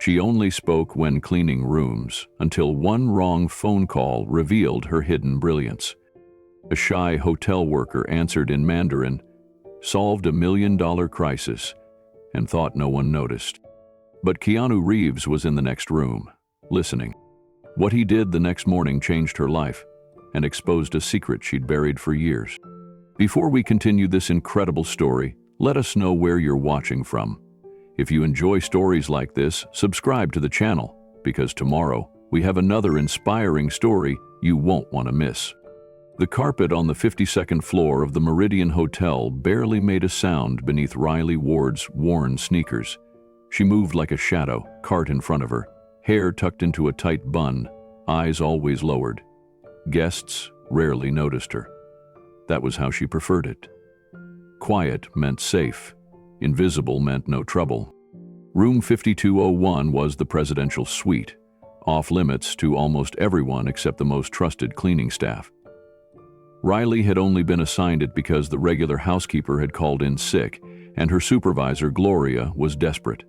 She only spoke when cleaning rooms, until one wrong phone call revealed her hidden brilliance. A shy hotel worker answered in Mandarin, solved $1 million crisis, and thought no one noticed. But Keanu Reeves was in the next room, listening. What he did the next morning changed her life and exposed a secret she'd buried for years. Before we continue this incredible story, let us know where you're watching from. If you enjoy stories like this, subscribe to the channel, because tomorrow we have another inspiring story you won't want to miss. The carpet on the 52nd floor of the Meridian Hotel barely made a sound beneath Riley Ward's worn sneakers. She moved like a shadow, cart in front of her, hair tucked into a tight bun, eyes always lowered. Guests rarely noticed her. That was how she preferred it. Quiet meant safe. Invisible meant no trouble. Room 5201 was the presidential suite, off limits to almost everyone except the most trusted cleaning staff. Riley had only been assigned it because the regular housekeeper had called in sick, and her supervisor, Gloria, was desperate.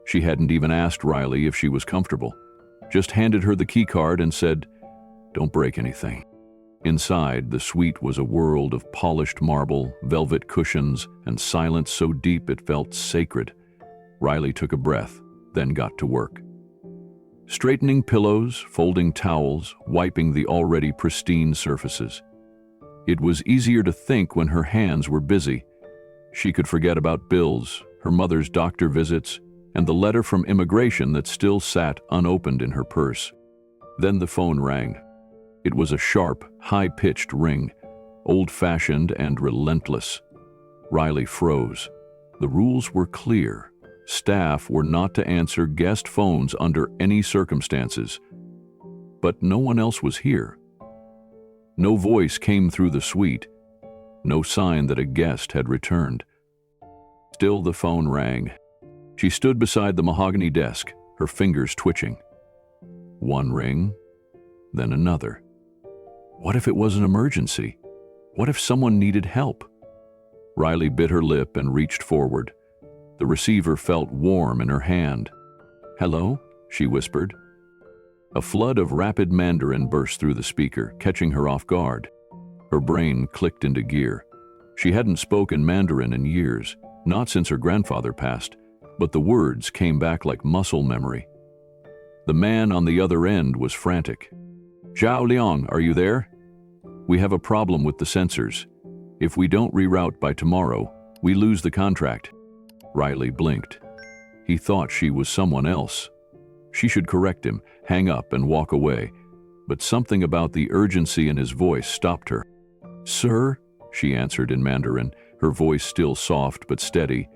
She hadn't even asked Riley if she was comfortable, just handed her the key card and said, "Don't break anything." Inside, the suite was a world of polished marble, velvet cushions, and silence so deep it felt sacred. Riley took a breath, then got to work. Straightening pillows, folding towels, wiping the already pristine surfaces. It was easier to think when her hands were busy. She could forget about bills, her mother's doctor visits, and the letter from immigration that still sat unopened in her purse. Then the phone rang. It was a sharp, high-pitched ring, old-fashioned and relentless. Riley froze. The rules were clear. Staff were not to answer guest phones under any circumstances. But no one else was here. No voice came through the suite. No sign that a guest had returned. Still the phone rang. She stood beside the mahogany desk, her fingers twitching. One ring, then another. What if it was an emergency? What if someone needed help? Riley bit her lip and reached forward. The receiver felt warm in her hand. "Hello?" she whispered. A flood of rapid Mandarin burst through the speaker, catching her off guard. Her brain clicked into gear. She hadn't spoken Mandarin in years, not since her grandfather passed, but the words came back like muscle memory. The man on the other end was frantic. "Zhao Liang, are you there? We have a problem with the sensors. If we don't reroute by tomorrow, we lose the contract." Riley blinked. He thought she was someone else. She should correct him, hang up and walk away, but something about the urgency in his voice stopped her. "Sir," she answered in Mandarin, her voice still soft but steady,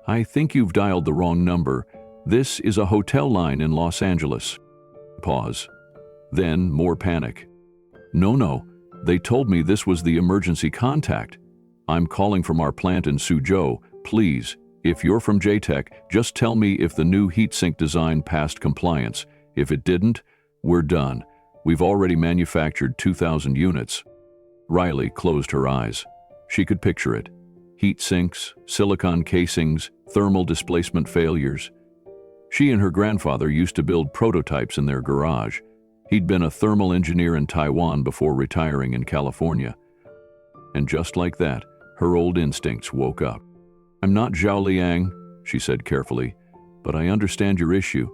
"I think you've dialed the wrong number. This is a hotel line in Los Angeles." Pause. Then more panic. No, they told me this was the emergency contact. I'm calling from our plant in Suzhou. Please, if you're from JTech, just tell me if the new heatsink design passed compliance. If it didn't, we're done. We've already manufactured 2,000 units. Riley closed her eyes. She could picture it. Heat sinks, silicon casings, thermal displacement failures. She and her grandfather used to build prototypes in their garage. He'd been a thermal engineer in Taiwan before retiring in California. And just like that, her old instincts woke up. "I'm not Zhao Liang," she said carefully, "but I understand your issue.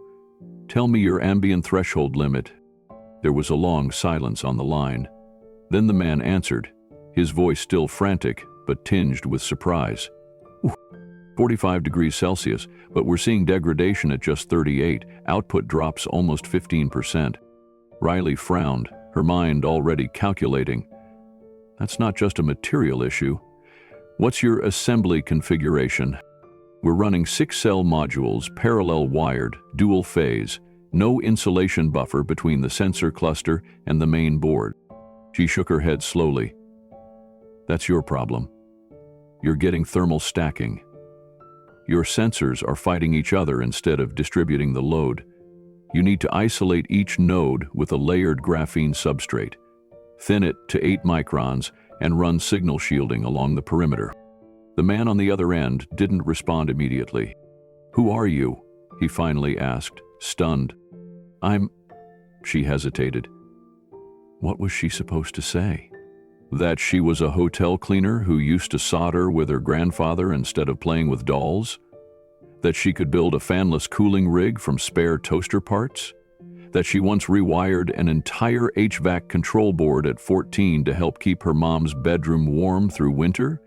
Tell me your ambient threshold limit." There was a long silence on the line. Then the man answered, his voice still frantic, but tinged with surprise. 45 degrees Celsius, but we're seeing degradation at just 38. Output drops almost 15%. Riley frowned, her mind already calculating. That's not just a material issue. What's your assembly configuration? We're running 6-cell modules, parallel wired, dual phase, no insulation buffer between the sensor cluster and the main board. She shook her head slowly. That's your problem. You're getting thermal stacking. Your sensors are fighting each other instead of distributing the load. You need to isolate each node with a layered graphene substrate, thin it to 8 microns, and run signal shielding along the perimeter. The man on the other end didn't respond immediately. "Who are you?" he finally asked, stunned. She hesitated. What was she supposed to say? That she was a hotel cleaner who used to solder with her grandfather instead of playing with dolls? That she could build a fanless cooling rig from spare toaster parts? That she once rewired an entire HVAC control board at 14 to help keep her mom's bedroom warm through winter?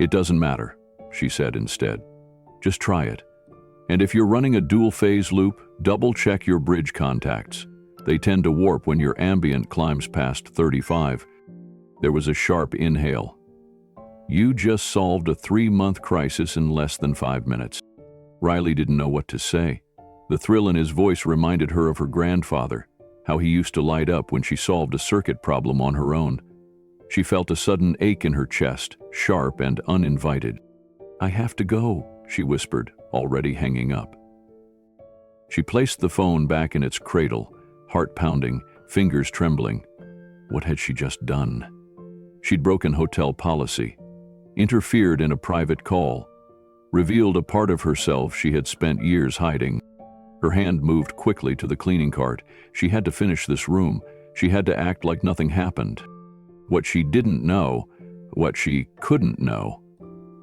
It doesn't matter, she said instead. Just try it. And if you're running a dual-phase loop, double-check your bridge contacts. They tend to warp when your ambient climbs past 35. There was a sharp inhale. You just solved a 3-month crisis in less than 5 minutes. Riley didn't know what to say. The thrill in his voice reminded her of her grandfather, how he used to light up when she solved a circuit problem on her own. She felt a sudden ache in her chest, sharp and uninvited. I have to go, she whispered, already hanging up. She placed the phone back in its cradle, heart pounding, fingers trembling. What had she just done? She'd broken hotel policy, interfered in a private call, revealed a part of herself she had spent years hiding. Her hand moved quickly to the cleaning cart. She had to finish this room. She had to act like nothing happened. What she didn't know, what she couldn't know,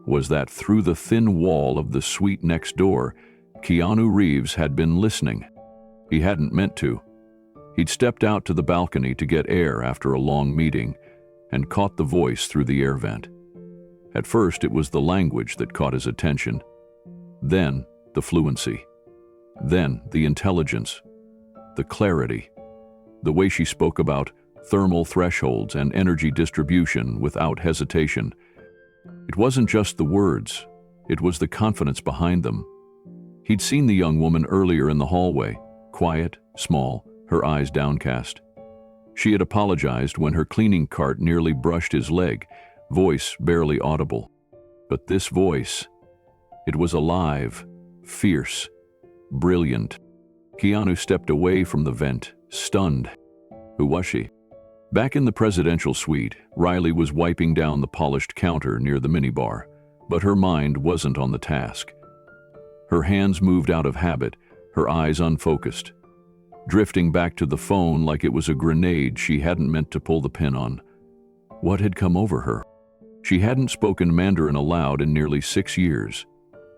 was that through the thin wall of the suite next door, Keanu Reeves had been listening. He hadn't meant to. He'd stepped out to the balcony to get air after a long meeting and caught the voice through the air vent. At first, it was the language that caught his attention. Then, the fluency. Then, the intelligence. The clarity. The way she spoke about thermal thresholds and energy distribution without hesitation. It wasn't just the words. It was the confidence behind them. He'd seen the young woman earlier in the hallway, quiet, small, her eyes downcast. She had apologized when her cleaning cart nearly brushed his leg, voice barely audible. But this voice, it was alive, fierce, brilliant. Keanu stepped away from the vent, stunned. Who was she? Back in the presidential suite, Riley was wiping down the polished counter near the minibar, but her mind wasn't on the task. Her hands moved out of habit, her eyes unfocused, drifting back to the phone like it was a grenade she hadn't meant to pull the pin on. What had come over her? She hadn't spoken Mandarin aloud in nearly 6 years,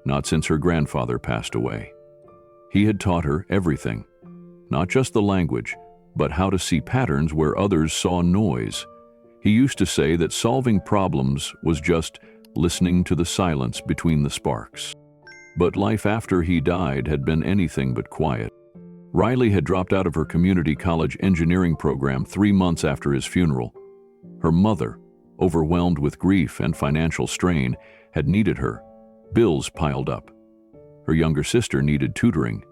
not since her grandfather passed away. He had taught her everything, not just the language, but how to see patterns where others saw noise. He used to say that solving problems was just listening to the silence between the sparks. But life after he died had been anything but quiet. Riley had dropped out of her community college engineering program 3 months after his funeral. Her mother, overwhelmed with grief and financial strain, had needed her. Bills piled up. Her younger sister needed tutoring.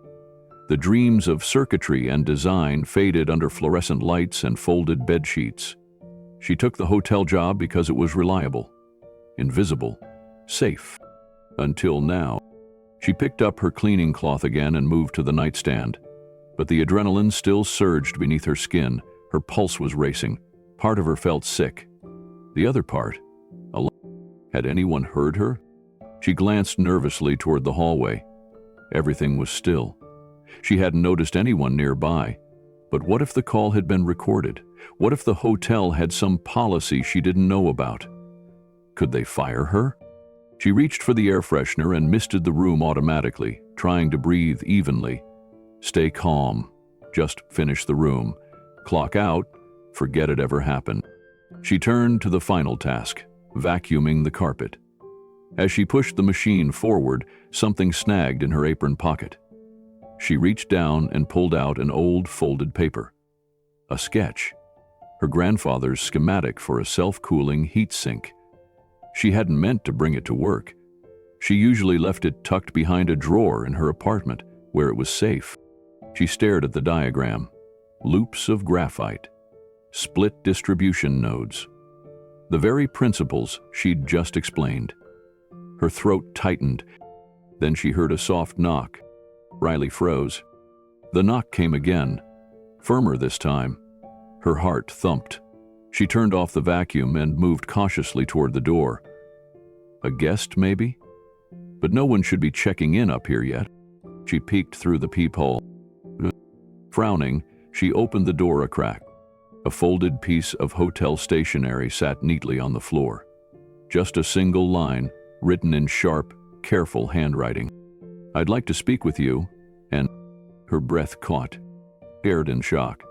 The dreams of circuitry and design faded under fluorescent lights and folded bed sheets. She took the hotel job because it was reliable, invisible, safe. Until now. She picked up her cleaning cloth again and moved to the nightstand. But the adrenaline still surged beneath her skin. Her pulse was racing. Part of her felt sick. The other part, alone. Had anyone heard her? She glanced nervously toward the hallway. Everything was still. She hadn't noticed anyone nearby. But what if the call had been recorded? What if the hotel had some policy she didn't know about? Could they fire her? She reached for the air freshener and misted the room automatically, trying to breathe evenly. Stay calm. Just finish the room. Clock out. Forget it ever happened. She turned to the final task, vacuuming the carpet. As she pushed the machine forward, something snagged in her apron pocket. She reached down and pulled out an old folded paper. A sketch. Her grandfather's schematic for a self-cooling heat sink. She hadn't meant to bring it to work. She usually left it tucked behind a drawer in her apartment, where it was safe. She stared at the diagram. Loops of graphite. Split distribution nodes. The very principles she'd just explained. Her throat tightened. Then she heard a soft knock. Riley froze. The knock came again, firmer this time. Her heart thumped. She turned off the vacuum and moved cautiously toward the door. A guest, maybe? But no one should be checking in up here yet. She peeked through the peephole. Frowning, she opened the door a crack. A folded piece of hotel stationery sat neatly on the floor. Just a single line, written in sharp, careful handwriting. "I'd like to speak with you," and her breath caught, scared in shock.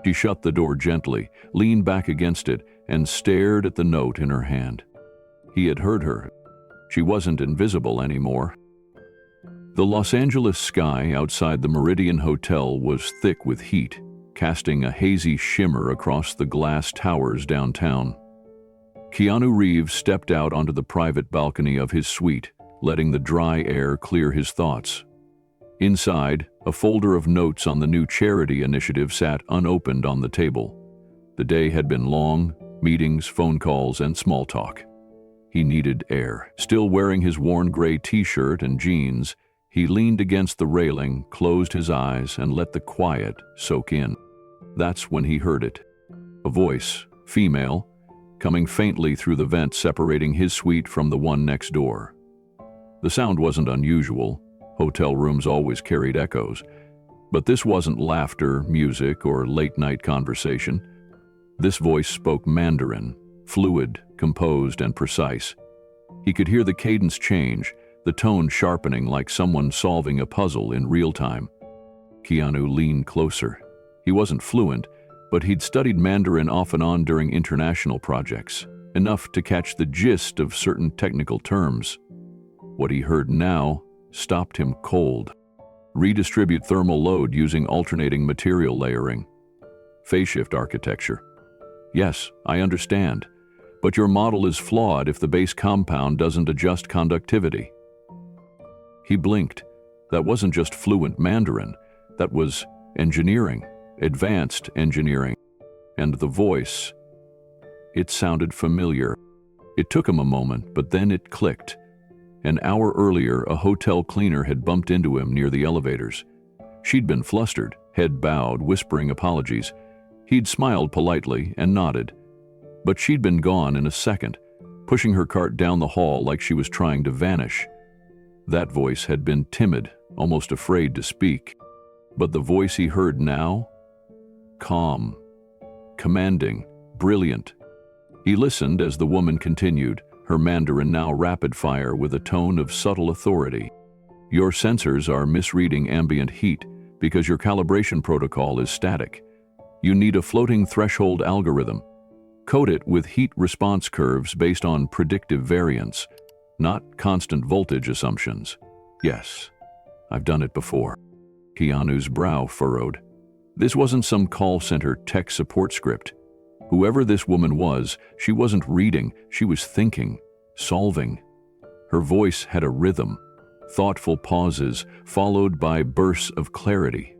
She shut the door gently, leaned back against it, and stared at the note in her hand. He had heard her. She wasn't invisible anymore. The Los Angeles sky outside the Meridian Hotel was thick with heat, casting a hazy shimmer across the glass towers downtown. Keanu Reeves stepped out onto the private balcony of his suite, letting the dry air clear his thoughts. Inside, a folder of notes on the new charity initiative sat unopened on the table. The day had been long, meetings, phone calls, and small talk. He needed air. Still wearing his worn gray t-shirt and jeans, he leaned against the railing, closed his eyes, and let the quiet soak in. That's when he heard it. A voice, female, coming faintly through the vent separating his suite from the one next door. The sound wasn't unusual. Hotel rooms always carried echoes. But this wasn't laughter, music, or late-night conversation. This voice spoke Mandarin, fluid, composed, and precise. He could hear the cadence change, the tone sharpening like someone solving a puzzle in real time. Keanu leaned closer. He wasn't fluent, but he'd studied Mandarin off and on during international projects, enough to catch the gist of certain technical terms. What he heard now stopped him cold. Redistribute thermal load using alternating material layering. Phase shift architecture. Yes, I understand, but your model is flawed if the base compound doesn't adjust conductivity. He blinked. That wasn't just fluent Mandarin. That was engineering, advanced engineering. And the voice, it sounded familiar. It took him a moment, but then it clicked. An hour earlier, a hotel cleaner had bumped into him near the elevators. She'd been flustered, head bowed, whispering apologies. He'd smiled politely and nodded. But she'd been gone in a second, pushing her cart down the hall like she was trying to vanish. That voice had been timid, almost afraid to speak. But the voice he heard now? Calm, commanding, brilliant. He listened as the woman continued, her Mandarin now rapid-fire with a tone of subtle authority. Your sensors are misreading ambient heat because your calibration protocol is static. You need a floating threshold algorithm. Code it with heat response curves based on predictive variance, not constant voltage assumptions. Yes, I've done it before. Keanu's brow furrowed. This wasn't some call center tech support script. Whoever this woman was, she wasn't reading, she was thinking, solving. Her voice had a rhythm, thoughtful pauses followed by bursts of clarity.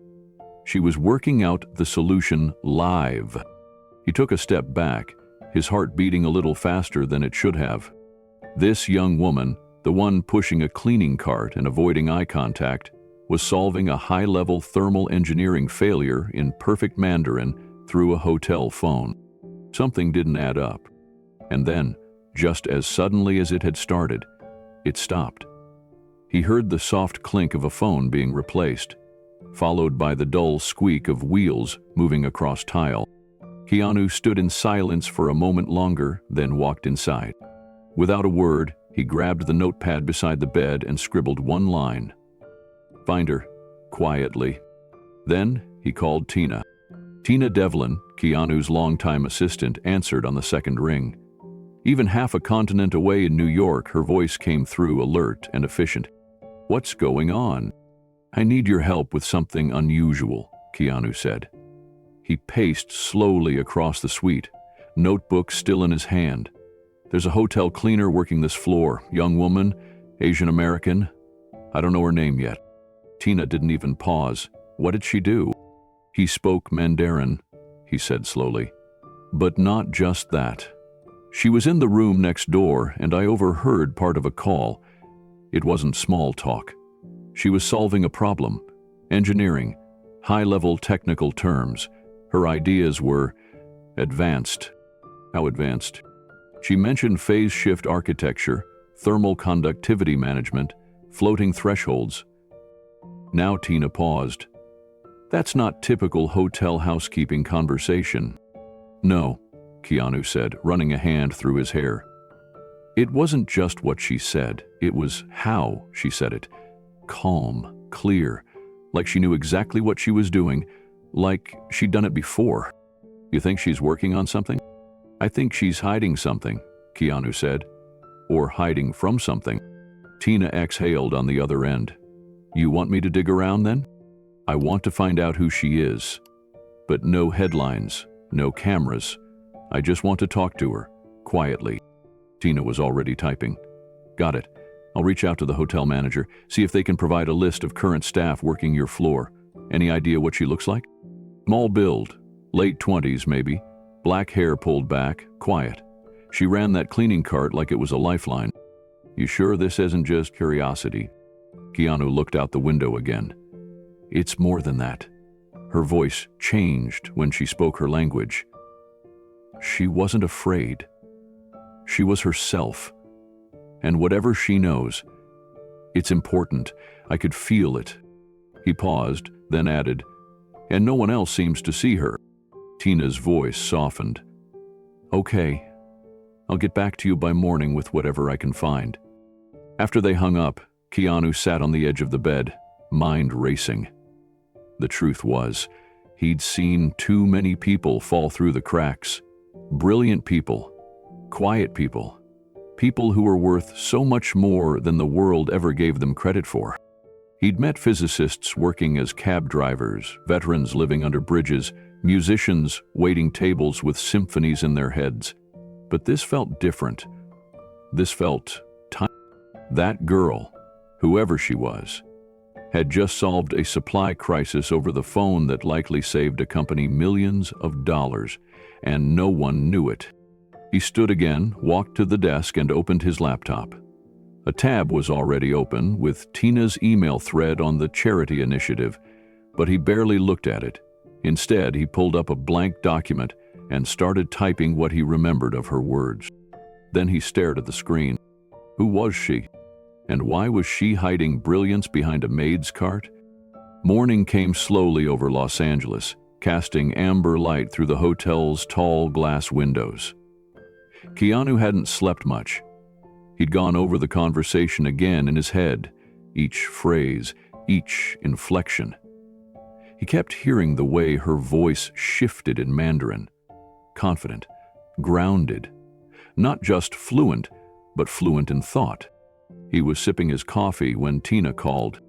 She was working out the solution live. He took a step back, his heart beating a little faster than it should have. This young woman, the one pushing a cleaning cart and avoiding eye contact, was solving a high-level thermal engineering failure in perfect Mandarin through a hotel phone. Something didn't add up. And then, just as suddenly as it had started, it stopped. He heard the soft clink of a phone being replaced, followed by the dull squeak of wheels moving across tile. Keanu stood in silence for a moment longer, then walked inside. Without a word, he grabbed the notepad beside the bed and scribbled one line. Find her, quietly. Then he called Tina. Tina Devlin, Keanu's longtime assistant, answered on the second ring. Even half a continent away in New York, her voice came through alert and efficient. What's going on? I need your help with something unusual, Keanu said. He paced slowly across the suite, notebook still in his hand. There's a hotel cleaner working this floor, young woman, Asian American. I don't know her name yet. Tina didn't even pause. What did she do? He spoke Mandarin, he said slowly. But not just that. She was in the room next door, and I overheard part of a call. It wasn't small talk. She was solving a problem. Engineering. High-level technical terms. Her ideas were advanced. How advanced? She mentioned phase shift architecture, thermal conductivity management, floating thresholds. Now Tina paused. That's not typical hotel housekeeping conversation. No, Keanu said, running a hand through his hair. It wasn't just what she said, it was how she said it. Calm, clear, like she knew exactly what she was doing, like she'd done it before. You think she's working on something? I think she's hiding something, Keanu said. Or hiding from something. Tina exhaled on the other end. You want me to dig around then? I want to find out who she is. But no headlines, no cameras. I just want to talk to her, quietly. Tina was already typing. Got it. I'll reach out to the hotel manager, see if they can provide a list of current staff working your floor. Any idea what she looks like? Small build, late 20s maybe, black hair pulled back, quiet. She ran that cleaning cart like it was a lifeline. You sure this isn't just curiosity? Keanu looked out the window again. It's more than that. Her voice changed when she spoke her language. She wasn't afraid. She was herself. And whatever she knows, it's important. I could feel it. He paused, then added, and no one else seems to see her. Tina's voice softened. Okay, I'll get back to you by morning with whatever I can find. After they hung up, Keanu sat on the edge of the bed, mind racing. The truth was, he'd seen too many people fall through the cracks. Brilliant people, quiet people, people who were worth so much more than the world ever gave them credit for. He'd met physicists working as cab drivers, veterans living under bridges, musicians waiting tables with symphonies in their heads. But this felt different. This felt tiny. That girl, whoever she was, had just solved a supply crisis over the phone that likely saved a company millions of dollars, and no one knew it. He stood again, walked to the desk, and opened his laptop. A tab was already open with Tina's email thread on the charity initiative, but he barely looked at it. Instead, he pulled up a blank document and started typing what he remembered of her words. Then he stared at the screen. Who was she? And why was she hiding brilliance behind a maid's cart? Morning came slowly over Los Angeles, casting amber light through the hotel's tall glass windows. Keanu hadn't slept much. He'd gone over the conversation again in his head, each phrase, each inflection. He kept hearing the way her voice shifted in Mandarin. Confident, grounded, not just fluent, but fluent in thought. He was sipping his coffee when Tina called.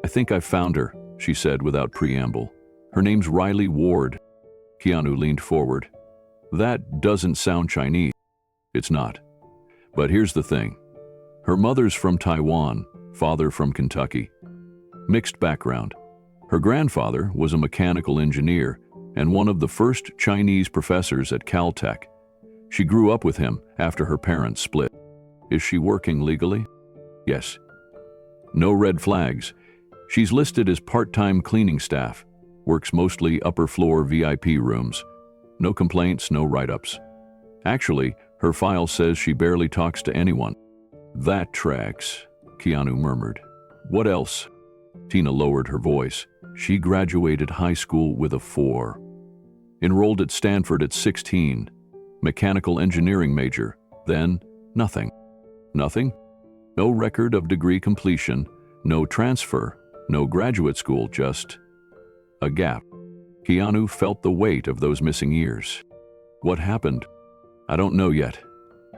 I think I found her, she said without preamble. Her name's Riley Ward. Keanu leaned forward. That doesn't sound Chinese. It's not. But here's the thing. Her mother's from Taiwan, father from Kentucky. Mixed background. Her grandfather was a mechanical engineer and one of the first Chinese professors at Caltech. She grew up with him after her parents split. Is she working legally? Yes. No red flags. She's listed as part-time cleaning staff, works mostly upper-floor VIP rooms. No complaints, no write-ups. Actually, her file says she barely talks to anyone. That tracks, Keanu murmured. What else? Tina lowered her voice. She graduated high school with a 4. Enrolled at Stanford at 16. Mechanical engineering major. Then, nothing. Nothing? No record of degree completion, no transfer, no graduate school, just a gap. Keanu felt the weight of those missing years. What happened? I don't know yet.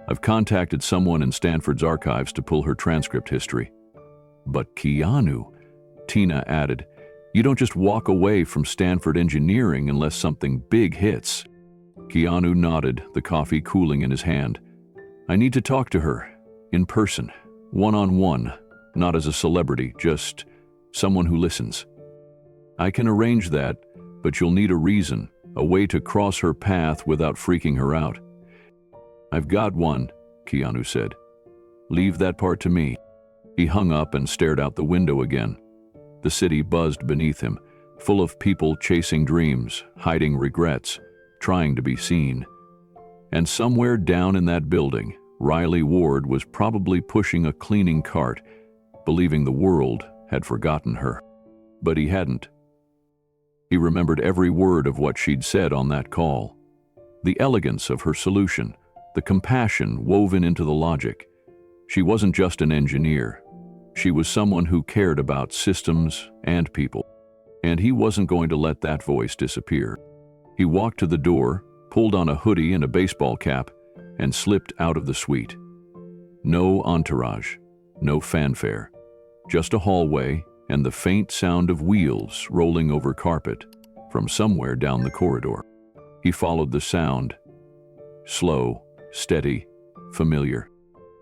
I've contacted someone in Stanford's archives to pull her transcript history. But Keanu, Tina added, you don't just walk away from Stanford engineering unless something big hits. Keanu nodded, the coffee cooling in his hand. I need to talk to her, in person, one-on-one, not as a celebrity, just someone who listens. I can arrange that, but you'll need a reason, a way to cross her path without freaking her out. I've got one, Keanu said. Leave that part to me. He hung up and stared out the window again. The city buzzed beneath him, full of people chasing dreams, hiding regrets, trying to be seen. And somewhere down in that building, Riley Ward was probably pushing a cleaning cart, believing the world had forgotten her. But he hadn't. He remembered every word of what she'd said on that call. The elegance of her solution, the compassion woven into the logic. She wasn't just an engineer. She was someone who cared about systems and people. And he wasn't going to let that voice disappear. He walked to the door, pulled on a hoodie and a baseball cap, and slipped out of the suite. No entourage, no fanfare, just a hallway and the faint sound of wheels rolling over carpet from somewhere down the corridor. He followed the sound. Slow, steady, familiar.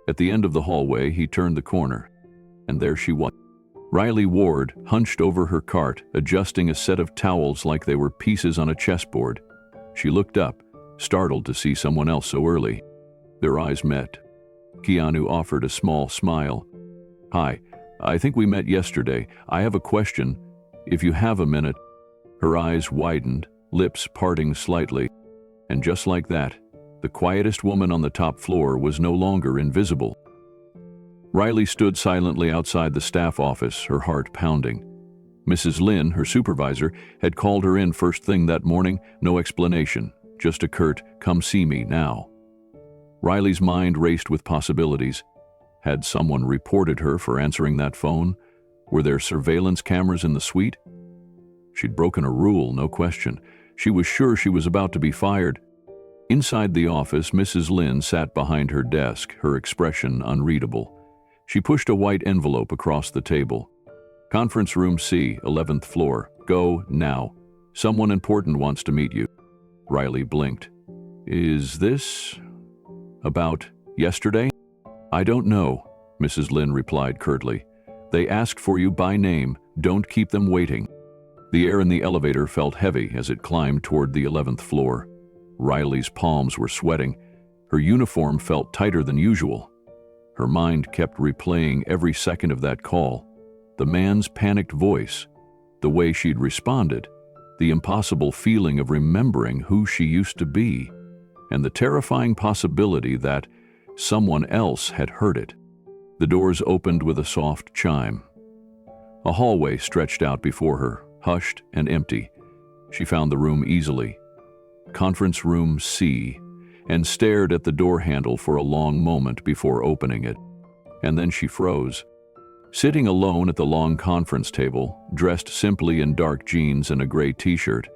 At the end of the hallway, he turned the corner, and there she was. Riley Ward, hunched over her cart, adjusting a set of towels like they were pieces on a chessboard. She looked up, startled to see someone else so early. Their eyes met. Keanu offered a small smile. "Hi, I think we met yesterday. I have a question, if you have a minute." Her eyes widened, lips parting slightly. And just like that, the quietest woman on the top floor was no longer invisible. Riley stood silently outside the staff office, her heart pounding. Mrs. Lynn, her supervisor, had called her in first thing that morning, no explanation, just a curt, "Come see me now." Riley's mind raced with possibilities. Had someone reported her for answering that phone? Were there surveillance cameras in the suite? She'd broken a rule, no question. She was sure she was about to be fired. Inside the office, Mrs. Lynn sat behind her desk, her expression unreadable. She pushed a white envelope across the table. "Conference room C, 11th floor. Go now. Someone important wants to meet you." Riley blinked. "Is this about yesterday?" "I don't know," Mrs. Lynn replied curtly. "They asked for you by name. Don't keep them waiting." The air in the elevator felt heavy as it climbed toward the 11th floor. Riley's palms were sweating. Her uniform felt tighter than usual. Her mind kept replaying every second of that call. The man's panicked voice, the way she'd responded, the impossible feeling of remembering who she used to be, and the terrifying possibility that someone else had heard it. The doors opened with a soft chime. A hallway stretched out before her, hushed and empty. She found the room easily. Conference room C, and stared at the door handle for a long moment before opening it. And then she froze. Sitting alone at the long conference table, dressed simply in dark jeans and a gray t-shirt,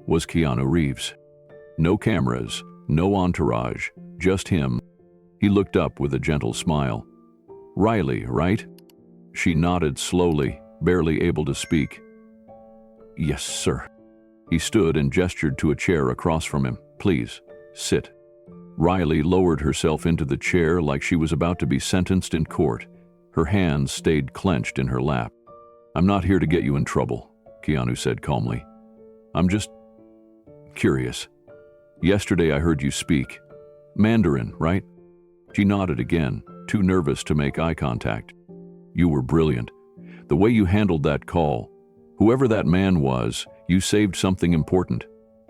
was Keanu Reeves. No cameras, no entourage, just him. He looked up with a gentle smile. "Riley, right?" She nodded slowly, barely able to speak. "Yes, sir." He stood and gestured to a chair across from him. "Please, sit." Riley lowered herself into the chair like she was about to be sentenced in court. Her hands stayed clenched in her lap. "I'm not here to get you in trouble," Keanu said calmly. "I'm just curious. Yesterday I heard you speak. Mandarin, right?" She nodded again, too nervous to make eye contact. "You were brilliant. The way you handled that call, whoever that man was, you saved something important.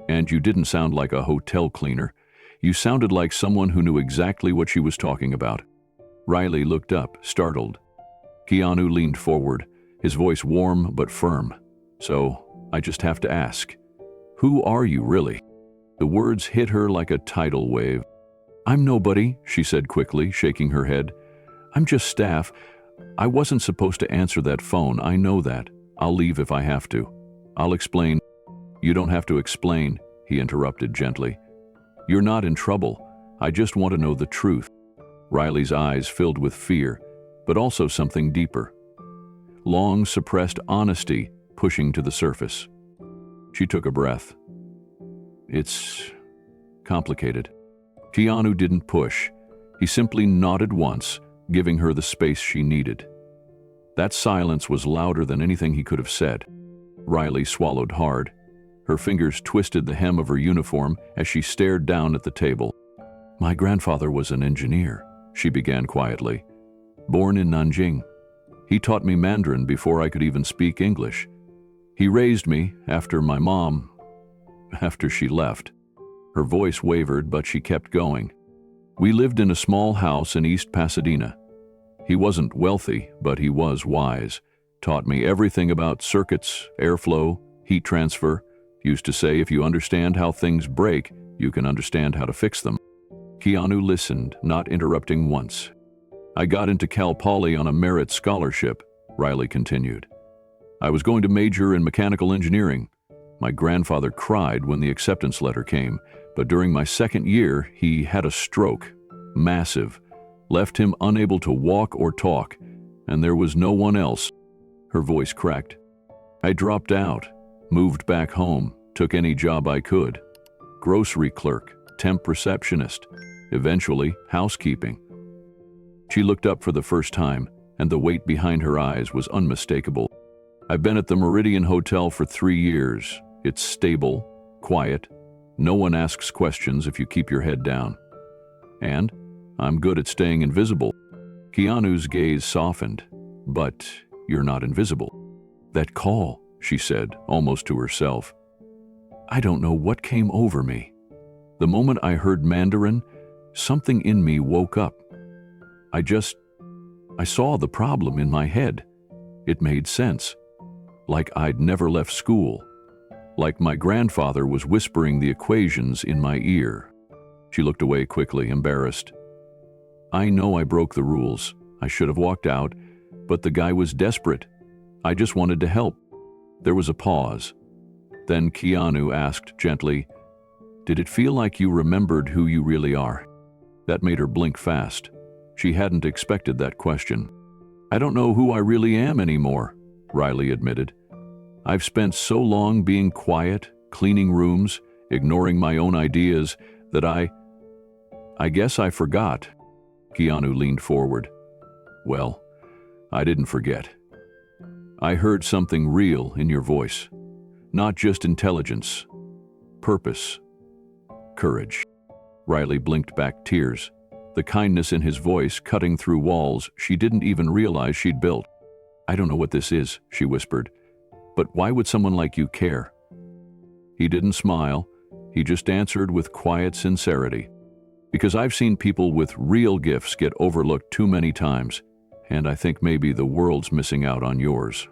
And you didn't sound like a hotel cleaner. You sounded like someone who knew exactly what she was talking about." Riley looked up, startled. Keanu leaned forward, his voice warm but firm. "So, I just have to ask, who are you really?" The words hit her like a tidal wave. "I'm nobody," she said quickly, shaking her head. "I'm just staff. I wasn't supposed to answer that phone, I know that. I'll leave if I have to. I'll explain." "You don't have to explain," he interrupted gently. "You're not in trouble. I just want to know the truth." Riley's eyes filled with fear, but also something deeper. Long suppressed honesty pushing to the surface. She took a breath. "It's complicated." Keanu didn't push. He simply nodded once, giving her the space she needed. That silence was louder than anything he could have said. Riley swallowed hard. Her fingers twisted the hem of her uniform as she stared down at the table. "My grandfather was an engineer," she began quietly. "Born in Nanjing. He taught me Mandarin before I could even speak English. He raised me after she left." Her voice wavered, but she kept going. "We lived in a small house in East Pasadena. He wasn't wealthy, but he was wise. Taught me everything about circuits, airflow, heat transfer. Used to say if you understand how things break, you can understand how to fix them. Keanu listened, not interrupting once. I got into Cal Poly on a merit scholarship, Riley continued. I was going to major in mechanical engineering. My grandfather cried when the acceptance letter came, but during my second year, he had a stroke, massive, left him unable to walk or talk, and there was no one else. Her voice cracked. I dropped out, moved back home, took any job I could. Grocery clerk, temp receptionist, eventually housekeeping. She looked up for the first time, and the weight behind her eyes was unmistakable. I've been at the Meridian Hotel for 3 years. It's stable, quiet. No one asks questions if you keep your head down. And I'm good at staying invisible. Keanu's gaze softened. But you're not invisible. That call, she said, almost to herself. I don't know what came over me. The moment I heard Mandarin, something in me woke up. I saw the problem in my head. It made sense. Like I'd never left school. Like my grandfather was whispering the equations in my ear. She looked away quickly, embarrassed. I know I broke the rules. I should have walked out, but the guy was desperate. I just wanted to help. There was a pause. Then Keanu asked gently, Did it feel like you remembered who you really are? That made her blink fast. She hadn't expected that question. I don't know who I really am anymore, Riley admitted. I've spent so long being quiet, cleaning rooms, ignoring my own ideas, that I guess I forgot. Keanu leaned forward. Well, I didn't forget. I heard something real in your voice. Not just intelligence. Purpose. Courage. Riley blinked back tears, the kindness in his voice cutting through walls she didn't even realize she'd built. I don't know what this is, she whispered. But why would someone like you care? He didn't smile. He just answered with quiet sincerity. Because I've seen people with real gifts get overlooked too many times, and I think maybe the world's missing out on yours.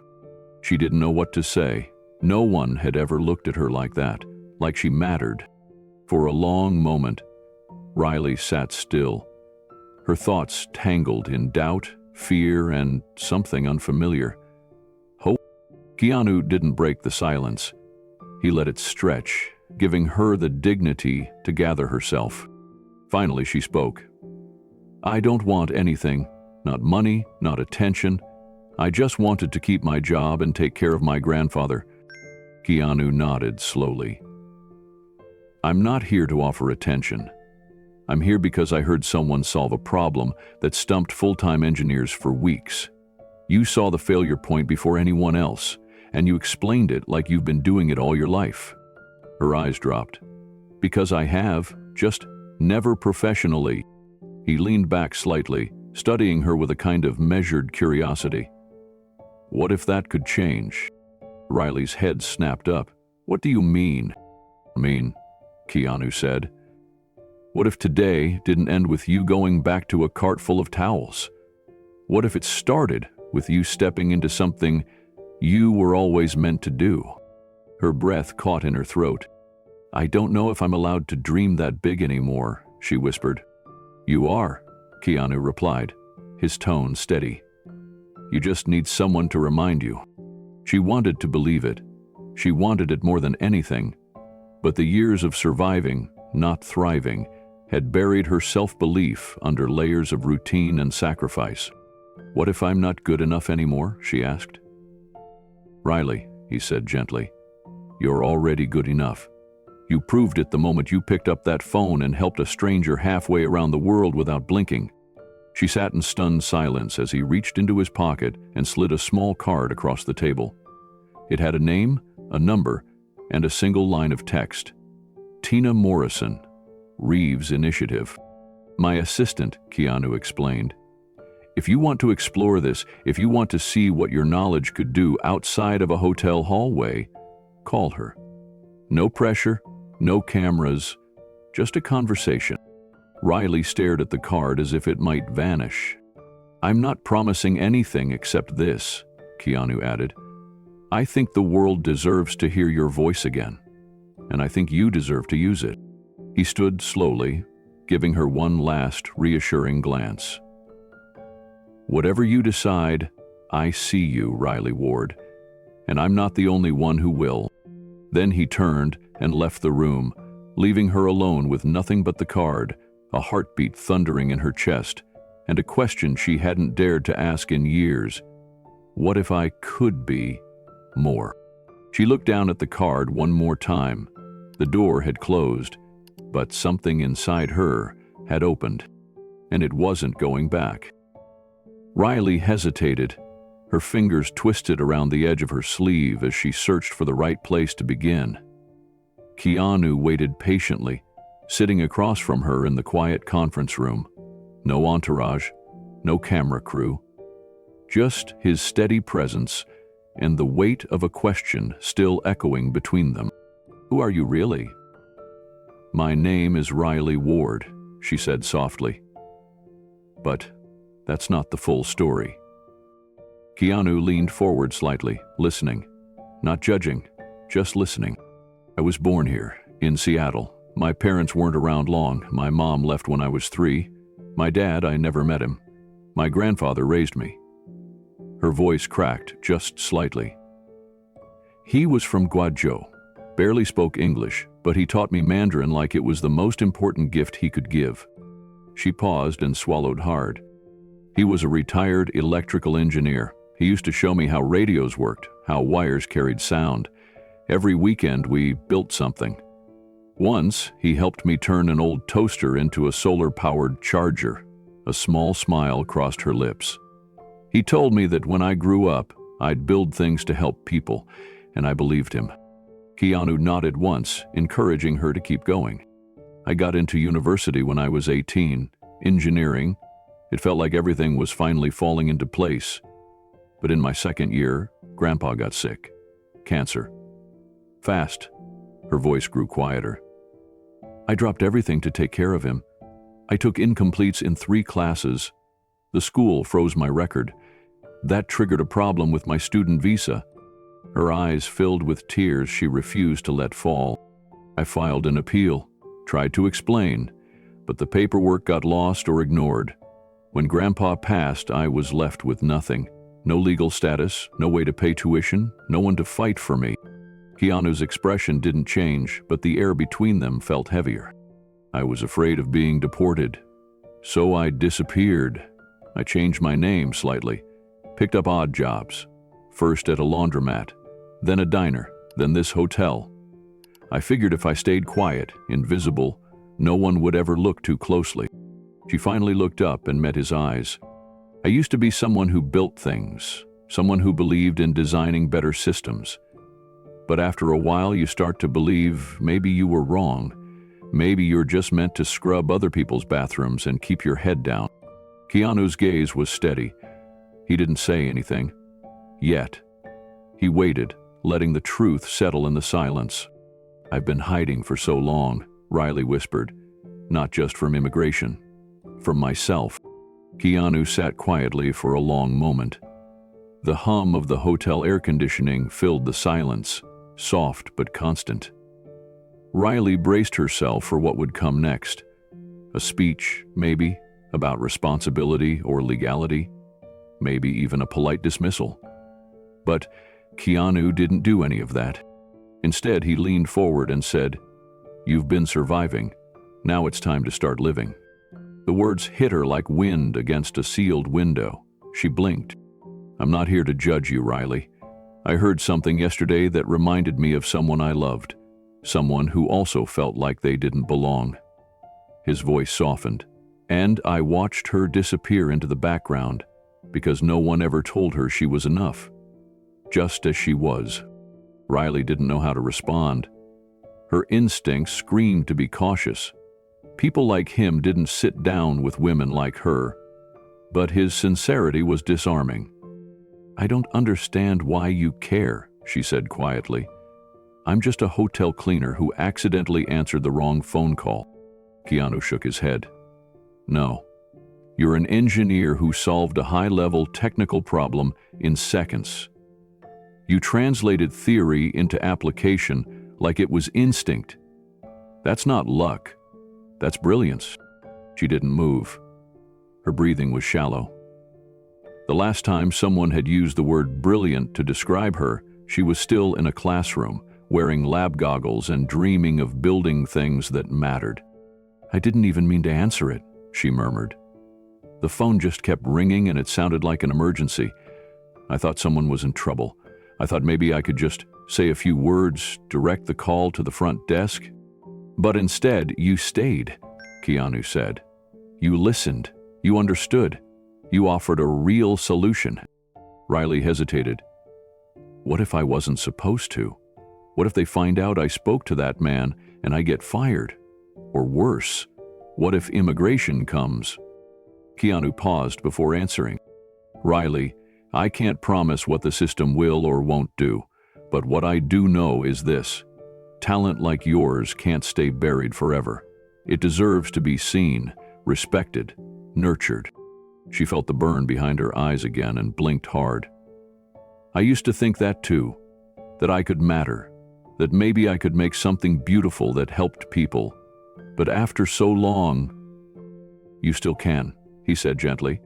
She didn't know what to say. No one had ever looked at her like that, like she mattered. For a long moment, Riley sat still. Her thoughts tangled in doubt, fear, and something unfamiliar. Hope. Keanu didn't break the silence. He let it stretch, giving her the dignity to gather herself. Finally, she spoke. I don't want anything, not money, not attention. I just wanted to keep my job and take care of my grandfather. Keanu nodded slowly. I'm not here to offer attention. I'm here because I heard someone solve a problem that stumped full-time engineers for weeks. You saw the failure point before anyone else, and you explained it like you've been doing it all your life. Her eyes dropped. Because I have, just never professionally. He leaned back slightly, studying her with a kind of measured curiosity. What if that could change? Riley's head snapped up. What do you mean? Keanu said. What if today didn't end with you going back to a cart full of towels? What if it started with you stepping into something you were always meant to do? Her breath caught in her throat. I don't know if I'm allowed to dream that big anymore, she whispered. You are, Keanu replied, his tone steady. You just need someone to remind you. She wanted to believe it. She wanted it more than anything. But the years of surviving, not thriving, had buried her self-belief under layers of routine and sacrifice. What if I'm not good enough anymore? She asked. Riley, he said gently, you're already good enough. You proved it the moment you picked up that phone and helped a stranger halfway around the world without blinking. She sat in stunned silence as he reached into his pocket and slid a small card across the table. It had a name, a number, and a single line of text. Tina Morrison, Reeves Initiative. My assistant, Keanu explained. If you want to explore this, if you want to see what your knowledge could do outside of a hotel hallway, call her. No pressure, no cameras, just a conversation. Riley stared at the card as if it might vanish. I'm not promising anything except this. Keanu added. I think the world deserves to hear your voice again, and I think you deserve to use it. He stood slowly, giving her one last reassuring glance. Whatever you decide, I see you, Riley Ward, and I'm not the only one who will. Then he turned and left the room, leaving her alone with nothing but the card, a heartbeat thundering in her chest, and a question she hadn't dared to ask in years. What if I could be more? She looked down at the card one more time. The door had closed, but something inside her had opened, and it wasn't going back. Riley hesitated, her fingers twisted around the edge of her sleeve as she searched for the right place to begin. Keanu waited patiently, sitting across from her in the quiet conference room. No entourage, no camera crew, just his steady presence and the weight of a question still echoing between them. Who are you really? My name is Riley Ward, she said softly. But that's not the full story. Keanu leaned forward slightly, listening, not judging, just listening. I was born here, in Seattle. My parents weren't around long. My mom left when I was 3. My dad, I never met him. My grandfather raised me. Her voice cracked just slightly. He was from Guangzhou, barely spoke English, but he taught me Mandarin like it was the most important gift he could give. She paused and swallowed hard. He was a retired electrical engineer. He used to show me how radios worked, how wires carried sound. Every weekend we built something. Once, he helped me turn an old toaster into a solar-powered charger. A small smile crossed her lips. He told me that when I grew up, I'd build things to help people, and I believed him. Keanu nodded once, encouraging her to keep going. I got into university when I was 18, engineering. It felt like everything was finally falling into place. But in my second year, Grandpa got sick. Cancer. Fast. Her voice grew quieter. I dropped everything to take care of him. I took incompletes in 3 classes. The school froze my record. That triggered a problem with my student visa. Her eyes filled with tears she refused to let fall. I filed an appeal, tried to explain, but the paperwork got lost or ignored. When Grandpa passed, I was left with nothing. No legal status, no way to pay tuition, no one to fight for me. Keanu's expression didn't change, but the air between them felt heavier. I was afraid of being deported. So I disappeared. I changed my name slightly, picked up odd jobs. First at a laundromat, then a diner, then this hotel. I figured if I stayed quiet, invisible, no one would ever look too closely. She finally looked up and met his eyes. I used to be someone who built things, someone who believed in designing better systems. But after a while, you start to believe maybe you were wrong. Maybe you're just meant to scrub other people's bathrooms and keep your head down. Keanu's gaze was steady. He didn't say anything. Yet. He waited, letting the truth settle in the silence. I've been hiding for so long, Riley whispered. Not just from immigration. From myself. Keanu sat quietly for a long moment. The hum of the hotel air conditioning filled the silence, soft but constant. Riley braced herself for what would come next. A speech, maybe, about responsibility or legality. Maybe even a polite dismissal. But Keanu didn't do any of that. Instead, he leaned forward and said, "You've been surviving. Now it's time to start living." The words hit her like wind against a sealed window. She blinked. "I'm not here to judge you, Riley. I heard something yesterday that reminded me of someone I loved, someone who also felt like they didn't belong." His voice softened, and I watched her disappear into the background because no one ever told her she was enough, just as she was. Riley didn't know how to respond. Her instincts screamed to be cautious. People like him didn't sit down with women like her, but his sincerity was disarming. "I don't understand why you care," she said quietly. "I'm just a hotel cleaner who accidentally answered the wrong phone call." Keanu shook his head. "No, You're an engineer who solved a high-level technical problem in seconds. You translated theory into application like it was instinct. That's not luck. That's brilliance." She didn't move. Her breathing was shallow. The last time someone had used the word brilliant to describe her, she was still in a classroom, wearing lab goggles and dreaming of building things that mattered. "I didn't even mean to answer it," she murmured. "The phone just kept ringing and it sounded like an emergency. I thought someone was in trouble. I thought maybe I could just say a few words, direct the call to the front desk." "But instead, you stayed," Keanu said. "You listened. You understood. You offered a real solution." Riley hesitated. "What if I wasn't supposed to? What if they find out I spoke to that man and I get fired? Or worse, what if immigration comes?" Keanu paused before answering. "Riley, I can't promise what the system will or won't do, but what I do know is this. Talent like yours can't stay buried forever. It deserves to be seen, respected, nurtured." She felt the burn behind her eyes again and blinked hard. "I used to think that too, that I could matter, that maybe I could make something beautiful that helped people. But after so long—" "You still can," he said gently,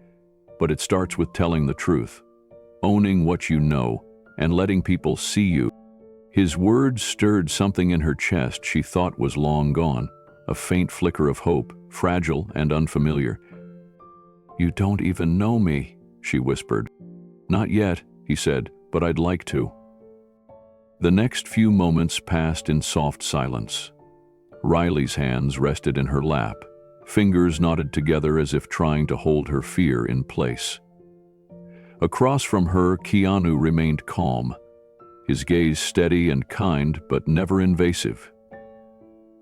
"but it starts with telling the truth, owning what you know, and letting people see you." His words stirred something in her chest she thought was long gone, a faint flicker of hope, fragile and unfamiliar. "You don't even know me," she whispered. "Not yet," he said, "but I'd like to." The next few moments passed in soft silence. Riley's hands rested in her lap, fingers knotted together as if trying to hold her fear in place. Across from her, Keanu remained calm, his gaze steady and kind but never invasive.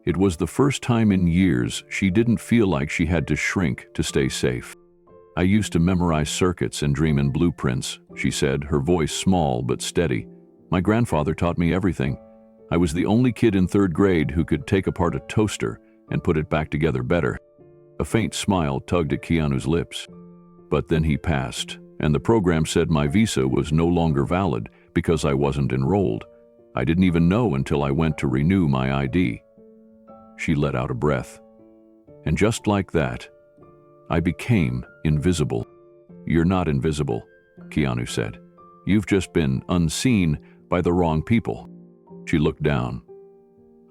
It was the first time in years she didn't feel like she had to shrink to stay safe. "I used to memorize circuits and dream in blueprints," she said, her voice small but steady. "My grandfather taught me everything. I was the only kid in 3rd grade who could take apart a toaster and put it back together better." A faint smile tugged at Keanu's lips. "But then he passed, and the program said my visa was no longer valid because I wasn't enrolled. I didn't even know until I went to renew my ID." She let out a breath. "And just like that, I became invisible." "You're not invisible," Keanu said. "You've just been unseen by the wrong people." She looked down.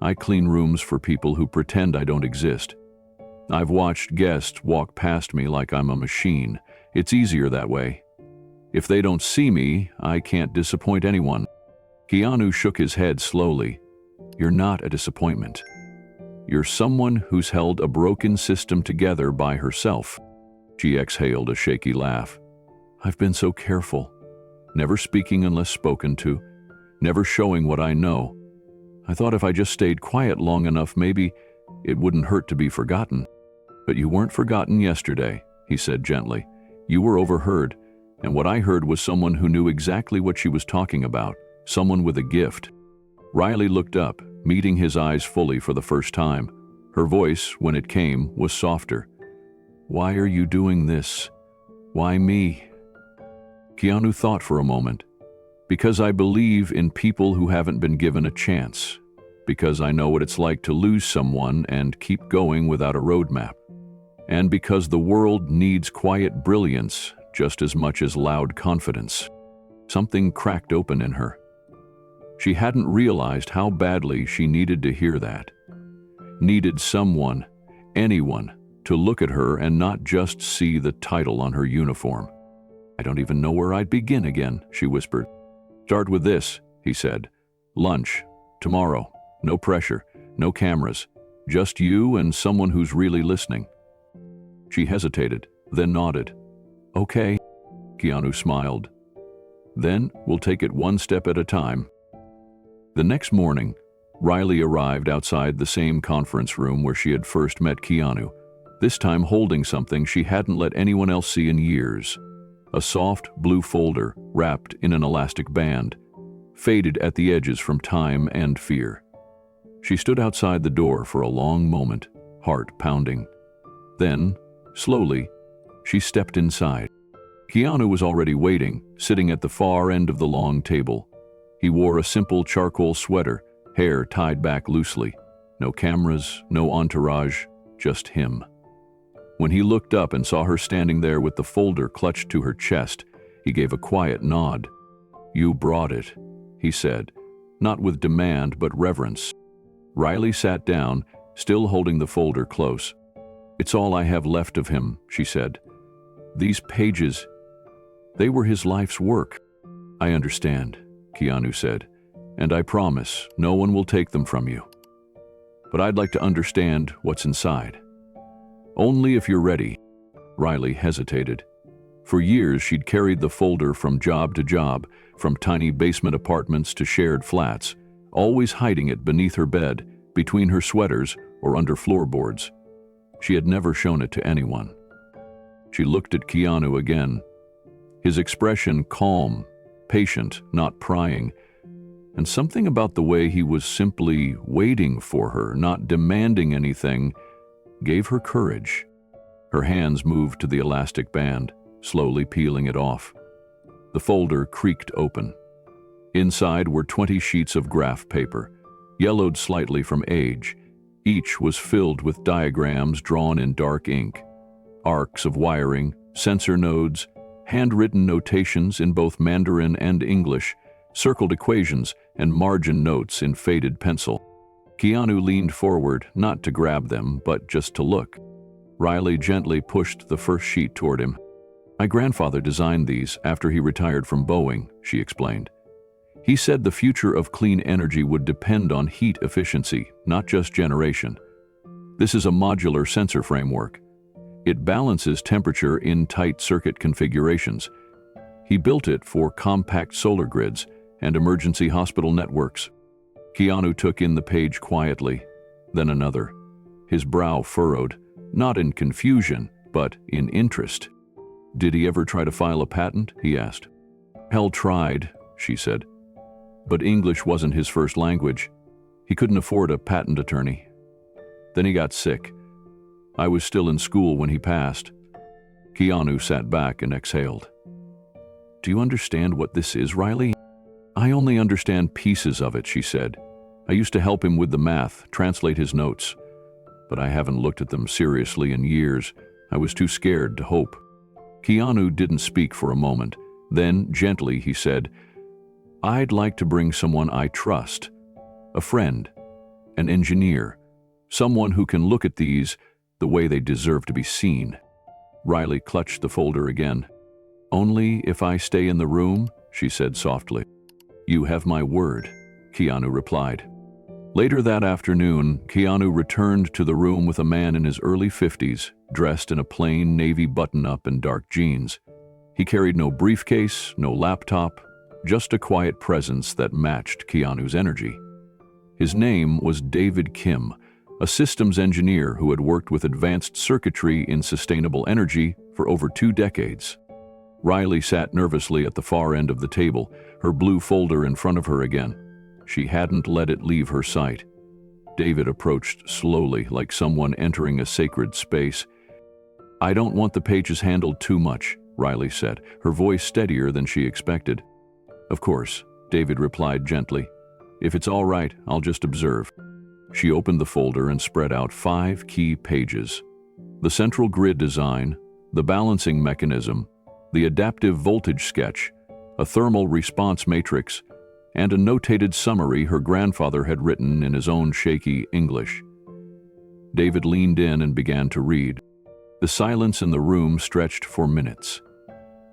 "I clean rooms for people who pretend I don't exist. I've watched guests walk past me like I'm a machine. It's easier that way. If they don't see me, I can't disappoint anyone." Keanu shook his head slowly. "You're not a disappointment. You're someone who's held a broken system together by herself." She exhaled a shaky laugh. "I've been so careful, never speaking unless spoken to, never showing what I know. I thought if I just stayed quiet long enough, maybe it wouldn't hurt to be forgotten." "But you weren't forgotten yesterday," he said gently. "You were overheard, and what I heard was someone who knew exactly what she was talking about, someone with a gift." Riley looked up, meeting his eyes fully for the first time. Her voice, when it came, was softer. "Why are you doing this? Why me?" Keanu thought for a moment. "Because I believe in people who haven't been given a chance. Because I know what it's like to lose someone and keep going without a roadmap. And because the world needs quiet brilliance just as much as loud confidence." Something cracked open in her. She hadn't realized how badly she needed to hear that. Needed someone, anyone, to look at her and not just see the title on her uniform. "I don't even know where I'd begin again," she whispered. "Start with this," he said. "Lunch, tomorrow, no pressure, no cameras, just you and someone who's really listening." She hesitated, then nodded. "Okay," Keanu smiled. "Then we'll take it one step at a time." The next morning, Riley arrived outside the same conference room where she had first met Keanu, this time holding something she hadn't let anyone else see in years. A soft blue folder wrapped in an elastic band, faded at the edges from time and fear. She stood outside the door for a long moment, heart pounding. Then, slowly, She stepped inside. Keanu was already waiting, sitting at the far end of the long table. He wore a simple charcoal sweater, hair tied back loosely. No cameras, no entourage, just him. When he looked up and saw her standing there with the folder clutched to her chest, he gave a quiet nod. "You brought it," he said, not with demand but reverence. Riley sat down, still holding the folder close. "It's all I have left of him," she said. "These pages, they were his life's work." "I understand," Keanu said, "and I promise no one will take them from you. But I'd like to understand what's inside." "Only if you're ready." Riley hesitated. For years, she'd carried the folder from job to job, from tiny basement apartments to shared flats, always hiding it beneath her bed, between her sweaters, or under floorboards. She had never shown it to anyone. She looked at Keanu again, his expression calm, patient, not prying, and something about the way he was simply waiting for her, not demanding anything, gave her courage. Her hands moved to the elastic band, slowly peeling it off. The folder creaked open. Inside were 20 sheets of graph paper, yellowed slightly from age. Each was filled with diagrams drawn in dark ink, arcs of wiring, sensor nodes, handwritten notations in both Mandarin and English, circled equations, and margin notes in faded pencil. Keanu leaned forward, not to grab them, but just to look. Riley gently pushed the first sheet toward him. "My grandfather designed these after he retired from Boeing," she explained. "He said the future of clean energy would depend on heat efficiency, not just generation. This is a modular sensor framework. It balances temperature in tight circuit configurations. He built it for compact solar grids and emergency hospital networks." Keanu took in the page quietly, then another. His brow furrowed, not in confusion, but in interest. "Did he ever try to file a patent?" he asked. "Hell tried," she said. "But English wasn't his first language. He couldn't afford a patent attorney. Then he got sick. I was still in school when he passed." Keanu sat back and exhaled. "Do you understand what this is, Riley?" "I only understand pieces of it," she said. "I used to help him with the math, translate his notes. But I haven't looked at them seriously in years. I was too scared to hope." Keanu didn't speak for a moment. Then, gently, he said, "I'd like to bring someone I trust. A friend, an engineer, someone who can look at these the way they deserve to be seen." Riley clutched the folder again. "Only if I stay in the room," she said softly. "You have my word," Keanu replied. Later that afternoon, Keanu returned to the room with a man in his early 50s, dressed in a plain navy button-up and dark jeans. He carried no briefcase, no laptop, just a quiet presence that matched Keanu's energy. His name was David Kim, a systems engineer who had worked with advanced circuitry in sustainable energy for over 2 decades. Riley sat nervously at the far end of the table, her blue folder in front of her again. She hadn't let it leave her sight. David approached slowly, like someone entering a sacred space. "I don't want the pages handled too much," Riley said, her voice steadier than she expected. "Of course," David replied gently. "If it's all right, I'll just observe." She opened the folder and spread out 5 key pages. The central grid design, the balancing mechanism, the adaptive voltage sketch, a thermal response matrix, and a notated summary her grandfather had written in his own shaky English. David leaned in and began to read. The silence in the room stretched for minutes.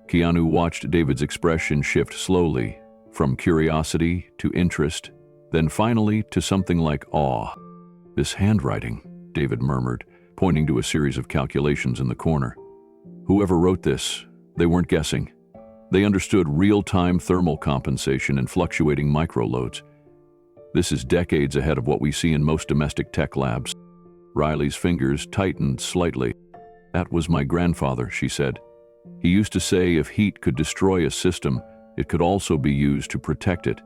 Keanu watched David's expression shift slowly, from curiosity to interest, then finally to something like awe. "This handwriting," David murmured, pointing to a series of calculations in the corner. "Whoever wrote this, they weren't guessing. They understood real-time thermal compensation and fluctuating microloads. This is decades ahead of what we see in most domestic tech labs." Riley's fingers tightened slightly. "That was my grandfather," she said. "He used to say if heat could destroy a system, it could also be used to protect it.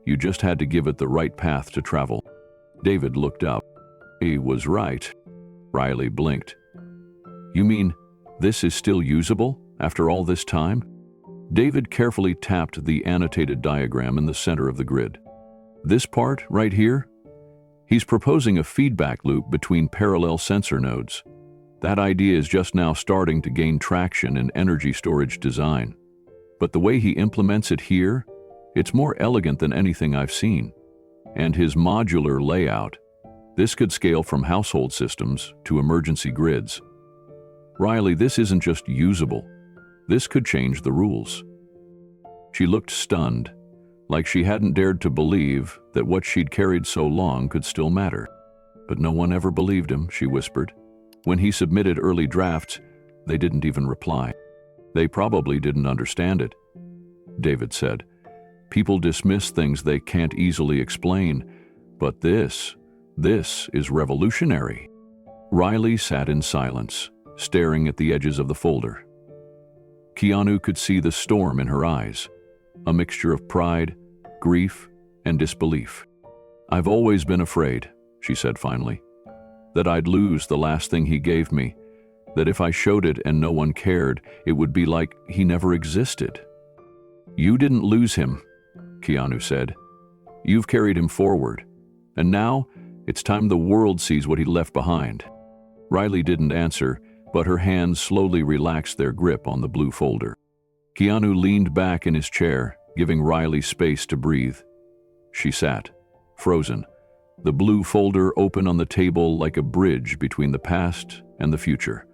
You just had to give it the right path to travel." David looked up. "He was right." Riley blinked. "You mean This is still usable after all this time? David carefully tapped the annotated diagram in the center of the grid. This part right here? He's proposing a feedback loop between parallel sensor nodes. That idea is just now starting to gain traction in energy storage design. But the way he implements it here, it's more elegant than anything I've seen. And his modular layout, this could scale from household systems to emergency grids. Riley, this isn't just usable. This could change the rules. She looked stunned, like she hadn't dared to believe that what she'd carried so long could still matter. But no one ever believed him, she whispered. When he submitted early drafts, they didn't even reply. They probably didn't understand it. David said, people dismiss things they can't easily explain, but this is revolutionary. Riley sat in silence, staring at the edges of the folder. Keanu could see the storm in her eyes, a mixture of pride, grief, and disbelief. I've always been afraid, she said finally, that I'd lose the last thing he gave me, that if I showed it and no one cared, it would be like he never existed. You didn't lose him, Keanu said. You've carried him forward, and now it's time the world sees what he left behind. Riley didn't answer, but her hands slowly relaxed their grip on the blue folder. Keanu leaned back in his chair, giving Riley space to breathe. She sat, frozen, the blue folder open on the table like a bridge between the past and the future.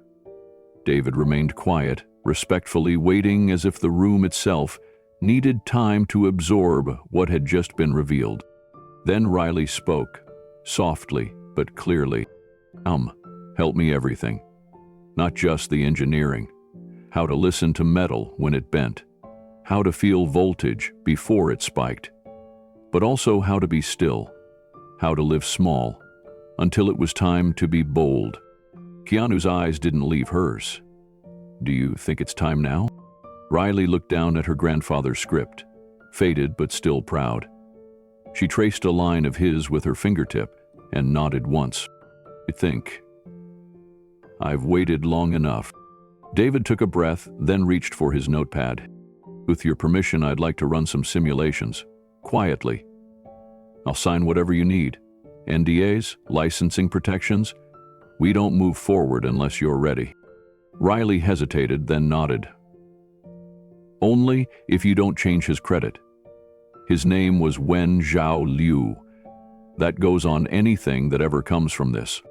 David remained quiet, respectfully waiting as if the room itself needed time to absorb what had just been revealed. Then Riley spoke, softly but clearly. Help me everything. Not just the engineering. How to listen to metal when it bent. How to feel voltage before it spiked. But also how to be still. How to live small, until it was time to be bold. Keanu's eyes didn't leave hers. Do you think it's time now? Riley looked down at her grandfather's script, faded but still proud. She traced a line of his with her fingertip and nodded once. I think. I've waited long enough. David took a breath, then reached for his notepad. With your permission, I'd like to run some simulations. Quietly. I'll sign whatever you need. NDAs, licensing protections. We don't move forward unless you're ready. Riley hesitated, then nodded. Only if you don't change his credit. His name was Wen Zhao Liu. That goes on anything that ever comes from this.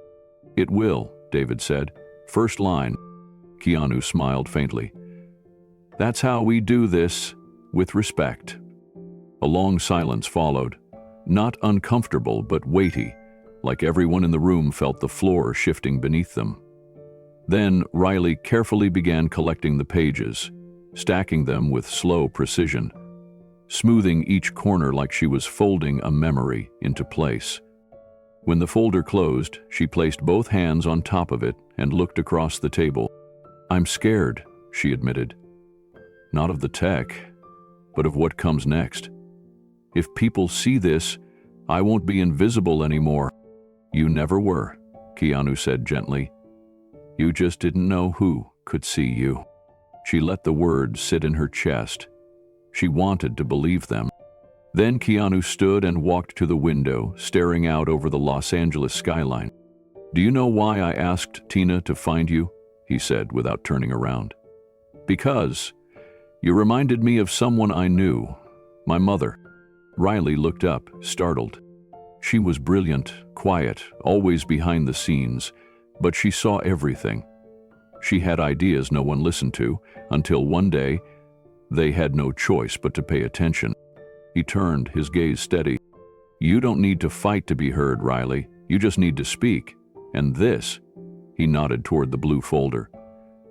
It will, David said. First line. Keanu smiled faintly. That's how we do this, with respect. A long silence followed, not uncomfortable but weighty, like everyone in the room felt the floor shifting beneath them. Then Riley carefully began collecting the pages, stacking them with slow precision, smoothing each corner like she was folding a memory into place. When the folder closed, she placed both hands on top of it and looked across the table. I'm scared, she admitted. Not of the tech, but of what comes next. If people see this, I won't be invisible anymore. You never were, Keanu said gently. You just didn't know who could see you. She let the words sit in her chest. She wanted to believe them. Then Keanu stood and walked to the window, staring out over the Los Angeles skyline. Do you know why I asked Tina to find you? He said without turning around. Because you reminded me of someone I knew, my mother. Riley looked up, startled. She was brilliant, quiet, always behind the scenes, but she saw everything. She had ideas no one listened to, until one day, they had no choice but to pay attention. He turned, his gaze steady. You don't need to fight to be heard, Riley. You just need to speak. And this, he nodded toward the blue folder.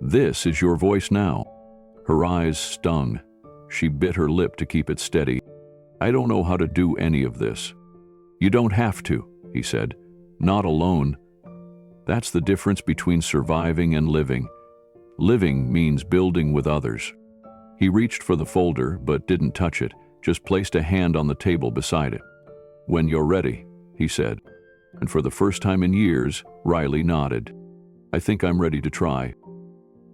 This is your voice now. Her eyes stung. She bit her lip to keep it steady. I don't know how to do any of this. You don't have to, he said. Not alone. That's the difference between surviving and living. Living means building with others. He reached for the folder, but didn't touch it, just placed a hand on the table beside it. When you're ready, he said. And for the first time in years, Riley nodded. I think I'm ready to try.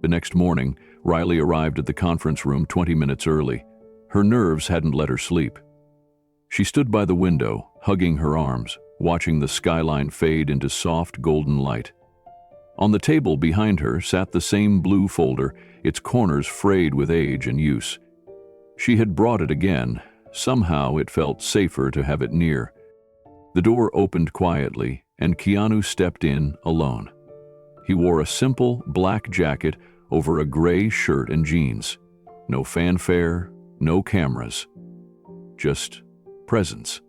The next morning, Riley arrived at the conference room 20 minutes early. Her nerves hadn't let her sleep. She stood by the window, hugging her arms, watching the skyline fade into soft golden light. On the table behind her sat the same blue folder, its corners frayed with age and use. She had brought it again. Somehow it felt safer to have it near. The door opened quietly, and Keanu stepped in alone. He wore a simple black jacket over a gray shirt and jeans. No fanfare, no cameras. Just presence.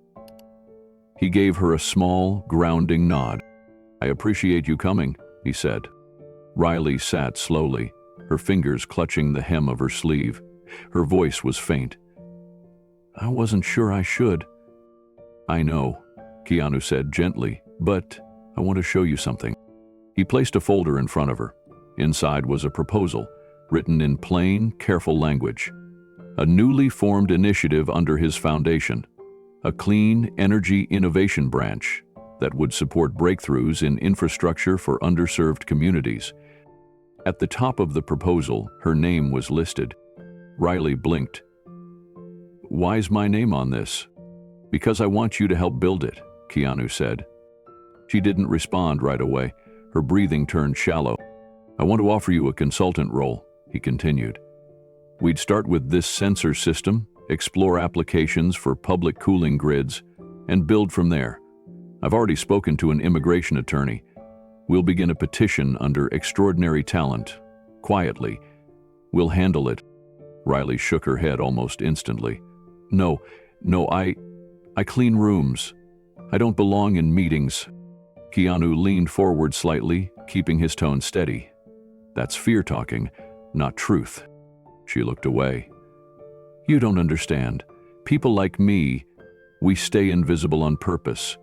He gave her a small, grounding nod. "I appreciate you coming," he said. Riley sat slowly, her fingers clutching the hem of her sleeve. Her voice was faint. "I wasn't sure I should." "I know," Keanu said gently, "but I want to show you something." He placed a folder in front of her. Inside was a proposal, written in plain, careful language. A newly formed initiative under his foundation, a clean energy innovation branch that would support breakthroughs in infrastructure for underserved communities. At the top of the proposal, her name was listed. Riley blinked. "Why's my name on this?" "Because I want you to help build it," Keanu said. She didn't respond right away. Her breathing turned shallow. "I want to offer you a consultant role," he continued. "We'd start with this sensor system, explore applications for public cooling grids, and build from there. I've already spoken to an immigration attorney. We'll begin a petition under extraordinary talent. Quietly. We'll handle it." Riley shook her head almost instantly. No, I clean rooms. I don't belong in meetings." Keanu leaned forward slightly, keeping his tone steady. "That's fear talking, not truth." She looked away. "You don't understand. People like me, we stay invisible on purpose.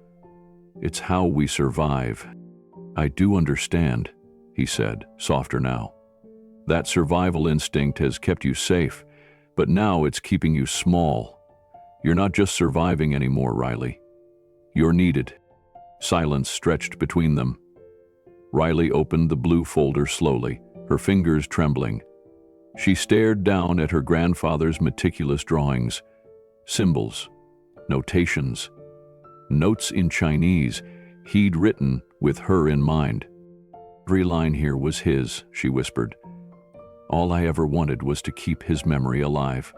It's how we survive." "I do understand," he said, softer now. "That survival instinct has kept you safe, but now it's keeping you small. You're not just surviving anymore, Riley. You're needed." Silence stretched between them. Riley opened the blue folder slowly, her fingers trembling. She stared down at her grandfather's meticulous drawings. Symbols, notations, notes in Chinese he'd written with her in mind. "Every line here was his," she whispered. "All I ever wanted was to keep his memory alive."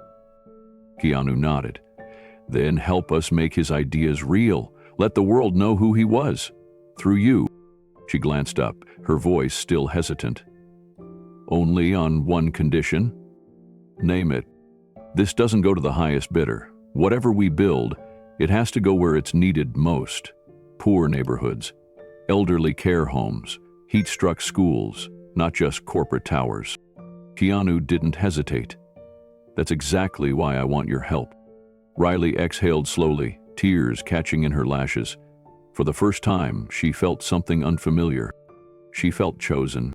Keanu nodded. "Then help us make his ideas real. Let the world know who he was. Through you." She glanced up, her voice still hesitant. "Only on one condition?" "Name it. This doesn't go to the highest bidder. Whatever we build, it has to go where it's needed most. Poor neighborhoods, elderly care homes, heat-struck schools, not just corporate towers." Keanu didn't hesitate. "That's exactly why I want your help." Riley exhaled slowly, tears catching in her lashes. For the first time, she felt something unfamiliar. She felt chosen.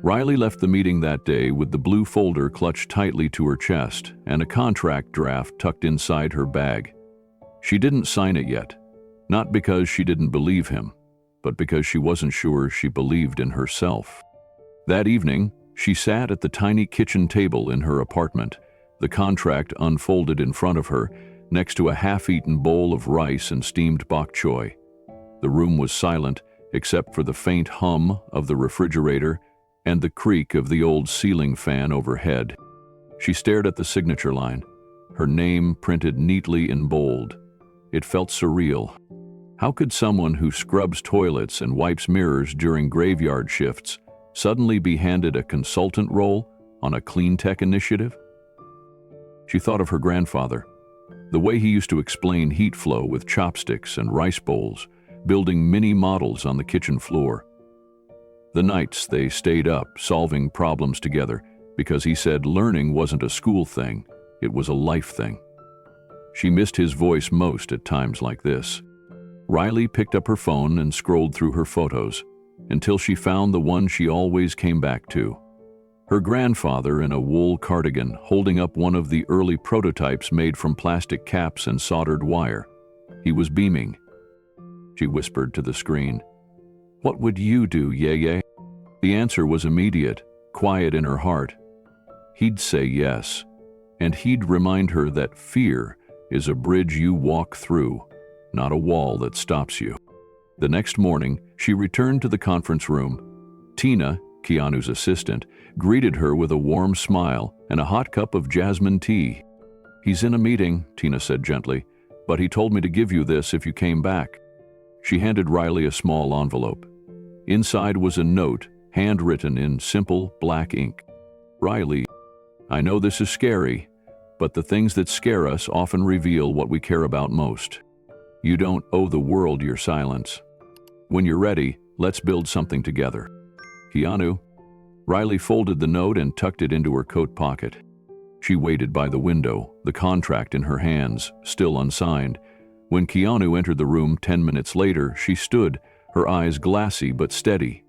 Riley left the meeting that day with the blue folder clutched tightly to her chest and a contract draft tucked inside her bag. She didn't sign it yet, not because she didn't believe him, but because she wasn't sure she believed in herself. That evening, she sat at the tiny kitchen table in her apartment, the contract unfolded in front of her, next to a half-eaten bowl of rice and steamed bok choy. The room was silent, except for the faint hum of the refrigerator and the creak of the old ceiling fan overhead. She stared at the signature line, her name printed neatly in bold. It felt surreal. How could someone who scrubs toilets and wipes mirrors during graveyard shifts suddenly be handed a consultant role on a clean tech initiative? She thought of her grandfather, the way he used to explain heat flow with chopsticks and rice bowls, building mini models on the kitchen floor. The nights they stayed up solving problems together because he said learning wasn't a school thing, it was a life thing. She missed his voice most at times like this. Riley picked up her phone and scrolled through her photos until she found the one she always came back to. Her grandfather in a wool cardigan holding up one of the early prototypes made from plastic caps and soldered wire. He was beaming. She whispered to the screen, "What would you do, Yeye?" The answer was immediate. quiet in her heart. He'd say yes, and he'd remind her that fear is a bridge you walk through, not a wall that stops you. The next morning, she returned to the conference room. Tina, Keanu's assistant, greeted her with a warm smile and a hot cup of jasmine tea. "He's in a meeting," Tina said gently, "but he told me to give you this if you came back." She handed Riley a small envelope. Inside was a note, handwritten in simple black ink. "Riley, I know this is scary, but the things that scare us often reveal what we care about most. You don't owe the world your silence. When you're ready, let's build something together. Keanu." Riley folded the note and tucked it into her coat pocket. She waited by the window, the contract in her hands, still unsigned. When Keanu entered the room 10 minutes later, she stood, her eyes glassy but steady.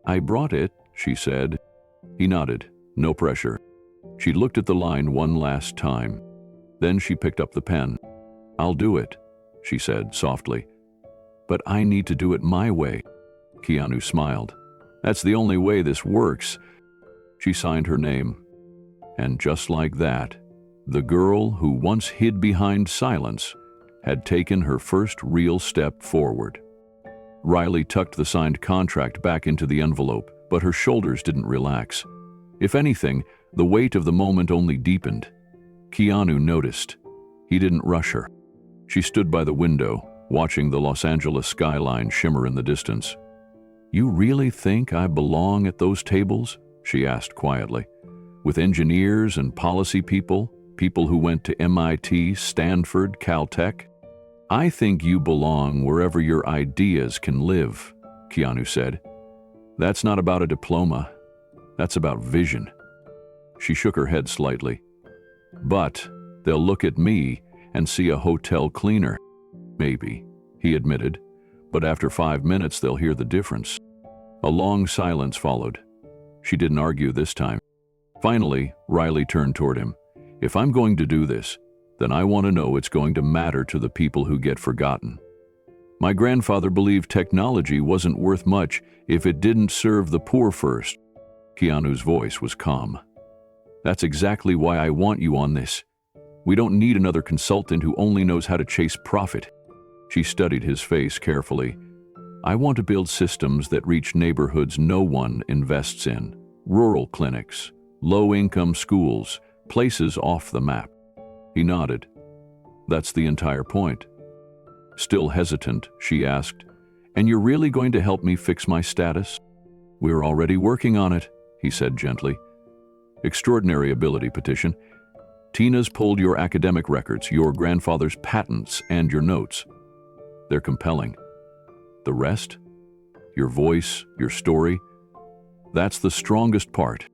"I brought it," she said. He nodded, no pressure. She looked at the line one last time. Then she picked up the pen. "I'll do it," she said softly. "But I need to do it my way." Keanu smiled. "That's the only way this works." She signed her name. And just like that, the girl who once hid behind silence had taken her first real step forward. Riley tucked the signed contract back into the envelope, but her shoulders didn't relax. If anything, the weight of the moment only deepened. Keanu noticed. He didn't rush her. She stood by the window, watching the Los Angeles skyline shimmer in the distance. "You really think I belong at those tables?" she asked quietly. "With engineers and policy people, people who went to MIT, Stanford, Caltech? I think you belong wherever your ideas can live," Keanu said. "That's not about a diploma. That's about vision." She shook her head slightly. "But they'll look at me and see a hotel cleaner." "Maybe," he admitted, "but after 5 minutes they'll hear the difference." A long silence followed. She didn't argue this time. Finally, Riley turned toward him. "If I'm going to do this, then I want to know it's going to matter to the people who get forgotten. My grandfather believed technology wasn't worth much if it didn't serve the poor first." Keanu's voice was calm. "That's exactly why I want you on this. We don't need another consultant who only knows how to chase profit." She studied his face carefully. "I want to build systems that reach neighborhoods no one invests in. Rural clinics, low-income schools, places off the map." He nodded. "That's the entire point." Still hesitant, she asked, "And you're really going to help me fix my status?" "We're already working on it," he said gently. "Extraordinary ability petition. Tina's pulled your academic records, your grandfather's patents, and your notes. They're compelling. The rest? Your voice, your story? That's the strongest part."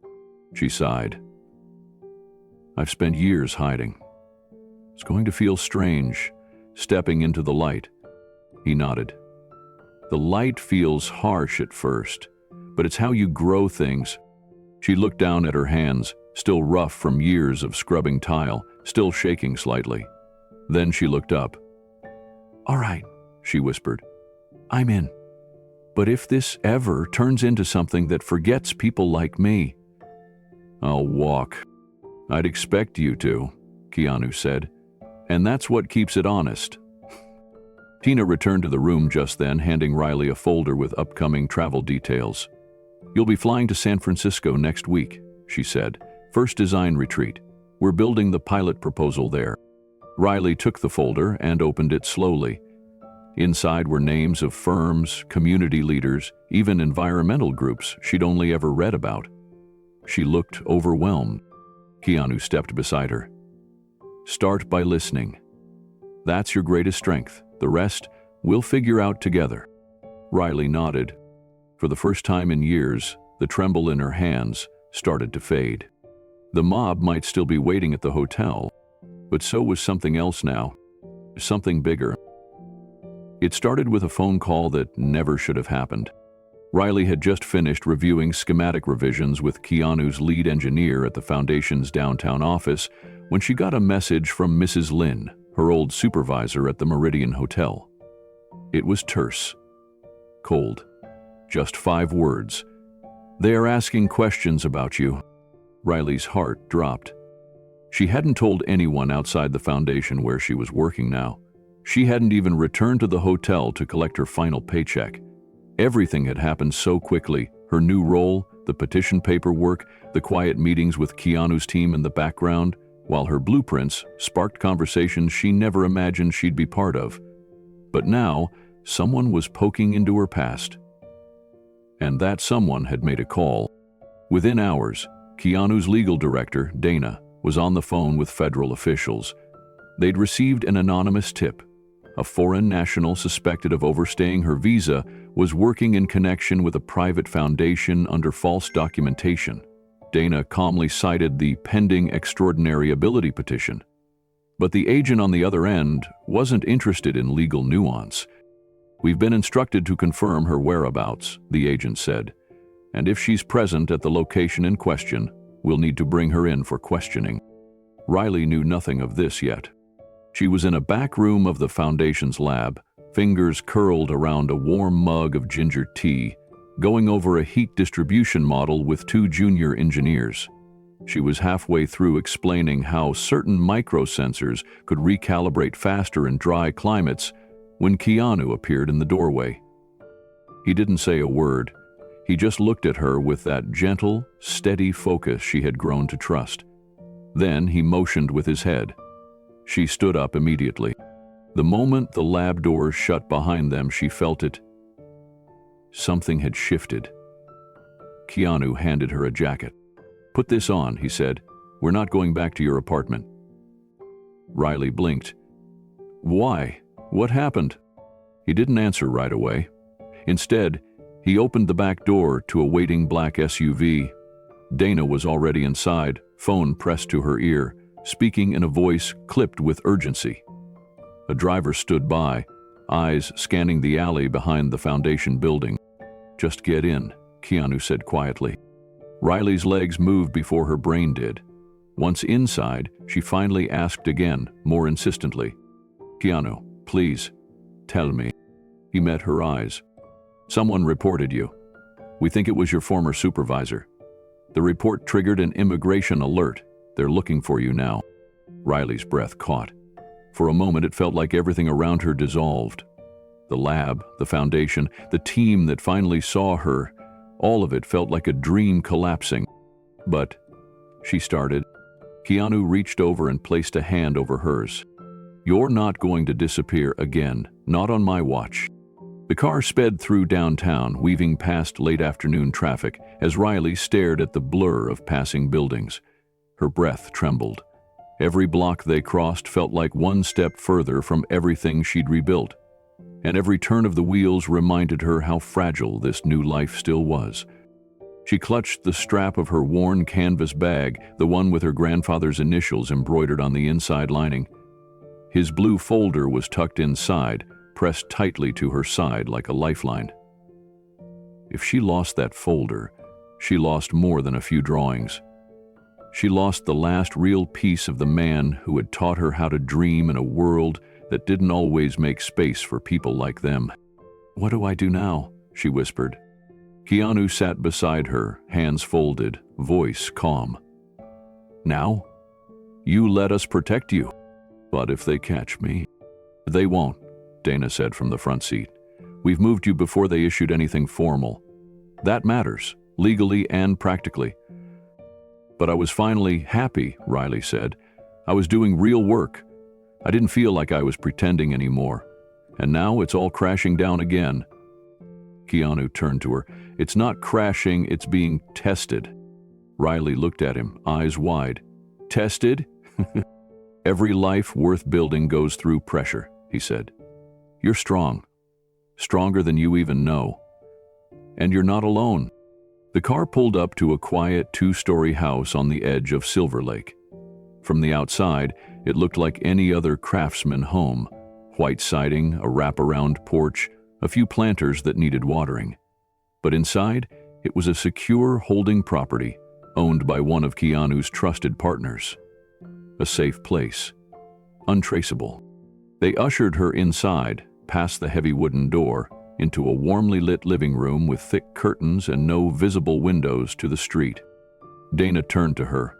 She sighed. "I've spent years hiding. It's going to feel strange, stepping into the light." He nodded. "The light feels harsh at first, but it's how you grow things." She looked down at her hands, still rough from years of scrubbing tile, still shaking slightly. Then she looked up. "All right," she whispered. "I'm in. But if this ever turns into something that forgets people like me..." "I'll walk. I'd expect you to," Keanu said. "And that's what keeps it honest." Tina returned to the room just then, handing Riley a folder with upcoming travel details. "You'll be flying to San Francisco next week," she said. "First design retreat. We're building the pilot proposal there." Riley took the folder and opened it slowly. Inside were names of firms, community leaders, even environmental groups she'd only ever read about. She looked overwhelmed. Keanu stepped beside her. "Start by listening. That's your greatest strength. The rest, we'll figure out together." Riley nodded. For the first time in years, the tremble in her hands started to fade. The mob might still be waiting at the hotel, but so was something else now, something bigger. It started with a phone call that never should have happened. Riley had just finished reviewing schematic revisions with Keanu's lead engineer at the Foundation's downtown office when she got a message from Mrs. Lin, her old supervisor at the Meridian Hotel. It was terse, cold, just 5 words. They are asking questions about you. Riley's heart dropped. She hadn't told anyone outside the foundation where she was working now. She hadn't even returned to the hotel to collect her final paycheck. Everything had happened so quickly. Her new role, the petition paperwork, the quiet meetings with Keanu's team in the background, while her blueprints sparked conversations she never imagined she'd be part of. But now, someone was poking into her past. And that someone had made a call. Within hours, Keanu's legal director, Dana, was on the phone with federal officials. They'd received an anonymous tip. A foreign national suspected of overstaying her visa was working in connection with a private foundation under false documentation. Dana calmly cited the pending extraordinary ability petition. But the agent on the other end wasn't interested in legal nuance. "We've been instructed to confirm her whereabouts," the agent said. "And if she's present at the location in question, we'll need to bring her in for questioning." Riley knew nothing of this yet. She was in a back room of the foundation's lab, fingers curled around a warm mug of ginger tea, going over a heat distribution model with two junior engineers. She was halfway through explaining how certain microsensors could recalibrate faster in dry climates when Keanu appeared in the doorway. He didn't say a word. He just looked at her with that gentle, steady focus she had grown to trust. Then he motioned with his head. She stood up immediately. The moment the lab doors shut behind them, she felt it. Something had shifted. Keanu handed her a jacket. "Put this on," he said. "We're not going back to your apartment." Riley blinked. "Why? What happened?" He didn't answer right away. Instead, he opened the back door to a waiting black SUV. Dana was already inside, phone pressed to her ear, speaking in a voice clipped with urgency. A driver stood by, eyes scanning the alley behind the foundation building. "Just get in," Keanu said quietly. Riley's legs moved before her brain did. Once inside, she finally asked again, more insistently. "Keanu, please, tell me." He met her eyes. "Someone reported you. We think it was your former supervisor. The report triggered an immigration alert. They're looking for you now." Riley's breath caught. For a moment, it felt like everything around her dissolved. The lab, the foundation, the team that finally saw her, all of it felt like a dream collapsing. "But," she started. Keanu reached over and placed a hand over hers. "You're not going to disappear again, not on my watch." The car sped through downtown, weaving past late afternoon traffic as Riley stared at the blur of passing buildings. Her breath trembled. Every block they crossed felt like one step further from everything she'd rebuilt. And every turn of the wheels reminded her how fragile this new life still was. She clutched the strap of her worn canvas bag, the one with her grandfather's initials embroidered on the inside lining. His blue folder was tucked inside, pressed tightly to her side like a lifeline. If she lost that folder, she lost more than a few drawings. She lost the last real piece of the man who had taught her how to dream in a world that didn't always make space for people like them. "What do I do now?" she whispered. Keanu sat beside her, hands folded, voice calm. "Now? You let us protect you. But if they catch me..." "They won't," Dana said from the front seat. "We've moved you before they issued anything formal. That matters, legally and practically." "But I was finally happy," Riley said. "I was doing real work. I didn't feel like I was pretending anymore. And now it's all crashing down again." Keanu turned to her. "It's not crashing, it's being tested." Riley looked at him, eyes wide. "Tested?" "Every life worth building goes through pressure," he said. "You're strong. Stronger than you even know. And you're not alone." The car pulled up to a quiet two-story house on the edge of Silver Lake. From the outside, it looked like any other craftsman home. White siding, a wraparound porch, a few planters that needed watering. But inside, it was a secure holding property, owned by one of Keanu's trusted partners. A safe place. Untraceable. They ushered her inside, past the heavy wooden door, into a warmly lit living room with thick curtains and no visible windows to the street. Dana turned to her.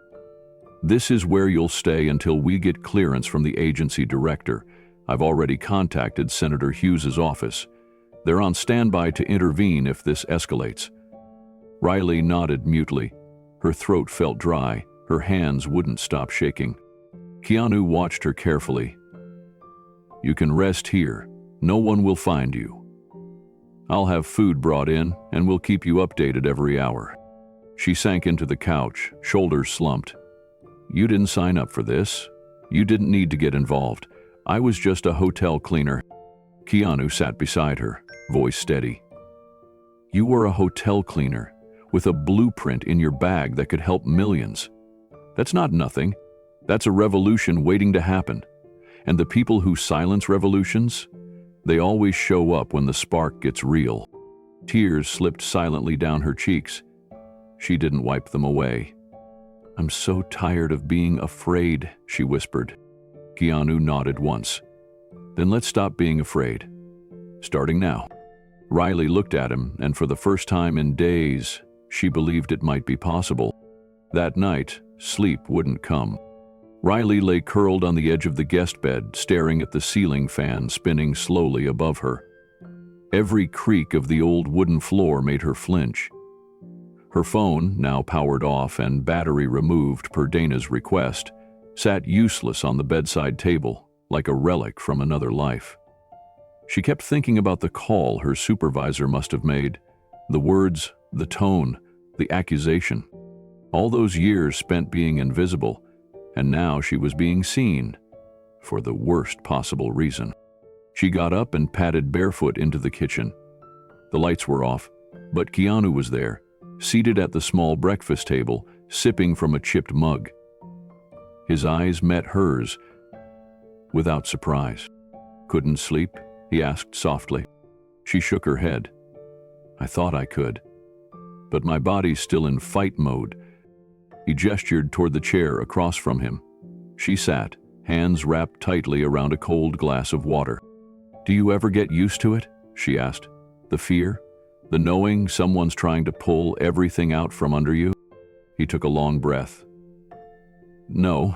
"This is where you'll stay until we get clearance from the agency director. I've already contacted Senator Hughes's office. They're on standby to intervene if this escalates." Riley nodded mutely. Her throat felt dry. Her hands wouldn't stop shaking. Keanu watched her carefully. "You can rest here. No one will find you. I'll have food brought in, and we'll keep you updated every hour." She sank into the couch, shoulders slumped. "You didn't sign up for this. You didn't need to get involved. I was just a hotel cleaner." Keanu sat beside her, voice steady. "You were a hotel cleaner, with a blueprint in your bag that could help millions. That's not nothing. That's a revolution waiting to happen. And the people who silence revolutions, they always show up when the spark gets real." Tears slipped silently down her cheeks. She didn't wipe them away. "I'm so tired of being afraid," she whispered. Keanu nodded once. "Then let's stop being afraid. Starting now." Riley looked at him, and for the first time in days, she believed it might be possible. That night, sleep wouldn't come. Riley lay curled on the edge of the guest bed, staring at the ceiling fan spinning slowly above her. Every creak of the old wooden floor made her flinch. Her phone, now powered off and battery removed per Dana's request, sat useless on the bedside table, like a relic from another life. She kept thinking about the call her supervisor must have made, the words, the tone, the accusation. All those years spent being invisible, and now she was being seen, for the worst possible reason. She got up and padded barefoot into the kitchen. The lights were off, but Keanu was there, seated at the small breakfast table, sipping from a chipped mug. His eyes met hers without surprise. "Couldn't sleep?" he asked softly. She shook her head. "I thought I could, but my body's still in fight mode." He gestured toward the chair across from him. She sat, hands wrapped tightly around a cold glass of water. "Do you ever get used to it?" she asked. "The fear? The knowing someone's trying to pull everything out from under you?" He took a long breath. "No,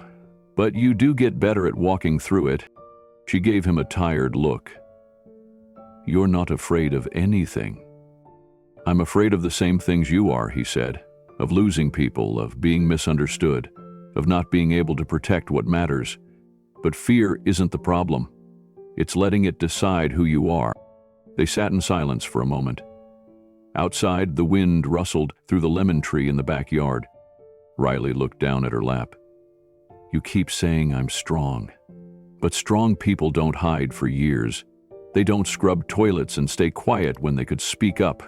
but you do get better at walking through it." She gave him a tired look. "You're not afraid of anything." "I'm afraid of the same things you are," he said. "Of losing people, of being misunderstood, of not being able to protect what matters. But fear isn't the problem. It's letting it decide who you are." They sat in silence for a moment. Outside, the wind rustled through the lemon tree in the backyard. Riley looked down at her lap. "You keep saying I'm strong. But strong people don't hide for years. They don't scrub toilets and stay quiet when they could speak up."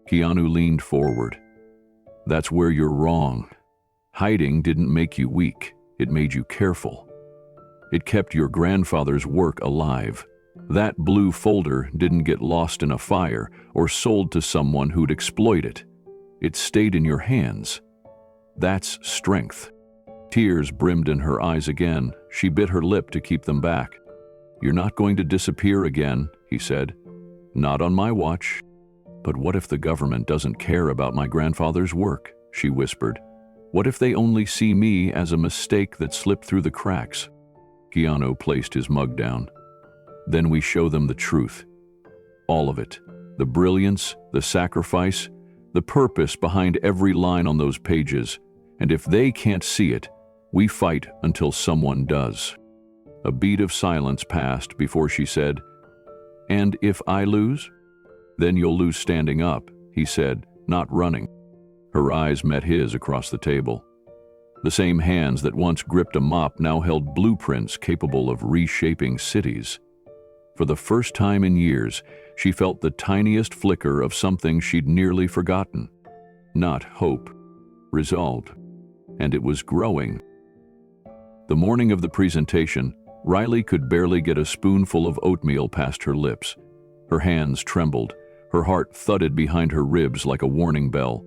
Keanu leaned forward. "That's where you're wrong. Hiding didn't make you weak. It made you careful. It kept your grandfather's work alive. That blue folder didn't get lost in a fire or sold to someone who'd exploit it. It stayed in your hands. That's strength." Tears brimmed in her eyes again. She bit her lip to keep them back. "You're not going to disappear again," he said. "Not on my watch." "But what if the government doesn't care about my grandfather's work?" she whispered. "What if they only see me as a mistake that slipped through the cracks?" Keanu placed his mug down. "Then we show them the truth. All of it. The brilliance, the sacrifice, the purpose behind every line on those pages. And if they can't see it, we fight until someone does." A beat of silence passed before she said, "And if I lose?" "Then you'll lose standing up," he said, "not running." Her eyes met his across the table. The same hands that once gripped a mop now held blueprints capable of reshaping cities. For the first time in years, she felt the tiniest flicker of something she'd nearly forgotten. Not hope, resolve. And it was growing. The morning of the presentation, Riley could barely get a spoonful of oatmeal past her lips. Her hands trembled. Her heart thudded behind her ribs like a warning bell.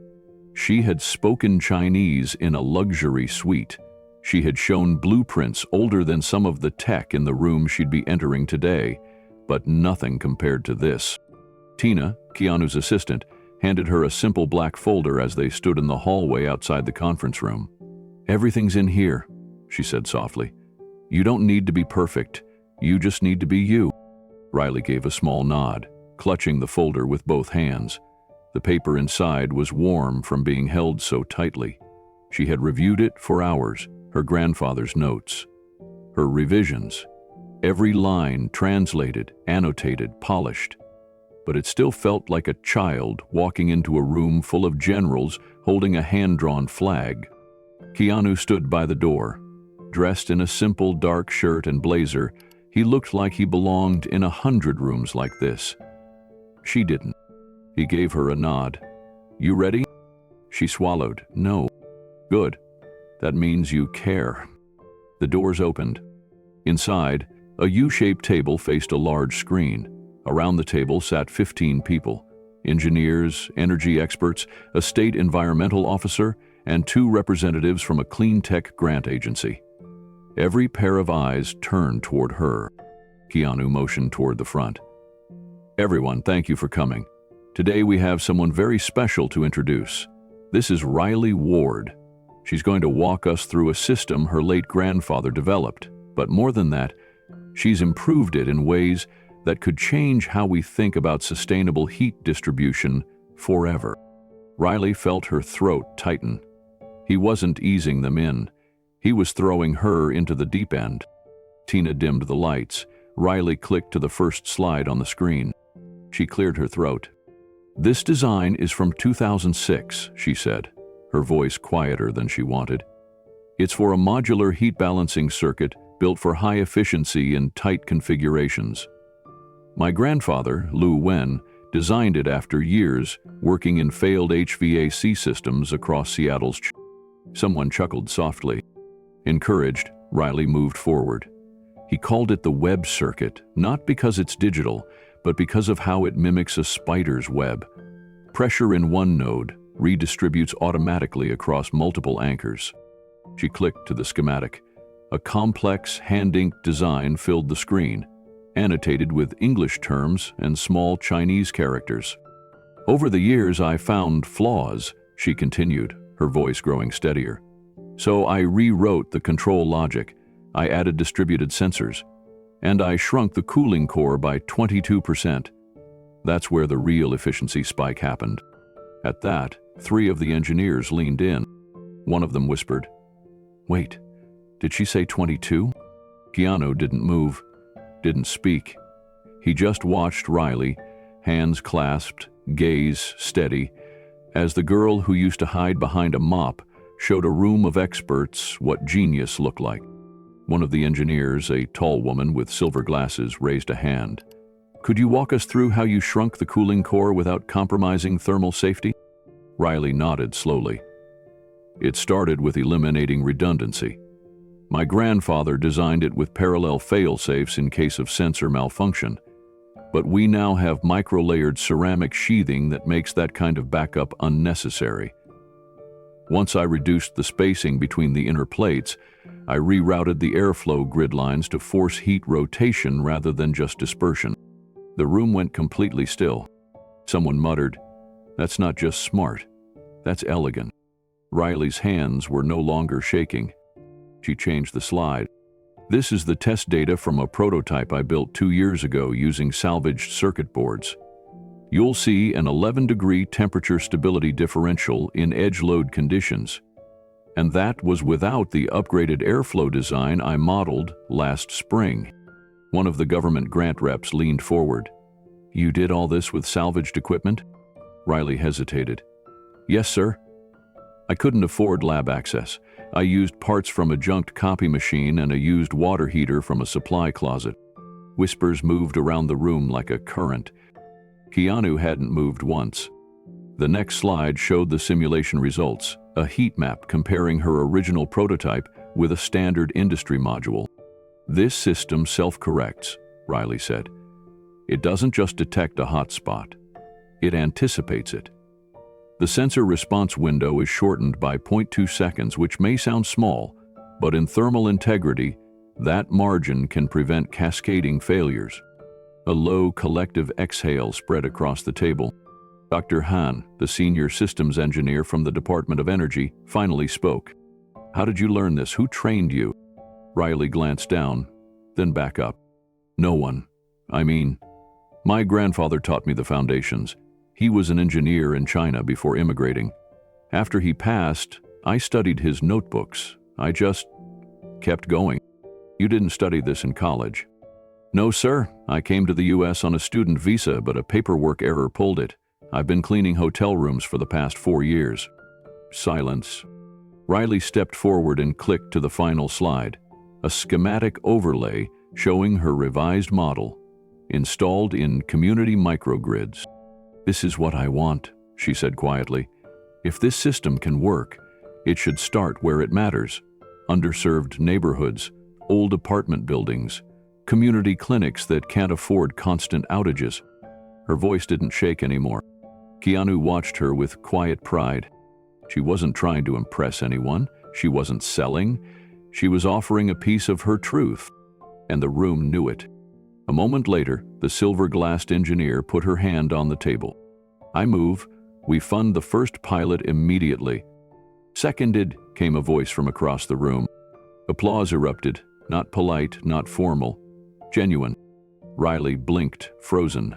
She had spoken Chinese in a luxury suite. She had shown blueprints older than some of the tech in the room she'd be entering today, but nothing compared to this. Tina, Keanu's assistant, handed her a simple black folder as they stood in the hallway outside the conference room. "Everything's in here," she said softly. "You don't need to be perfect. You just need to be you." Riley gave a small nod, clutching the folder with both hands. The paper inside was warm from being held so tightly. She had reviewed it for hours, her grandfather's notes, her revisions, every line translated, annotated, polished. But it still felt like a child walking into a room full of generals holding a hand-drawn flag. Keanu stood by the door. Dressed in a simple dark shirt and blazer, he looked like he belonged in 100 rooms like this. She didn't. He gave her a nod. "You ready?" She swallowed. "No." "Good. That means you care." The doors opened. Inside, a U-shaped table faced a large screen. Around the table sat 15 people: engineers, energy experts, a state environmental officer, and 2 representatives from a clean tech grant agency. Every pair of eyes turned toward her. Keanu motioned toward the front. "Everyone, thank you for coming. Today we have someone very special to introduce. This is Riley Ward. She's going to walk us through a system her late grandfather developed. But more than that, she's improved it in ways that could change how we think about sustainable heat distribution forever." Riley felt her throat tighten. He wasn't easing them in. He was throwing her into the deep end. Tina dimmed the lights. Riley clicked to the first slide on the screen. She cleared her throat. "This design is from 2006, she said, her voice quieter than she wanted. "It's for a modular heat balancing circuit built for high efficiency in tight configurations. My grandfather, Lou Wen, designed it after years working in failed HVAC systems across Seattle's." Someone chuckled softly. Encouraged, Riley moved forward. He called it the web circuit, not because it's digital, but because of how it mimics a spider's web. Pressure in one node redistributes automatically across multiple anchors. She clicked to the schematic. A complex, hand-inked design filled the screen, annotated with English terms and small Chinese characters. "Over the years, I found flaws," she continued, her voice growing steadier. "So I rewrote the control logic. I added distributed sensors, and I shrunk the cooling core by 22%. That's where the real efficiency spike happened." At that, 3 of the engineers leaned in. One of them whispered, "Wait, did she say 22? Keanu didn't move, didn't speak. He just watched Riley, hands clasped, gaze steady, as the girl who used to hide behind a mop showed a room of experts what genius looked like. One of the engineers, a tall woman with silver glasses, raised a hand. "Could you walk us through how you shrunk the cooling core without compromising thermal safety?" Riley nodded slowly. "It started with eliminating redundancy. My grandfather designed it with parallel fail-safes in case of sensor malfunction, but we now have micro-layered ceramic sheathing that makes that kind of backup unnecessary. Once I reduced the spacing between the inner plates, I rerouted the airflow grid lines to force heat rotation rather than just dispersion." The room went completely still. Someone muttered, "That's not just smart, that's elegant." Riley's hands were no longer shaking. She changed the slide. "This is the test data from a prototype I built 2 years ago using salvaged circuit boards. You'll see an 11-degree temperature stability differential in edge load conditions. And that was without the upgraded airflow design I modeled last spring." One of the government grant reps leaned forward. "You did all this with salvaged equipment?" Riley hesitated. "Yes, sir. I couldn't afford lab access. I used parts from a junked copy machine and a used water heater from a supply closet." Whispers moved around the room like a current. Keanu hadn't moved once. The next slide showed the simulation results, a heat map comparing her original prototype with a standard industry module. "This system self-corrects," Riley said. "It doesn't just detect a hot spot. It anticipates it. The sensor response window is shortened by 0.2 seconds, which may sound small, but in thermal integrity, that margin can prevent cascading failures." A low, collective exhale spread across the table. Dr. Han, the senior systems engineer from the Department of Energy, finally spoke. "How did you learn this? Who trained you?" Riley glanced down, then back up. "No one. My grandfather taught me the foundations. He was an engineer in China before immigrating. After he passed, I studied his notebooks. I just kept going." "You didn't study this in college?" "No, sir. I came to the U.S. on a student visa, but a paperwork error pulled it. I've been cleaning hotel rooms for the past 4 years." Silence. Riley stepped forward and clicked to the final slide, a schematic overlay showing her revised model, installed in community microgrids. "This is what I want," she said quietly. "If this system can work, it should start where it matters: underserved neighborhoods, old apartment buildings, community clinics that can't afford constant outages." Her voice didn't shake anymore. Keanu watched her with quiet pride. She wasn't trying to impress anyone. She wasn't selling. She was offering a piece of her truth, and the room knew it. A moment later, the silver-glassed engineer put her hand on the table. "I move. We fund the first pilot immediately." "Seconded," came a voice from across the room. Applause erupted, not polite, not formal, genuine. Riley blinked, frozen,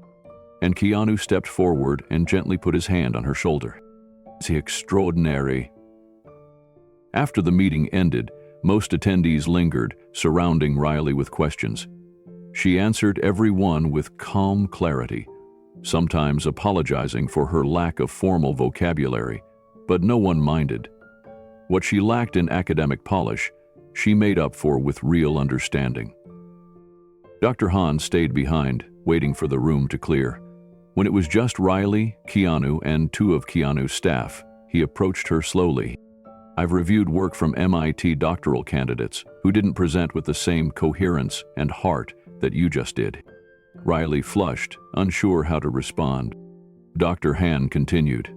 and Keanu stepped forward and gently put his hand on her shoulder. "C'est extraordinary." After the meeting ended, most attendees lingered, surrounding Riley with questions. She answered every one with calm clarity, sometimes apologizing for her lack of formal vocabulary, but no one minded. What she lacked in academic polish, she made up for with real understanding. Dr. Han stayed behind, waiting for the room to clear. When it was just Riley, Keanu, and 2 of Keanu's staff, he approached her slowly. "I've reviewed work from MIT doctoral candidates who didn't present with the same coherence and heart that you just did." Riley flushed, unsure how to respond. Dr. Han continued,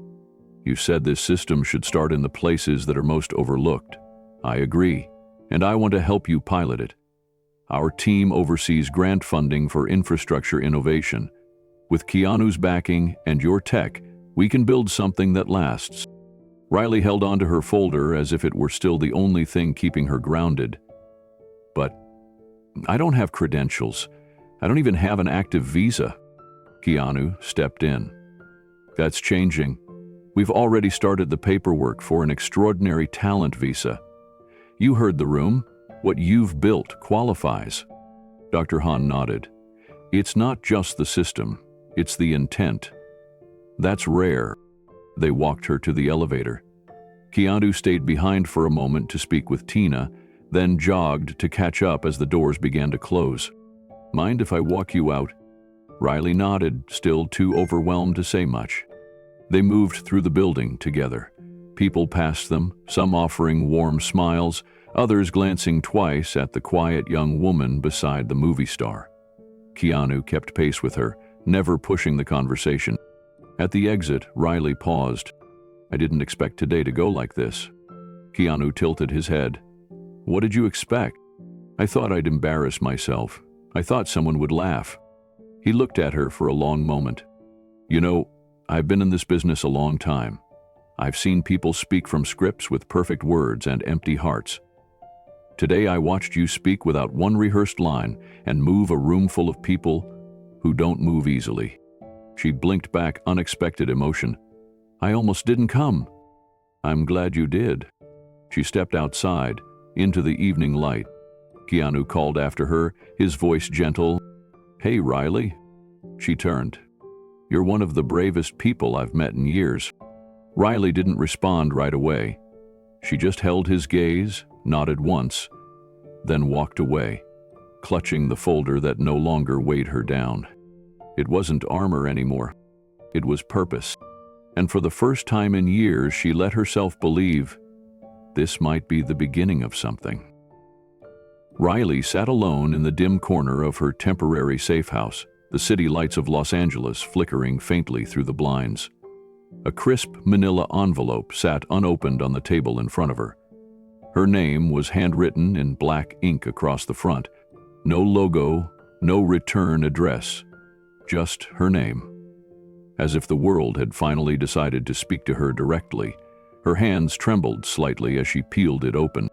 "You said this system should start in the places that are most overlooked. I agree, and I want to help you pilot it. Our team oversees grant funding for infrastructure innovation. With Keanu's backing and your tech, we can build something that lasts." Riley held onto her folder as if it were still the only thing keeping her grounded. "But I don't have credentials. I don't even have an active visa." Keanu stepped in. "That's changing. We've already started the paperwork for an extraordinary talent visa. You heard the room. What you've built qualifies." Dr. Han nodded. "It's not just the system, it's the intent. That's rare." They walked her to the elevator. Keanu stayed behind for a moment to speak with Tina, then jogged to catch up as the doors began to close. "Mind if I walk you out?" Riley nodded, still too overwhelmed to say much. They moved through the building together. People passed them, some offering warm smiles, others glancing twice at the quiet young woman beside the movie star. Keanu kept pace with her, never pushing the conversation. At the exit, Riley paused. "I didn't expect today to go like this." Keanu tilted his head. "What did you expect?" "I thought I'd embarrass myself. I thought someone would laugh." He looked at her for a long moment. "You know, I've been in this business a long time. I've seen people speak from scripts with perfect words and empty hearts. Today I watched you speak without one rehearsed line and move a room full of people who don't move easily." She blinked back unexpected emotion. "I almost didn't come." "I'm glad you did." She stepped outside, into the evening light. Keanu called after her, his voice gentle. "Hey, Riley." She turned. "You're one of the bravest people I've met in years." Riley didn't respond right away. She just held his gaze, nodded once, then walked away, clutching the folder that no longer weighed her down. It wasn't armor anymore. It was purpose. And for the first time in years, she let herself believe this might be the beginning of something. Riley sat alone in the dim corner of her temporary safe house, the city lights of Los Angeles flickering faintly through the blinds. A crisp manila envelope sat unopened on the table in front of her. Her name was handwritten in black ink across the front. No logo, no return address, just her name. As if the world had finally decided to speak to her directly, her hands trembled slightly as she peeled it open.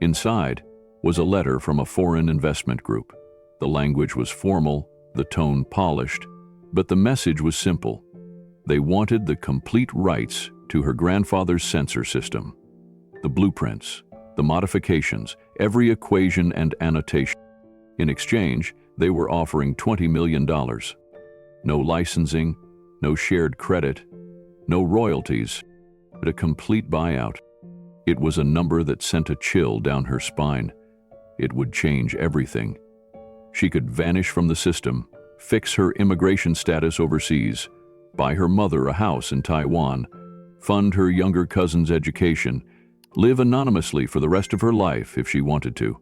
Inside was a letter from a foreign investment group. The language was formal, the tone polished, but the message was simple. They wanted the complete rights to her grandfather's sensor system. The blueprints, the modifications, every equation and annotation. In exchange, they were offering $20 million. No licensing, no shared credit, no royalties, but a complete buyout. It was a number that sent a chill down her spine. It would change everything. She could vanish from the system, fix her immigration status overseas, buy her mother a house in Taiwan, fund her younger cousin's education, live anonymously for the rest of her life if she wanted to.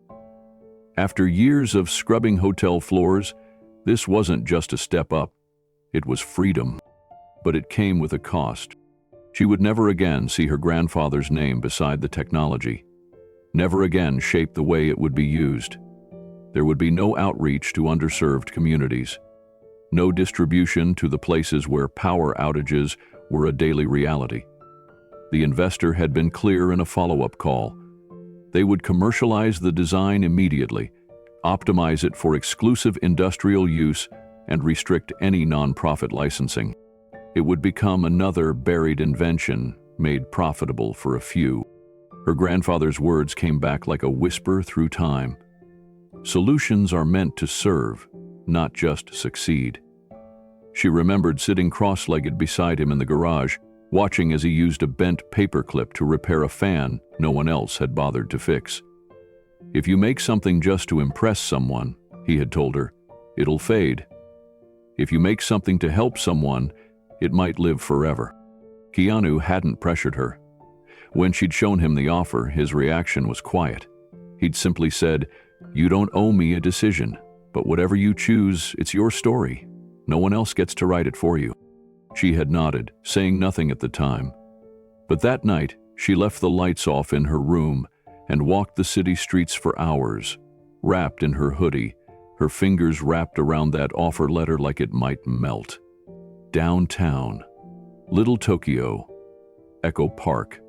After years of scrubbing hotel floors, this wasn't just a step up. It was freedom. But it came with a cost. She would never again see her grandfather's name beside the technology, never again shape the way it would be used. There would be no outreach to underserved communities, no distribution to the places where power outages were a daily reality. The investor had been clear in a follow-up call. They would commercialize the design immediately, optimize it for exclusive industrial use, and restrict any nonprofit licensing. It would become another buried invention made profitable for a few. Her grandfather's words came back like a whisper through time. Solutions are meant to serve, not just succeed. She remembered sitting cross-legged beside him in the garage, watching as he used a bent paperclip to repair a fan no one else had bothered to fix. If you make something just to impress someone, he had told her, it'll fade. If you make something to help someone, it might live forever. Keanu hadn't pressured her. When she'd shown him the offer, his reaction was quiet. He'd simply said, "You don't owe me a decision, but whatever you choose, it's your story. No one else gets to write it for you." She had nodded, saying nothing at the time. But that night, she left the lights off in her room and walked the city streets for hours, wrapped in her hoodie, her fingers wrapped around that offer letter like it might melt. Downtown, Little Tokyo, Echo Park.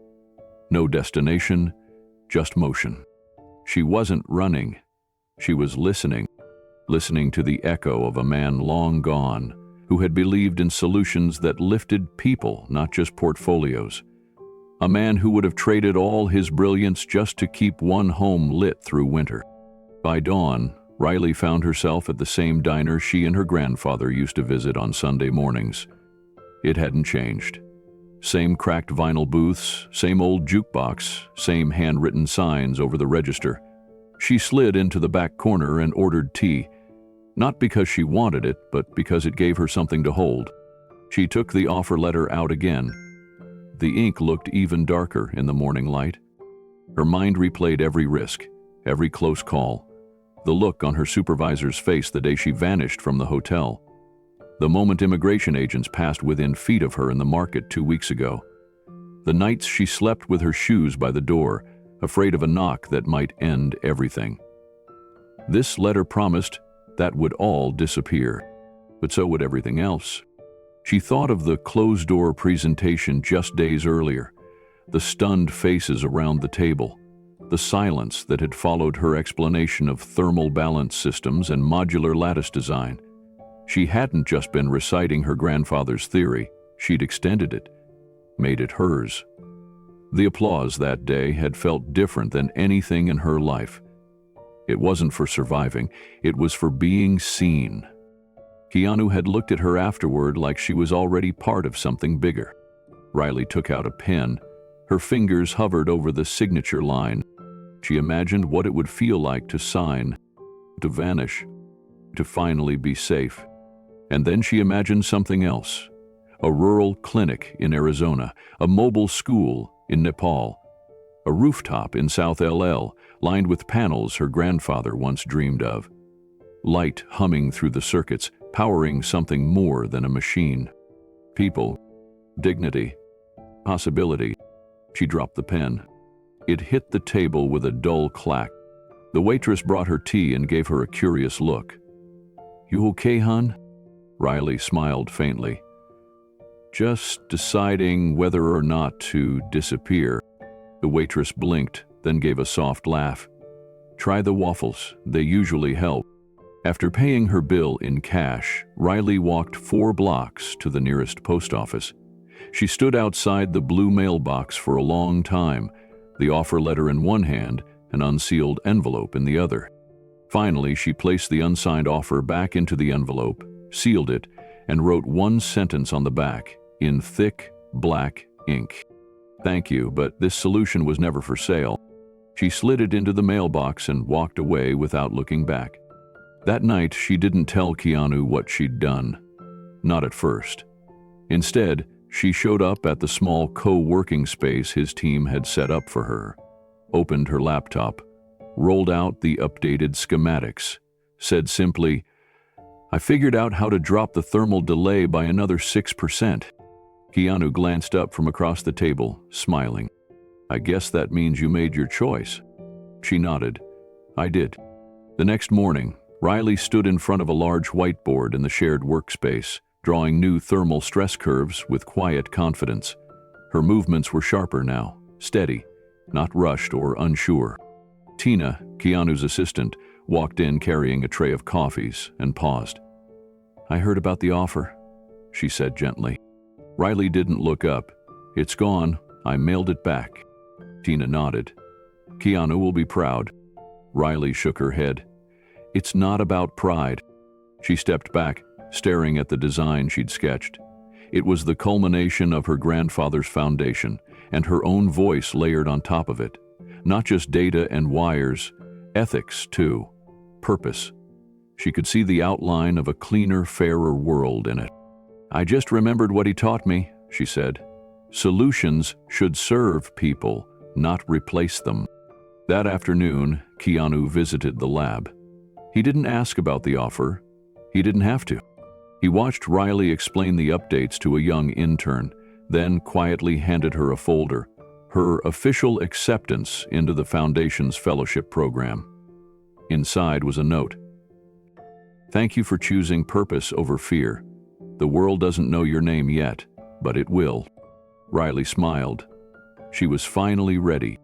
No destination, just motion. She wasn't running. She was listening to the echo of a man long gone who had believed in solutions that lifted people, not just portfolios. A man who would have traded all his brilliance just to keep one home lit through winter. By dawn, Riley found herself at the same diner she and her grandfather used to visit on Sunday mornings. It hadn't changed. Same cracked vinyl booths, same old jukebox, same handwritten signs over the register. She slid into the back corner and ordered tea, not because she wanted it, but because it gave her something to hold. She took the offer letter out again. The ink looked even darker in the morning light. Her mind replayed every risk, every close call, the look on her supervisor's face the day she vanished from the hotel, the moment immigration agents passed within feet of her in the market 2 weeks ago, the nights she slept with her shoes by the door, afraid of a knock that might end everything. This letter promised that would all disappear, but so would everything else. She thought of the closed-door presentation just days earlier, the stunned faces around the table, the silence that had followed her explanation of thermal balance systems and modular lattice design. She hadn't just been reciting her grandfather's theory, she'd extended it, made it hers. The applause that day had felt different than anything in her life. It wasn't for surviving, it was for being seen. Keanu had looked at her afterward like she was already part of something bigger. Riley took out a pen. Her fingers hovered over the signature line. She imagined what it would feel like to sign, to vanish, to finally be safe. And then she imagined something else. A rural clinic in Arizona, a mobile school in Nepal, a rooftop in South LL lined with panels her grandfather once dreamed of. Light humming through the circuits, powering something more than a machine. People, dignity, possibility. She dropped the pen. It hit the table with a dull clack. The waitress brought her tea and gave her a curious look. "You okay, hon?" Riley smiled faintly. Just deciding whether or not to disappear. The waitress blinked, then gave a soft laugh. Try the waffles, they usually help. After paying her bill in cash, Riley walked 4 blocks to the nearest post office. She stood outside the blue mailbox for a long time, the offer letter in one hand, an unsealed envelope in the other. Finally, she placed the unsigned offer back into the envelope, sealed it, and wrote one sentence on the back, in thick, black ink. Thank you, but this solution was never for sale. She slid it into the mailbox and walked away without looking back. That night, she didn't tell Keanu what she'd done. Not at first. Instead, she showed up at the small co-working space his team had set up for her, opened her laptop, rolled out the updated schematics, said simply, "I figured out how to drop the thermal delay by another 6%. Keanu glanced up from across the table, smiling. "I guess that means you made your choice." She nodded. "I did." The next morning, Riley stood in front of a large whiteboard in the shared workspace, drawing new thermal stress curves with quiet confidence. Her movements were sharper now, steady, not rushed or unsure. Tina, Keanu's assistant, walked in carrying a tray of coffees and paused. "I heard about the offer," she said gently. Riley didn't look up. "It's gone. I mailed it back." Tina nodded. "Keanu will be proud." Riley shook her head. "It's not about pride." She stepped back, staring at the design she'd sketched. It was the culmination of her grandfather's foundation, and her own voice layered on top of it. Not just data and wires, ethics too, purpose. She could see the outline of a cleaner, fairer world in it. "I just remembered what he taught me," she said. "Solutions should serve people, not replace them." That afternoon, Keanu visited the lab. He didn't ask about the offer. He didn't have to. He watched Riley explain the updates to a young intern, then quietly handed her a folder, her official acceptance into the Foundation's fellowship program. Inside was a note. "Thank you for choosing purpose over fear. The world doesn't know your name yet, but it will." Riley smiled. She was finally ready.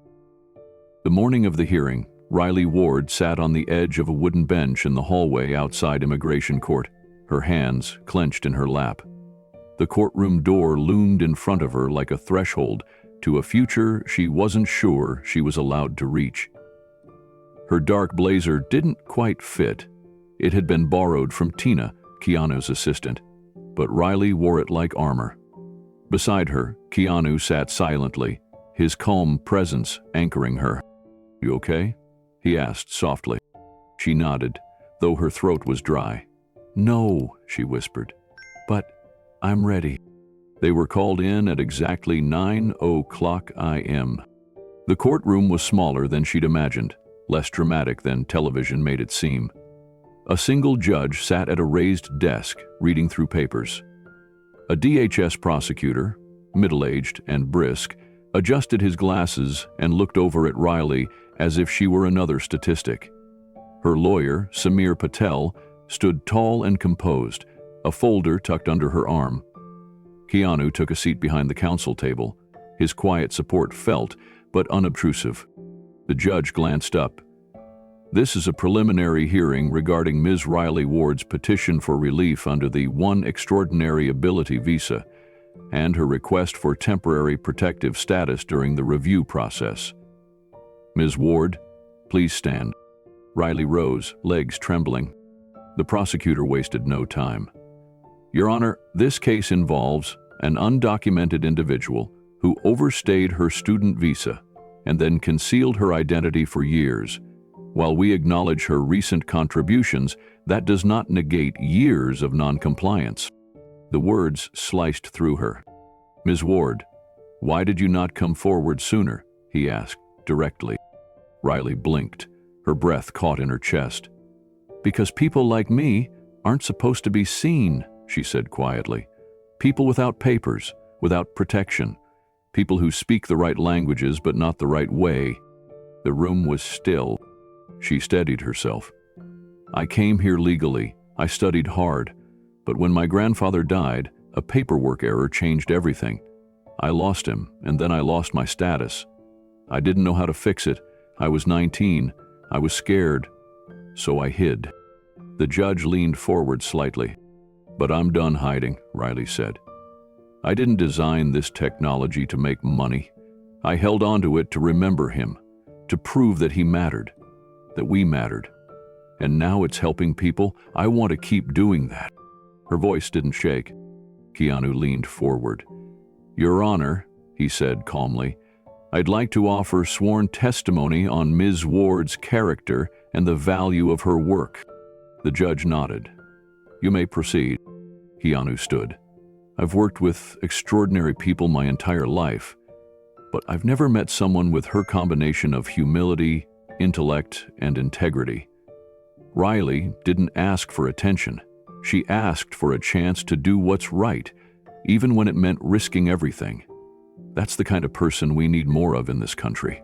The morning of the hearing, Riley Ward sat on the edge of a wooden bench in the hallway outside Immigration Court, her hands clenched in her lap. The courtroom door loomed in front of her like a threshold to a future she wasn't sure she was allowed to reach. Her dark blazer didn't quite fit. It had been borrowed from Tina, Keanu's assistant, but Riley wore it like armor. Beside her, Keanu sat silently, his calm presence anchoring her. "You okay?" he asked softly. She nodded, though her throat was dry. "No," she whispered, "but I'm ready." They were called in at exactly 9:00 a.m. The courtroom was smaller than she'd imagined, less dramatic than television made it seem. A single judge sat at a raised desk, reading through papers. A DHS prosecutor, middle-aged and brisk, adjusted his glasses and looked over at Riley as if she were another statistic. Her lawyer, Samir Patel, stood tall and composed, a folder tucked under her arm. Keanu took a seat behind the counsel table, his quiet support felt but unobtrusive. The judge glanced up. "This is a preliminary hearing regarding Ms. Riley Ward's petition for relief under the One Extraordinary Ability visa and her request for temporary protective status during the review process. Ms. Ward, please stand." Riley rose, legs trembling. The prosecutor wasted no time. "Your Honor, this case involves an undocumented individual who overstayed her student visa and then concealed her identity for years. While we acknowledge her recent contributions, that does not negate years of noncompliance." The words sliced through her. "Ms. Ward, why did you not come forward sooner?" he asked, directly. Riley blinked, her breath caught in her chest. "Because people like me aren't supposed to be seen," she said quietly. "People without papers, without protection. People who speak the right languages but not the right way." The room was still. She steadied herself. "I came here legally. I studied hard. But when my grandfather died, a paperwork error changed everything. I lost him, and then I lost my status. I didn't know how to fix it. I was 19. I was scared. So I hid." The judge leaned forward slightly. "But I'm done hiding," Riley said. "I didn't design this technology to make money. I held onto it to remember him, to prove that he mattered, that we mattered. And now it's helping people. I want to keep doing that." Her voice didn't shake. Keanu leaned forward. "Your Honor," he said calmly, "I'd like to offer sworn testimony on Ms. Ward's character and the value of her work." The judge nodded. "You may proceed." Keanu stood. "I've worked with extraordinary people my entire life, but I've never met someone with her combination of humility, intellect, and integrity. Riley didn't ask for attention. She asked for a chance to do what's right, even when it meant risking everything. That's the kind of person we need more of in this country."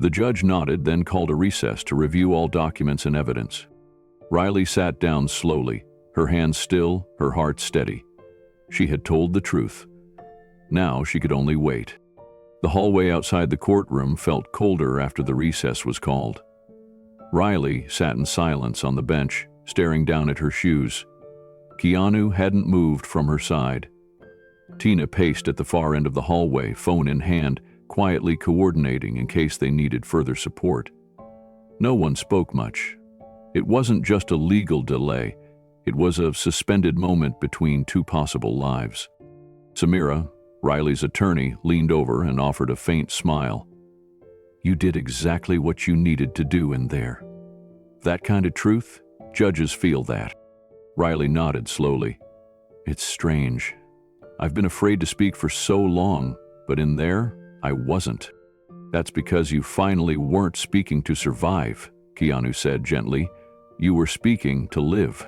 The judge nodded, then called a recess to review all documents and evidence. Riley sat down slowly, her hands still, her heart steady. She had told the truth. Now she could only wait. The hallway outside the courtroom felt colder after the recess was called. Riley sat in silence on the bench, staring down at her shoes. Keanu hadn't moved from her side. Tina paced at the far end of the hallway, phone in hand, quietly coordinating in case they needed further support. No one spoke much. It wasn't just a legal delay. It was a suspended moment between two possible lives. Samira, Riley's attorney, leaned over and offered a faint smile. "You did exactly what you needed to do in there. That kind of truth, judges feel that." Riley nodded slowly. "It's strange. I've been afraid to speak for so long, but in there, I wasn't." "That's because you finally weren't speaking to survive," Keanu said gently. "You were speaking to live."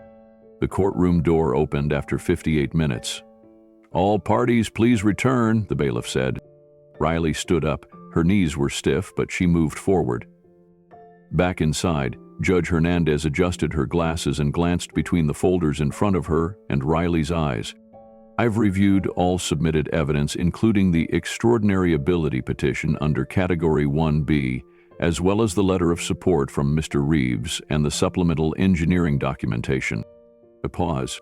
The courtroom door opened after 58 minutes. "All parties please return," the bailiff said. Riley stood up. Her knees were stiff, but she moved forward. Back inside, Judge Hernandez adjusted her glasses and glanced between the folders in front of her and Riley's eyes. "I've reviewed all submitted evidence, including the extraordinary ability petition under Category 1B, as well as the letter of support from Mr. Reeves and the supplemental engineering documentation." A pause.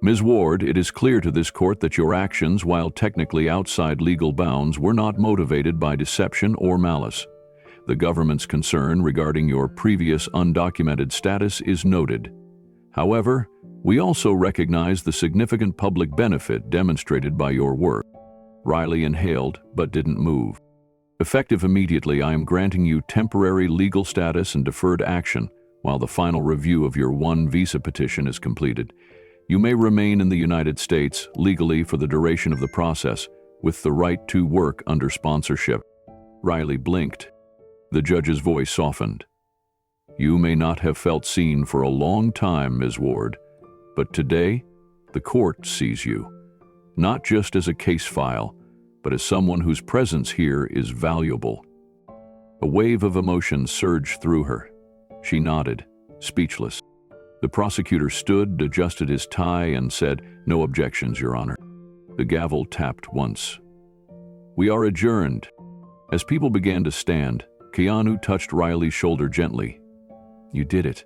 "Ms. Ward, it is clear to this court that your actions, while technically outside legal bounds, were not motivated by deception or malice. The government's concern regarding your previous undocumented status is noted. However, we also recognize the significant public benefit demonstrated by your work." Riley inhaled, but didn't move. "Effective immediately, I am granting you temporary legal status and deferred action while the final review of your one visa petition is completed. You may remain in the United States legally for the duration of the process, with the right to work under sponsorship." Riley blinked. The judge's voice softened. "You may not have felt seen for a long time, Ms. Ward, but today, the court sees you, not just as a case file, but as someone whose presence here is valuable." A wave of emotion surged through her. She nodded, speechless. The prosecutor stood, adjusted his tie, and said, "No objections, Your Honor." The gavel tapped once. "We are adjourned." As people began to stand, Keanu touched Riley's shoulder gently. "You did it."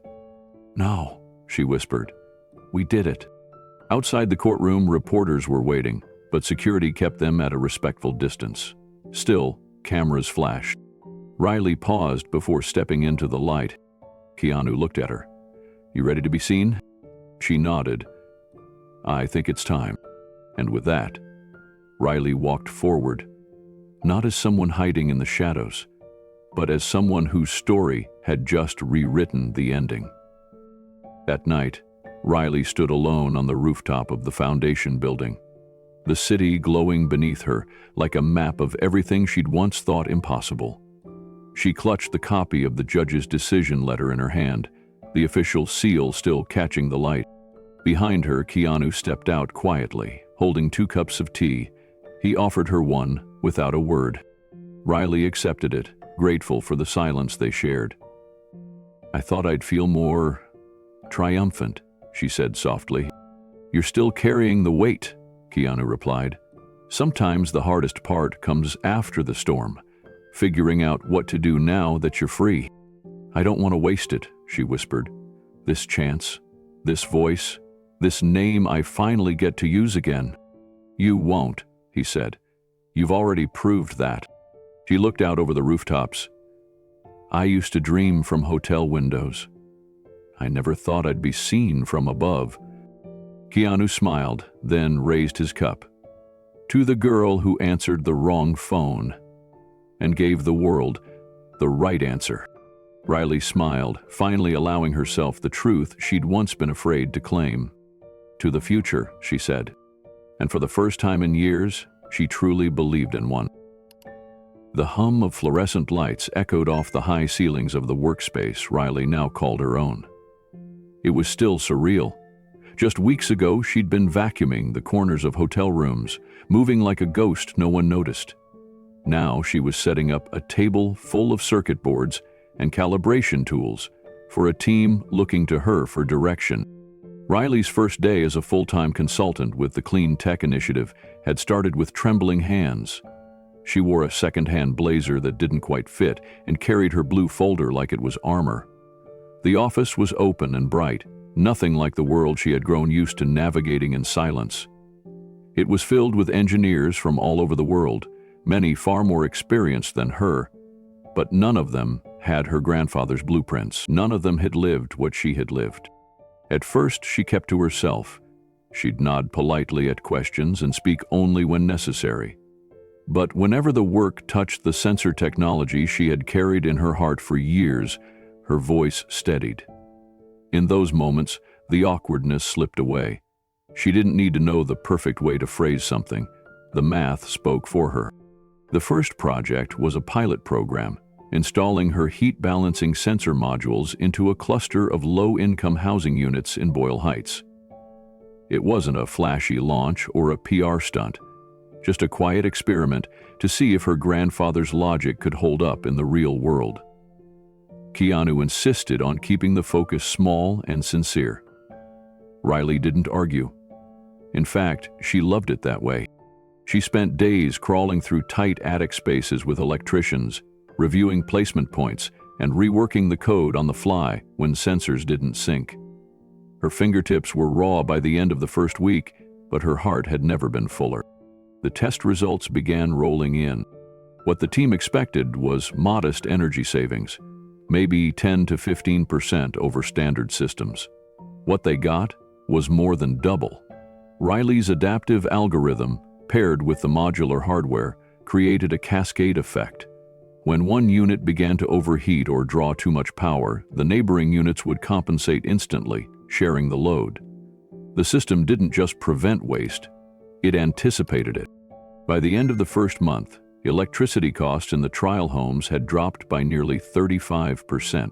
"No," she whispered. "We did it." Outside the courtroom, reporters were waiting, but security kept them at a respectful distance. Still, cameras flashed. Riley paused before stepping into the light. Keanu looked at her. "You ready to be seen?" She nodded. "I think it's time." And with that, Riley walked forward, not as someone hiding in the shadows, but as someone whose story had just rewritten the ending. That night, Riley stood alone on the rooftop of the foundation building, the city glowing beneath her like a map of everything she'd once thought impossible. She clutched the copy of the judge's decision letter in her hand, the official seal still catching the light. Behind her, Keanu stepped out quietly, holding 2 cups of tea. He offered her one without a word. Riley accepted it, grateful for the silence they shared. "I thought I'd feel more triumphant," she said softly. "You're still carrying the weight," Keanu replied. "Sometimes the hardest part comes after the storm, figuring out what to do now that you're free." "I don't want to waste it," she whispered. "This chance, this voice, this name I finally get to use again." "You won't," he said. "You've already proved that." She looked out over the rooftops. "I used to dream from hotel windows. I never thought I'd be seen from above." Keanu smiled, then raised his cup. "To the girl who answered the wrong phone and gave the world the right answer." Riley smiled, finally allowing herself the truth she'd once been afraid to claim. "To the future," she said. And for the first time in years, she truly believed in one. The hum of fluorescent lights echoed off the high ceilings of the workspace Riley now called her own. It was still surreal. Just weeks ago, she'd been vacuuming the corners of hotel rooms, moving like a ghost no one noticed. Now she was setting up a table full of circuit boards and calibration tools for a team looking to her for direction. Riley's first day as a full-time consultant with the Clean Tech Initiative had started with trembling hands. She wore a second-hand blazer that didn't quite fit and carried her blue folder like it was armor. The office was open and bright, nothing like the world she had grown used to navigating in silence. It was filled with engineers from all over the world, many far more experienced than her, but none of them had her grandfather's blueprints. None of them had lived what she had lived. At first, she kept to herself. She'd nod politely at questions and speak only when necessary. But whenever the work touched the sensor technology she had carried in her heart for years, her voice steadied. In those moments, the awkwardness slipped away. She didn't need to know the perfect way to phrase something. The math spoke for her. The first project was a pilot program, installing her heat-balancing sensor modules into a cluster of low-income housing units in Boyle Heights. It wasn't a flashy launch or a PR stunt, just a quiet experiment to see if her grandfather's logic could hold up in the real world. Keanu insisted on keeping the focus small and sincere. Riley didn't argue. In fact, she loved it that way. She spent days crawling through tight attic spaces with electricians, reviewing placement points, and reworking the code on the fly when sensors didn't sync. Her fingertips were raw by the end of the first week, but her heart had never been fuller. The test results began rolling in. What the team expected was modest energy savings, maybe 10 to 15% over standard systems. What they got was more than double. Riley's adaptive algorithm, paired with the modular hardware, created a cascade effect. When one unit began to overheat or draw too much power, the neighboring units would compensate instantly, sharing the load. The system didn't just prevent waste, it anticipated it. By the end of the first month, electricity costs in the trial homes had dropped by nearly 35%.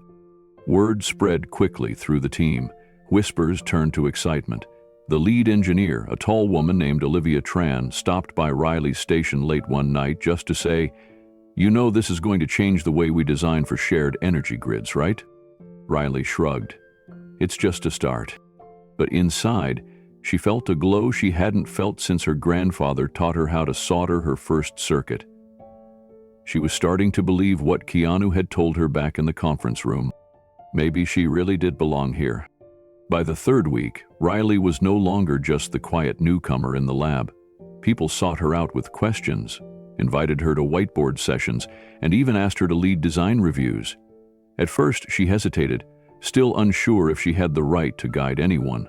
Word spread quickly through the team. Whispers turned to excitement. The lead engineer, a tall woman named Olivia Tran, stopped by Riley's station late one night just to say, "You know this is going to change the way we design for shared energy grids, right?" Riley shrugged. "It's just a start." But inside, she felt a glow she hadn't felt since her grandfather taught her how to solder her first circuit. She was starting to believe what Keanu had told her back in the conference room. Maybe she really did belong here. By the third week, Riley was no longer just the quiet newcomer in the lab. People sought her out with questions, invited her to whiteboard sessions, and even asked her to lead design reviews. At first, she hesitated, still unsure if she had the right to guide anyone.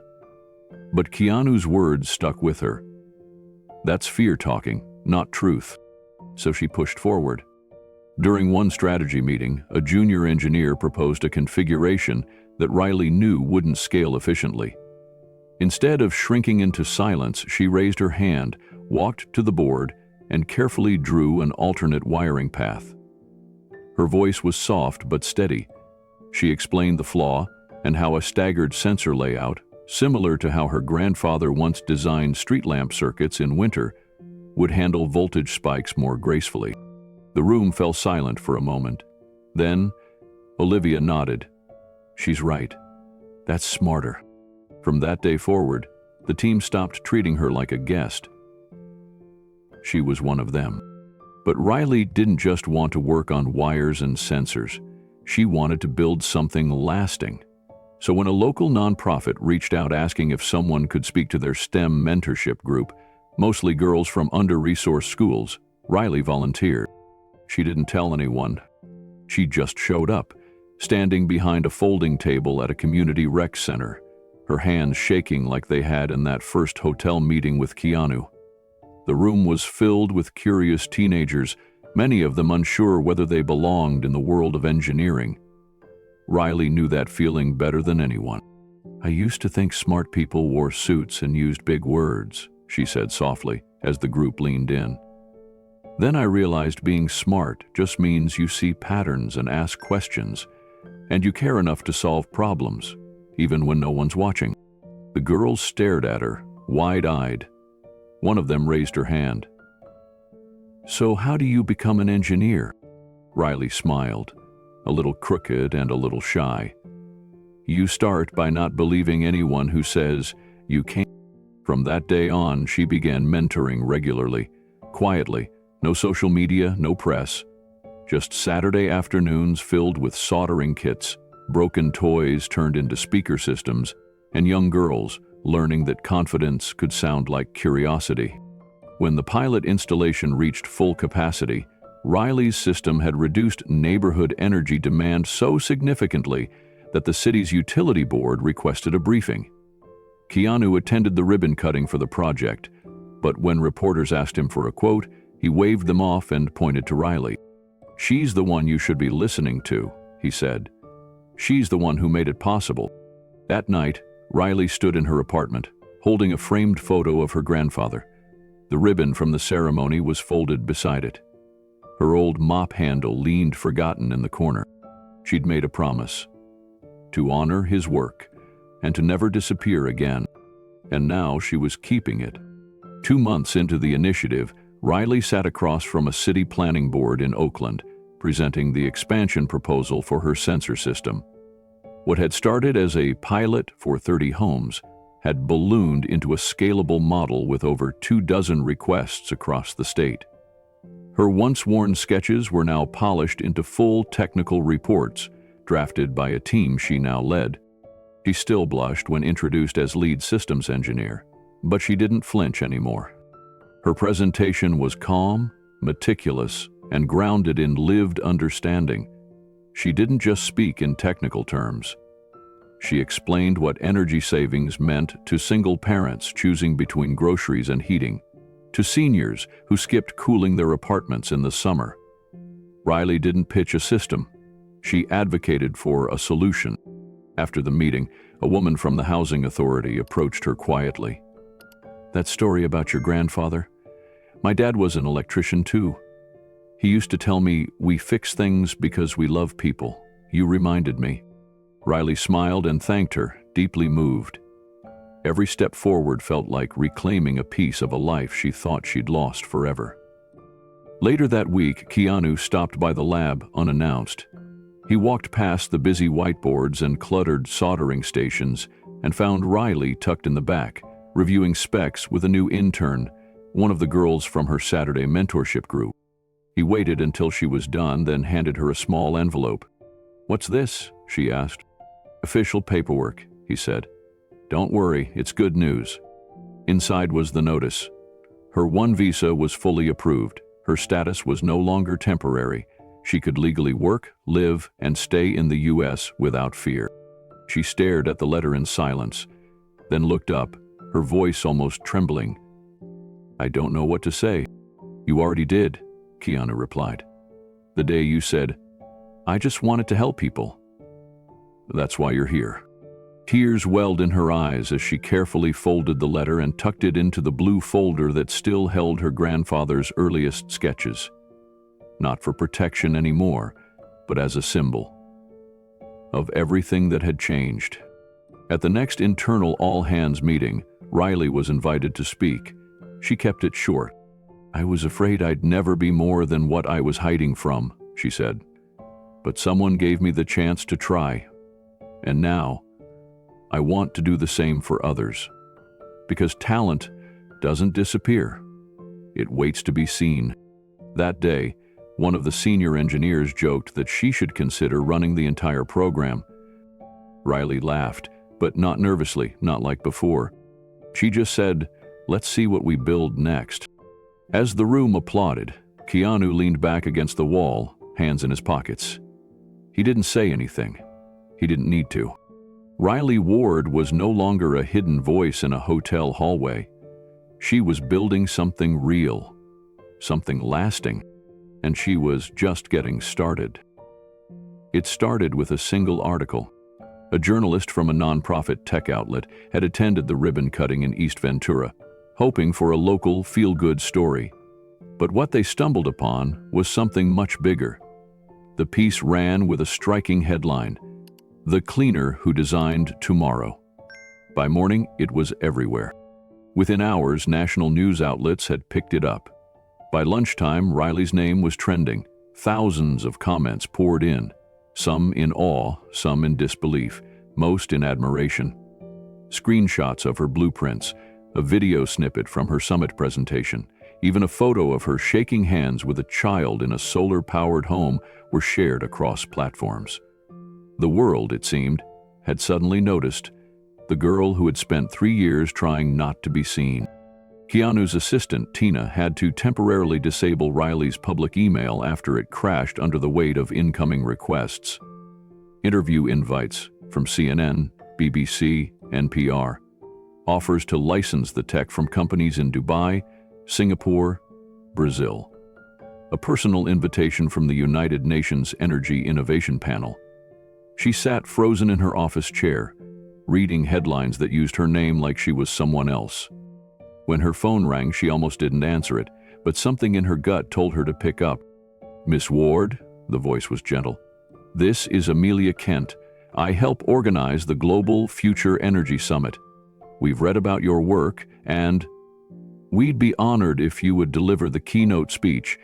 But Keanu's words stuck with her. That's fear talking, not truth. So she pushed forward. During one strategy meeting, a junior engineer proposed a configuration that Riley knew wouldn't scale efficiently. Instead of shrinking into silence, she raised her hand, walked to the board, and carefully drew an alternate wiring path. Her voice was soft but steady. She explained the flaw and how a staggered sensor layout, similar to how her grandfather once designed street lamp circuits in winter, would handle voltage spikes more gracefully. The room fell silent for a moment. Then, Olivia nodded. "She's right. That's smarter." From that day forward, The team stopped treating her like a guest. She was one of them. But Riley didn't just want to work on wires and sensors. She wanted to build something lasting. So when a local nonprofit reached out asking if someone could speak to their STEM mentorship group, mostly girls from under-resourced schools, Riley volunteered. She didn't tell anyone. She just showed up, standing behind a folding table at a community rec center, her hands shaking like they had in that first hotel meeting with Keanu. The room was filled with curious teenagers, many of them unsure whether they belonged in the world of engineering. Riley knew that feeling better than anyone. "I used to think smart people wore suits and used big words," she said softly as the group leaned in. "Then I realized being smart just means you see patterns and ask questions, and you care enough to solve problems, even when no one's watching." The girls stared at her, wide-eyed. One of them raised her hand. "So how do you become an engineer?" Riley smiled, a little crooked and a little shy. "You start by not believing anyone who says you can't." From that day on, she began mentoring regularly, quietly, no social media, no press. Just Saturday afternoons filled with soldering kits, broken toys turned into speaker systems, and young girls learning that confidence could sound like curiosity. When the pilot installation reached full capacity, Riley's system had reduced neighborhood energy demand so significantly that the city's utility board requested a briefing. Keanu attended the ribbon cutting for the project, but when reporters asked him for a quote, he waved them off and pointed to Riley. "She's the one you should be listening to," he said. "She's the one who made it possible." That night, Riley stood in her apartment, holding a framed photo of her grandfather. The ribbon from the ceremony was folded beside it. Her old mop handle leaned forgotten in the corner. She'd made a promise to honor his work and to never disappear again. And now she was keeping it. 2 months into the initiative, Riley sat across from a city planning board in Oakland, presenting the expansion proposal for her sensor system. What had started as a pilot for 30 homes had ballooned into a scalable model with over 24 requests across the state. Her once-worn sketches were now polished into full technical reports, drafted by a team she now led. She still blushed when introduced as lead systems engineer, but she didn't flinch anymore. Her presentation was calm, meticulous, and grounded in lived understanding. She didn't just speak in technical terms. She explained what energy savings meant to single parents choosing between groceries and heating, to seniors who skipped cooling their apartments in the summer. Riley didn't pitch a system. She advocated for a solution. After the meeting, a woman from the housing authority approached her quietly. "That story about your grandfather? My dad was an electrician too. He used to tell me, we fix things because we love people. You reminded me." Riley smiled and thanked her, deeply moved. Every step forward felt like reclaiming a piece of a life she thought she'd lost forever. Later that week, Keanu stopped by the lab unannounced. He walked past the busy whiteboards and cluttered soldering stations and found Riley tucked in the back, reviewing specs with a new intern, one of the girls from her Saturday mentorship group. He waited until she was done, then handed her a small envelope. "What's this?" she asked. "Official paperwork," he said. "Don't worry, it's good news." Inside was the notice. Her one visa was fully approved. Her status was no longer temporary. She could legally work, live, and stay in the U.S. without fear. She stared at the letter in silence, then looked up, her voice almost trembling. "I don't know what to say." "You already did," Keanu replied. "The day you said, 'I just wanted to help people.' That's why you're here." Tears welled in her eyes as she carefully folded the letter and tucked it into the blue folder that still held her grandfather's earliest sketches. Not for protection anymore, but as a symbol of everything that had changed. At the next internal all-hands meeting, Riley was invited to speak. She kept it short. "I was afraid I'd never be more than what I was hiding from," she said. "But someone gave me the chance to try. And now, I want to do the same for others." because talent doesn't disappear. It waits to be seen. That day, one of the senior engineers joked that she should consider running the entire program. Riley laughed, but not nervously, not like before. She just said, "Let's see what we build next." As the room applauded, Keanu leaned back against the wall, hands in his pockets. He didn't say anything. He didn't need to. Riley Ward was no longer a hidden voice in a hotel hallway. She was building something real, something lasting, and she was just getting started. It started with a single article. A journalist from a nonprofit tech outlet had attended the ribbon cutting in East Ventura, hoping for a local feel-good story. But what they stumbled upon was something much bigger. The piece ran with a striking headline, "The Cleaner Who Designed Tomorrow." By morning, it was everywhere. Within hours, national news outlets had picked it up. By lunchtime, Riley's name was trending. Thousands of comments poured in, some in awe, some in disbelief, most in admiration. Screenshots of her blueprints, a video snippet from her summit presentation, even a photo of her shaking hands with a child in a solar-powered home were shared across platforms. The world, it seemed, had suddenly noticed the girl who had spent 3 years trying not to be seen. Keanu's assistant, Tina, had to temporarily disable Riley's public email after it crashed under the weight of incoming requests. Interview invites from CNN, BBC, NPR. Offers to license the tech from companies in Dubai, Singapore, Brazil. A personal invitation from the United Nations Energy Innovation Panel. She sat frozen in her office chair, reading headlines that used her name like she was someone else. When her phone rang, she almost didn't answer it, but something in her gut told her to pick up. "Miss Ward," the voice was gentle. "This is Amelia Kent. I help organize the Global Future Energy Summit. We've read about your work, and we'd be honored if you would deliver the keynote speech."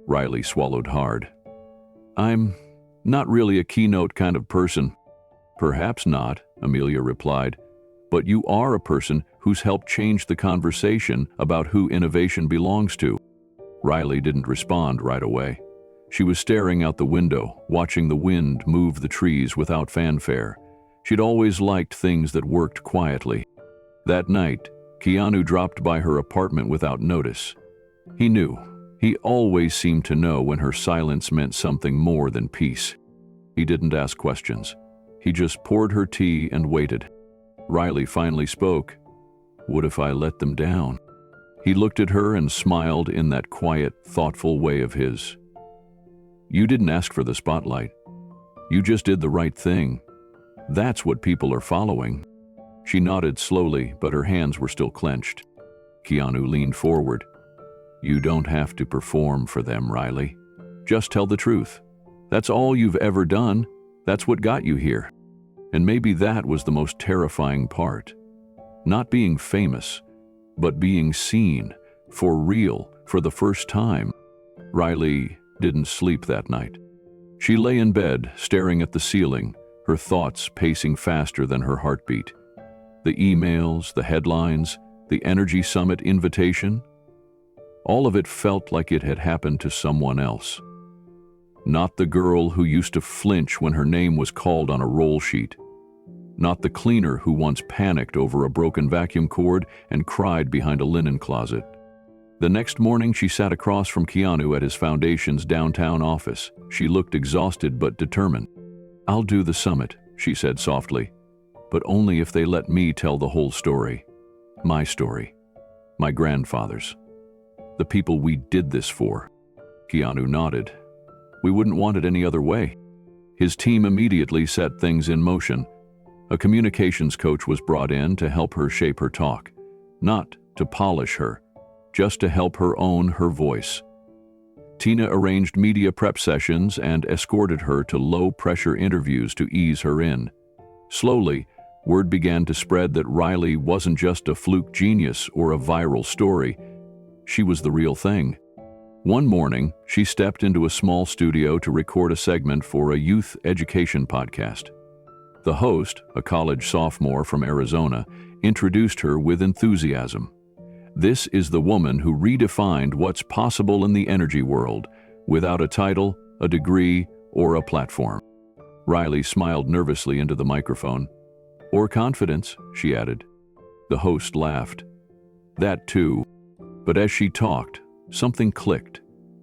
Riley swallowed hard. "I'm not really a keynote kind of person." "Perhaps not," Amelia replied, "but you are a person who's helped change the conversation about who innovation belongs to." Riley didn't respond right away. She was staring out the window, watching the wind move the trees without fanfare. She'd always liked things that worked quietly. That night, Keanu dropped by her apartment without notice. He knew. He always seemed to know when her silence meant something more than peace. He didn't ask questions. He just poured her tea and waited. Riley finally spoke. "What if I let them down?" He looked at her and smiled in that quiet, thoughtful way of his. "You didn't ask for the spotlight. You just did the right thing. That's what people are following." She nodded slowly, but her hands were still clenched. Keanu leaned forward. "You don't have to perform for them, Riley. Just tell the truth. That's all you've ever done. That's what got you here." And maybe that was the most terrifying part. Not being famous, but being seen, for real, for the first time. Riley didn't sleep that night. She lay in bed, staring at the ceiling, her thoughts pacing faster than her heartbeat. The emails, the headlines, the Energy Summit invitation, all of it felt like it had happened to someone else. Not the girl who used to flinch when her name was called on a roll sheet. Not the cleaner who once panicked over a broken vacuum cord and cried behind a linen closet. The next morning, she sat across from Keanu at his foundation's downtown office. She looked exhausted but determined. "I'll do the summit," she said softly, "but only if they let me tell the whole story. My story. My grandfather's. The people we did this for." Keanu nodded. "We wouldn't want it any other way." His team immediately set things in motion. A communications coach was brought in to help her shape her talk, not to polish her, just to help her own her voice. Tina arranged media prep sessions and escorted her to low-pressure interviews to ease her in. Slowly, word began to spread that Riley wasn't just a fluke genius or a viral story. She was the real thing. One morning, she stepped into a small studio to record a segment for a youth education podcast. The host, a college sophomore from Arizona, introduced her with enthusiasm. This is the woman who redefined what's possible in the energy world, without a title, a degree, or a platform. Riley smiled nervously into the microphone. Or confidence, she added. The host laughed. That too. But as she talked, something clicked.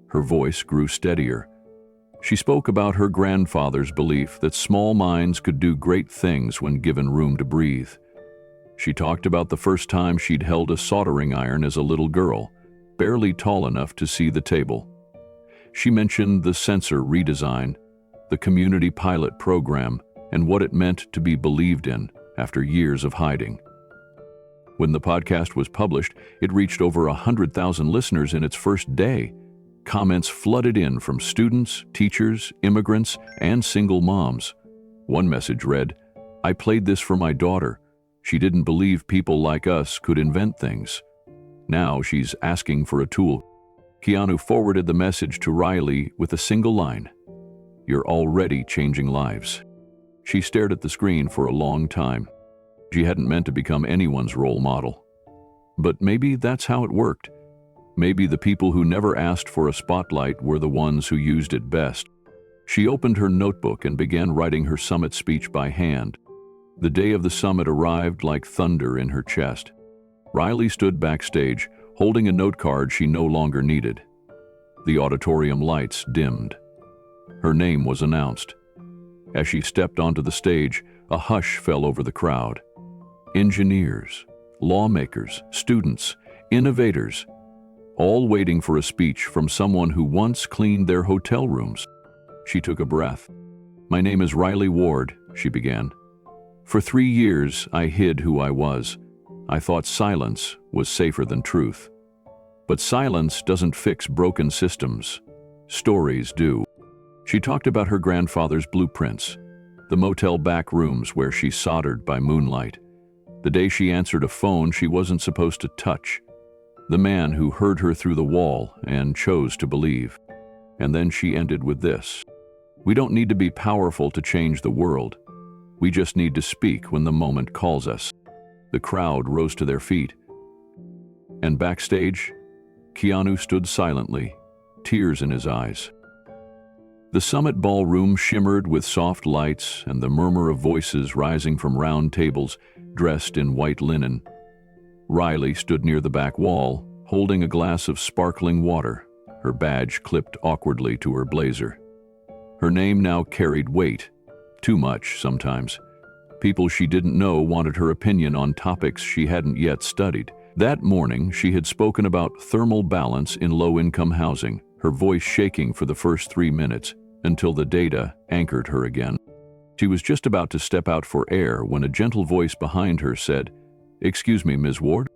Her voice grew steadier. She spoke about her grandfather's belief that small minds could do great things when given room to breathe. She talked about the first time she'd held a soldering iron as a little girl, barely tall enough to see the table. She mentioned the sensor redesign, the community pilot program, and what it meant to be believed in after years of hiding. When the podcast was published, it reached over 100,000 listeners in its first day. Comments flooded in from students, teachers, immigrants, and single moms. One message read, "I played this for my daughter. She didn't believe people like us could invent things. Now she's asking for a tool." Keanu forwarded the message to Riley with a single line, "You're already changing lives." She stared at the screen for a long time. She hadn't meant to become anyone's role model. But maybe that's how it worked. Maybe the people who never asked for a spotlight were the ones who used it best. She opened her notebook and began writing her summit speech by hand. The day of the summit arrived like thunder in her chest. Riley stood backstage, holding a note card she no longer needed. The auditorium lights dimmed. Her name was announced. As she stepped onto the stage, a hush fell over the crowd. Engineers, lawmakers, students, innovators, all waiting for a speech from someone who once cleaned their hotel rooms. She took a breath. "My name is Riley Ward," she began. "For 3 years, I hid who I was. I thought silence was safer than truth. But silence doesn't fix broken systems. Stories do." She talked about her grandfather's blueprints, the motel back rooms where she soldered by moonlight, the day she answered a phone she wasn't supposed to touch, the man who heard her through the wall and chose to believe. And then she ended with this: "We don't need to be powerful to change the world. We just need to speak when the moment calls us." The crowd rose to their feet. And backstage, Keanu stood silently, tears in his eyes. The summit ballroom shimmered with soft lights and the murmur of voices rising from round tables dressed in white linen. Riley stood near the back wall, holding a glass of sparkling water, her badge clipped awkwardly to her blazer. Her name now carried weight, too much sometimes. People she didn't know wanted her opinion on topics she hadn't yet studied. That morning, she had spoken about thermal balance in low-income housing, her voice shaking for the first 3 minutes, until the data anchored her again. She was just about to step out for air when a gentle voice behind her said, "Excuse me, Ms. Ward?"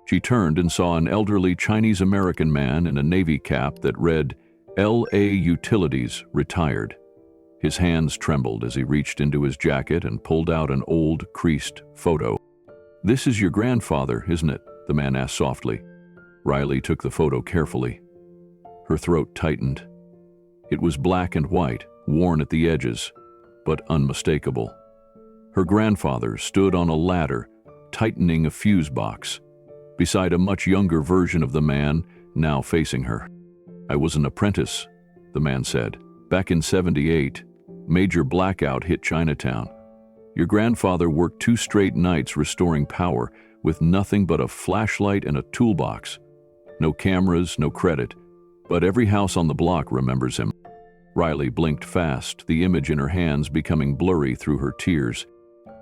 She turned and saw an elderly Chinese-American man in a Navy cap that read, "L.A. Utilities, Retired." His hands trembled as he reached into his jacket and pulled out an old, creased photo. "This is your grandfather, isn't it?" the man asked softly. Riley took the photo carefully. Her throat tightened. It was black and white, worn at the edges, but unmistakable. Her grandfather stood on a ladder, tightening a fuse box, beside a much younger version of the man now facing her. "I was an apprentice," the man said. "Back in '78, major blackout hit Chinatown. Your grandfather worked 2 straight nights restoring power with nothing but a flashlight and a toolbox. No cameras, no credit, but every house on the block remembers him." Riley blinked fast, the image in her hands becoming blurry through her tears.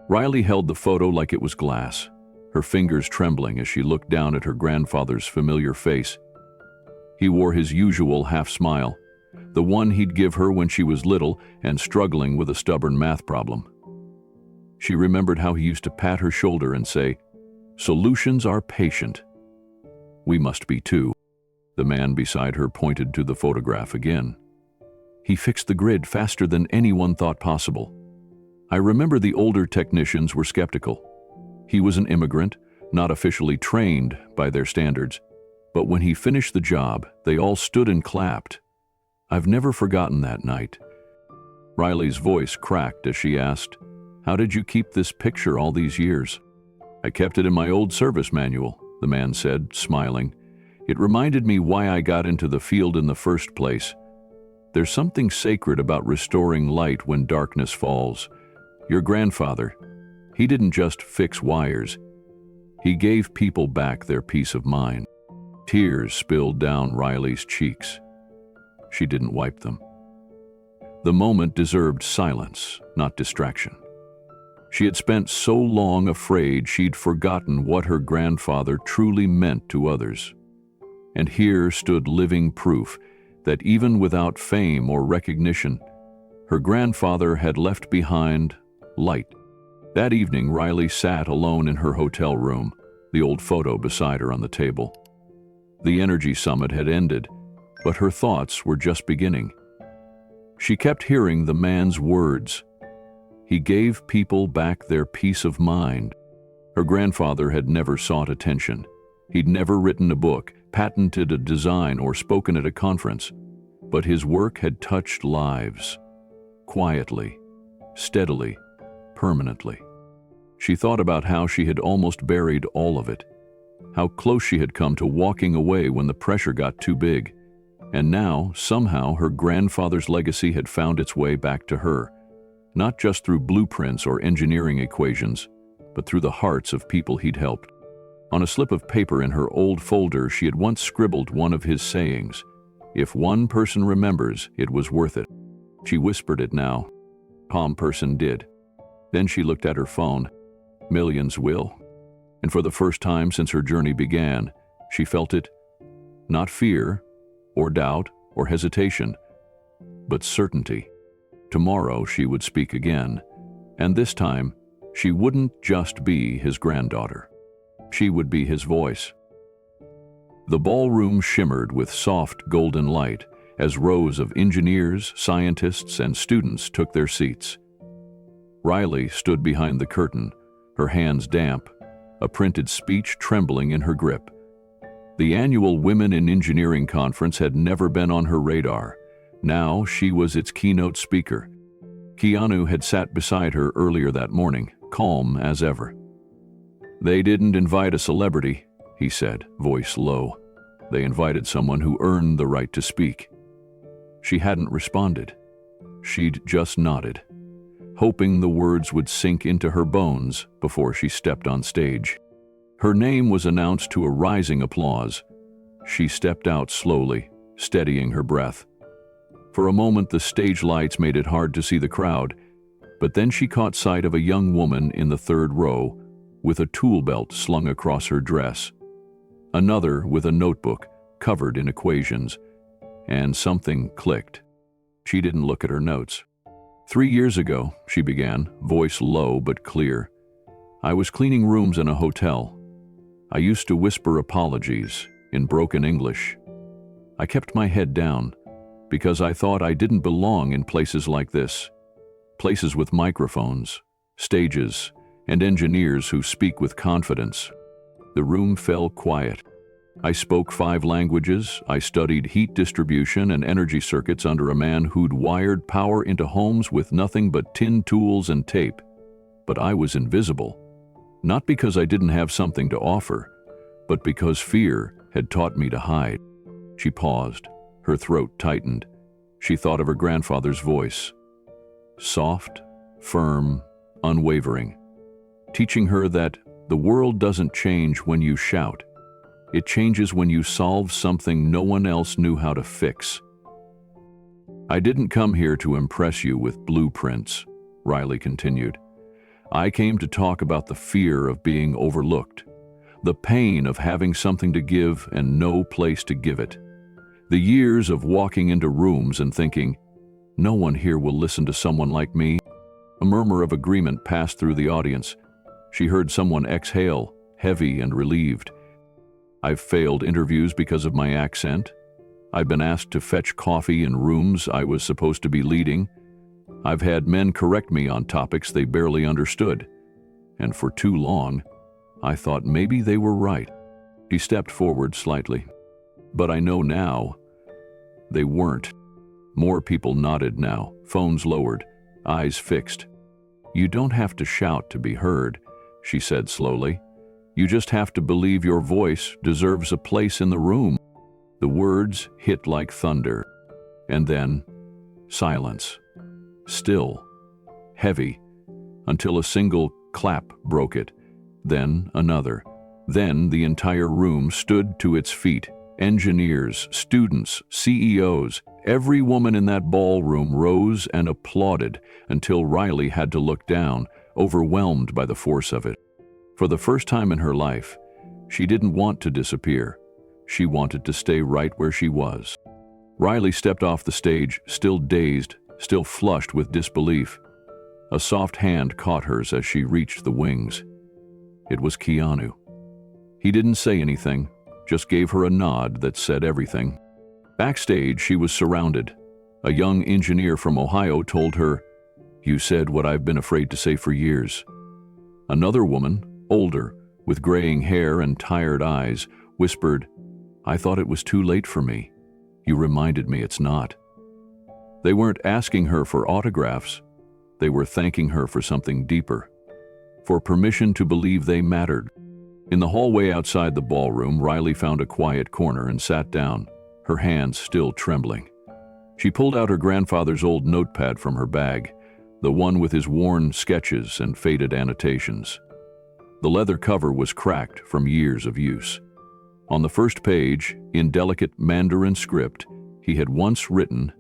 Riley held the photo like it was glass, her fingers trembling as she looked down at her grandfather's familiar face. He wore his usual half-smile, the one he'd give her when she was little and struggling with a stubborn math problem. She remembered how he used to pat her shoulder and say, "Solutions are patient." "We must be too." The man beside her pointed to the photograph again. "He fixed the grid faster than anyone thought possible. I remember the older technicians were skeptical. He was an immigrant, not officially trained by their standards. But when he finished the job, they all stood and clapped. I've never forgotten that night." Riley's voice cracked as she asked, "How did you keep this picture all these years?" I kept it in my old service manual, the man said, smiling. It reminded me why I got into the field in the first place. There's something sacred about restoring light when darkness falls. Your grandfather, he didn't just fix wires. He gave people back their peace of mind. Tears spilled down Riley's cheeks. She didn't wipe them. The moment deserved silence, not distraction. She had spent so long afraid she'd forgotten what her grandfather truly meant to others. And here stood living proof that even without fame or recognition, her grandfather had left behind light. That evening, Riley sat alone in her hotel room, the old photo beside her on the table. The energy summit had ended, but her thoughts were just beginning. She kept hearing the man's words. He gave people back their peace of mind. Her grandfather had never sought attention. He'd never written a book, patented a design, or spoken at a conference. But his work had touched lives. Quietly, steadily, permanently. She thought about how she had almost buried all of it. How close she had come to walking away when the pressure got too big. And now, somehow, her grandfather's legacy had found its way back to her. Not just through blueprints or engineering equations, but through the hearts of people he'd helped. On a slip of paper in her old folder, she had once scribbled one of his sayings. If one person remembers, it was worth it. She whispered it now. Palm person did. Then she looked at her phone. Millions will. And for the first time since her journey began, she felt it. Not fear, or doubt, or hesitation, but certainty. Tomorrow she would speak again, and this time she wouldn't just be his granddaughter. She would be his voice. The ballroom shimmered with soft golden light as rows of engineers, scientists, and students took their seats. Riley stood behind the curtain, her hands damp, a printed speech trembling in her grip. The annual Women in Engineering conference had never been on her radar. Now she was its keynote speaker. Keanu had sat beside her earlier that morning, calm as ever. They didn't invite a celebrity, he said, voice low. They invited someone who earned the right to speak. She hadn't responded. She'd just nodded, hoping the words would sink into her bones before she stepped on stage. Her name was announced to a rising applause. She stepped out slowly, steadying her breath. For a moment, the stage lights made it hard to see the crowd, but then she caught sight of a young woman in the third row with a tool belt slung across her dress. Another with a notebook covered in equations, and something clicked. She didn't look at her notes. 3 years ago, she began, voice low but clear. I was cleaning rooms in a hotel. I used to whisper apologies in broken English. I kept my head down because I thought I didn't belong in places like this. Places with microphones, stages, and engineers who speak with confidence. The room fell quiet. I spoke 5 languages. I studied heat distribution and energy circuits under a man who'd wired power into homes with nothing but tin tools and tape. But I was invisible. Not because I didn't have something to offer, but because fear had taught me to hide. She paused. Her throat tightened. She thought of her grandfather's voice. Soft, firm, unwavering. Teaching her that the world doesn't change when you shout. It changes when you solve something no one else knew how to fix. I didn't come here to impress you with blueprints, Riley continued. I came to talk about the fear of being overlooked, the pain of having something to give and no place to give it. The years of walking into rooms and thinking, no one here will listen to someone like me. A murmur of agreement passed through the audience. She heard someone exhale, heavy and relieved. I've failed interviews because of my accent. I've been asked to fetch coffee in rooms I was supposed to be leading. I've had men correct me on topics they barely understood. And for too long, I thought maybe they were right. She stepped forward slightly. But I know now, they weren't. More people nodded now, phones lowered, eyes fixed. You don't have to shout to be heard, she said slowly. You just have to believe your voice deserves a place in the room." The words hit like thunder. And then, silence. Still, heavy, until a single clap broke it. Then another. Then the entire room stood to its feet. Engineers, students, CEOs, every woman in that ballroom rose and applauded until Riley had to look down, overwhelmed by the force of it. For the first time in her life, she didn't want to disappear. She wanted to stay right where she was. Riley stepped off the stage, still dazed, still flushed with disbelief. A soft hand caught hers as she reached the wings. It was Keanu. He didn't say anything, just gave her a nod that said everything. Backstage, she was surrounded. A young engineer from Ohio told her, "You said what I've been afraid to say for years." Another woman, older, with graying hair and tired eyes, whispered, "I thought it was too late for me. You reminded me it's not." They weren't asking her for autographs. They were thanking her for something deeper, for permission to believe they mattered. In the hallway outside the ballroom, Riley found a quiet corner and sat down, her hands still trembling. She pulled out her grandfather's old notepad from her bag, the one with his worn sketches and faded annotations. The leather cover was cracked from years of use. On the first page, in delicate Mandarin script, he had once written,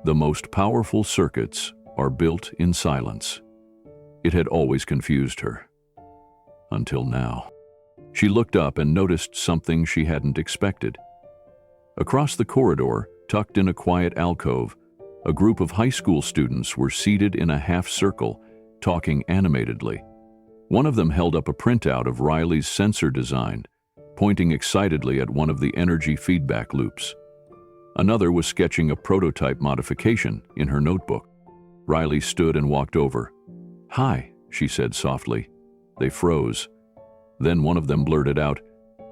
"The most powerful circuits are built in silence." It had always confused her. Until now. She looked up and noticed something she hadn't expected. Across the corridor, tucked in a quiet alcove, a group of high school students were seated in a half-circle, talking animatedly. One of them held up a printout of Riley's sensor design, pointing excitedly at one of the energy feedback loops. Another was sketching a prototype modification in her notebook. Riley stood and walked over. "Hi," she said softly. They froze. Then one of them blurted out,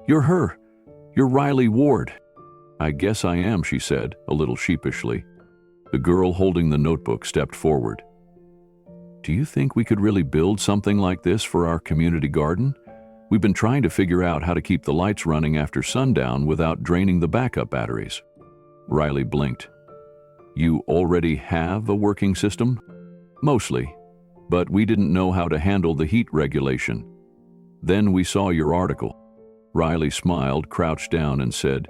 "You're her. You're Riley Ward." "I guess I am," she said, a little sheepishly. The girl holding the notebook stepped forward. "Do you think we could really build something like this for our community garden? We've been trying to figure out how to keep the lights running after sundown without draining the backup batteries." Riley blinked. "You already have a working system?" "Mostly, but we didn't know how to handle the heat regulation. Then we saw your article." Riley smiled, crouched down, and said,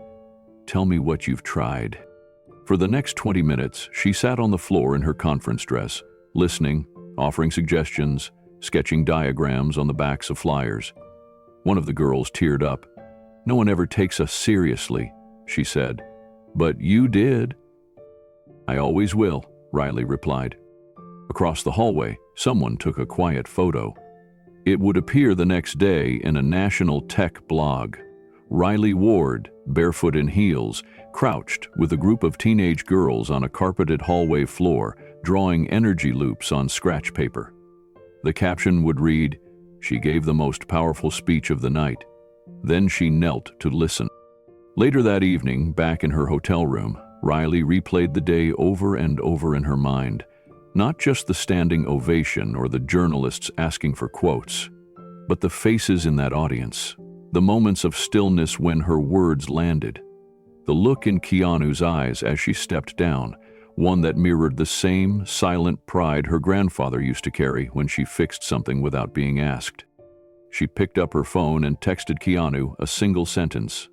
"Tell me what you've tried." For the next 20 minutes, she sat on the floor in her conference dress, listening, offering suggestions, sketching diagrams on the backs of flyers. One of the girls teared up. "No one ever takes us seriously," she said. "But you did." "I always will," Riley replied. Across the hallway, someone took a quiet photo. It would appear the next day in a national tech blog. Riley Ward, barefoot in heels, crouched with a group of teenage girls on a carpeted hallway floor, drawing energy loops on scratch paper. The caption would read, "She gave the most powerful speech of the night. Then she knelt to listen." Later that evening, back in her hotel room, Riley replayed the day over and over in her mind. Not just the standing ovation or the journalists asking for quotes, but the faces in that audience, the moments of stillness when her words landed, the look in Keanu's eyes as she stepped down, one that mirrored the same silent pride her grandfather used to carry when she fixed something without being asked. She picked up her phone and texted Keanu a single sentence.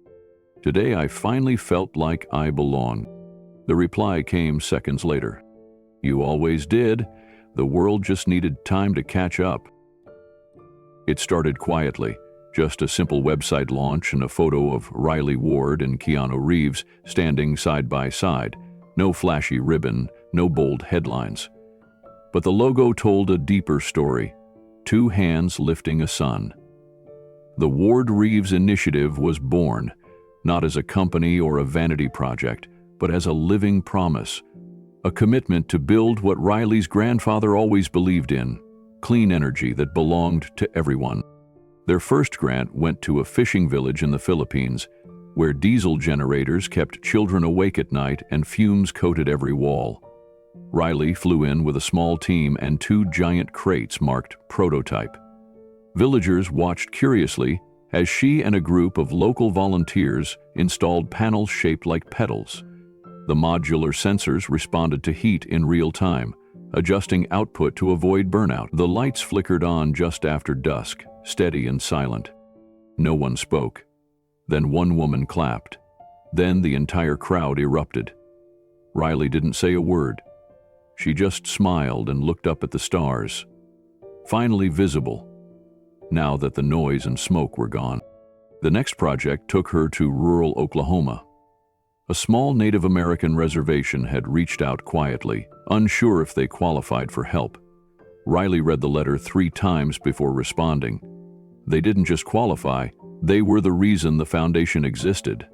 "Today I finally felt like I belong." The reply came seconds later. "You always did. The world just needed time to catch up." It started quietly, just a simple website launch and a photo of Riley Ward and Keanu Reeves standing side by side. No flashy ribbon, no bold headlines. But the logo told a deeper story. Two hands lifting a sun. The Ward Reeves Initiative was born, not as a company or a vanity project, but as a living promise. A commitment to build what Riley's grandfather always believed in, clean energy that belonged to everyone. Their first grant went to a fishing village in the Philippines, where diesel generators kept children awake at night and fumes coated every wall. Riley flew in with a small team and 2 giant crates marked prototype. Villagers watched curiously as she and a group of local volunteers installed panels shaped like petals. The modular sensors responded to heat in real time, adjusting output to avoid burnout. The lights flickered on just after dusk, steady and silent. No one spoke. Then one woman clapped. Then the entire crowd erupted. Riley didn't say a word. She just smiled and looked up at the stars, finally visible, now that the noise and smoke were gone. The next project took her to rural Oklahoma. A small Native American reservation had reached out quietly, unsure if they qualified for help. Riley read the letter 3 times before responding. They didn't just qualify, they were the reason the foundation existed.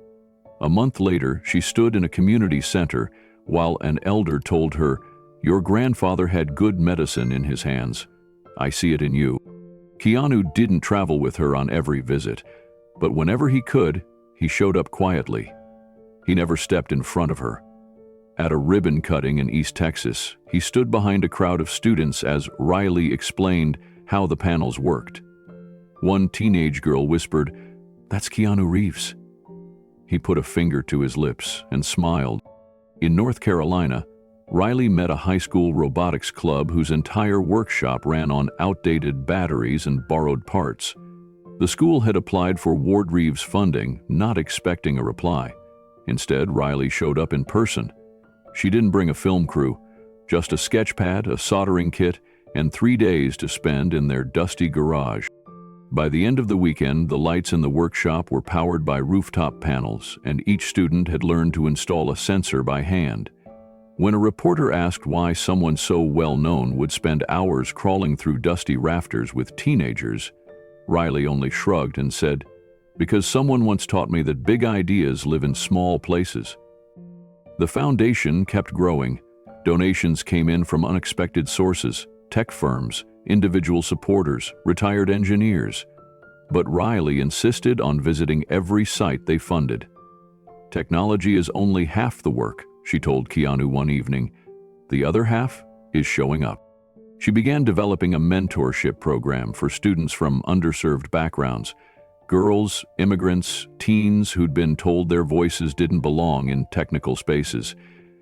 A month later, she stood in a community center while an elder told her, "Your grandfather had good medicine in his hands. I see it in you." Keanu didn't travel with her on every visit, but whenever he could, he showed up quietly. He never stepped in front of her. At a ribbon cutting in East Texas, he stood behind a crowd of students as Riley explained how the panels worked. One teenage girl whispered, "That's Keanu Reeves." He put a finger to his lips and smiled. In North Carolina, Riley met a high school robotics club whose entire workshop ran on outdated batteries and borrowed parts. The school had applied for Ward Reeves funding, not expecting a reply. Instead, Riley showed up in person. She didn't bring a film crew, just a sketch pad, a soldering kit, and 3 days to spend in their dusty garage. By the end of the weekend, the lights in the workshop were powered by rooftop panels, and each student had learned to install a sensor by hand. When a reporter asked why someone so well-known would spend hours crawling through dusty rafters with teenagers, Riley only shrugged and said, "Because someone once taught me that big ideas live in small places." The foundation kept growing. Donations came in from unexpected sources, tech firms, individual supporters, retired engineers. But Riley insisted on visiting every site they funded. "Technology is only half the work," she told Keanu one evening. "The other half is showing up." She began developing a mentorship program for students from underserved backgrounds, girls, immigrants, teens who'd been told their voices didn't belong in technical spaces.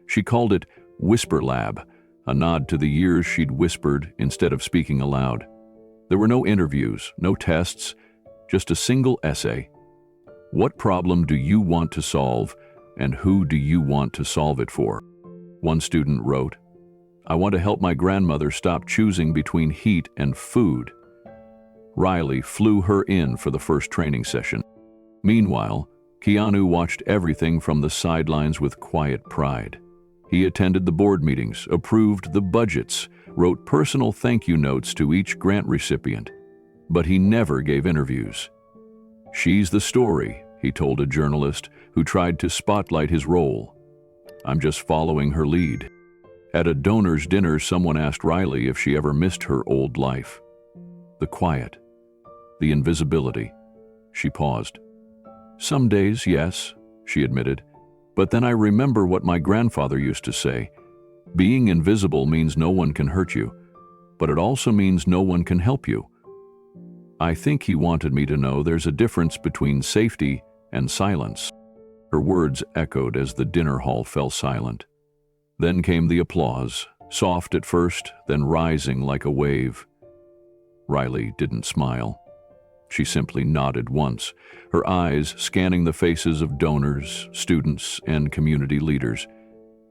She called it Whisper Lab, a nod to the years she'd whispered instead of speaking aloud. There were no interviews, no tests, just a single essay. What problem do you want to solve, and who do you want to solve it for? One student wrote, "I want to help my grandmother stop choosing between heat and food." Riley flew her in for the first training session. Meanwhile, Keanu watched everything from the sidelines with quiet pride. He attended the board meetings, approved the budgets, wrote personal thank you notes to each grant recipient, but he never gave interviews. "She's the story," he told a journalist who tried to spotlight his role. "I'm just following her lead." At a donors' dinner, someone asked Riley if she ever missed her old life. The quiet, the invisibility. She paused. "Some days, yes," she admitted. "But then I remember what my grandfather used to say. Being invisible means no one can hurt you, but it also means no one can help you." I think he wanted me to know there's a difference between safety and silence. Her words echoed as the dinner hall fell silent. Then came the applause, soft at first, then rising like a wave. Riley didn't smile. She simply nodded once, her eyes scanning the faces of donors, students, and community leaders.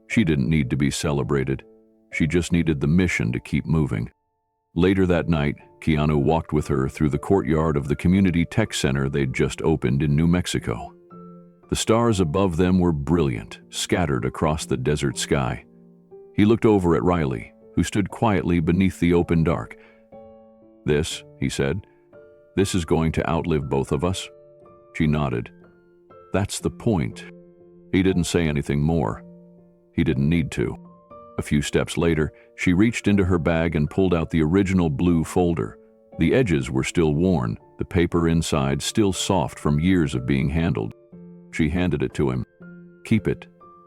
She didn't need to be celebrated. She just needed the mission to keep moving. Later that night, Keanu walked with her through the courtyard of the community tech center they'd just opened in New Mexico. The stars above them were brilliant, scattered across the desert sky. He looked over at Riley, who stood quietly beneath the open dark. "This," he said, "this is going to outlive both of us?" She nodded. "That's the point." He didn't say anything more. He didn't need to. A few steps later, she reached into her bag and pulled out the original blue folder. The edges were still worn, the paper inside still soft from years of being handled. She handed it to him. "Keep it,"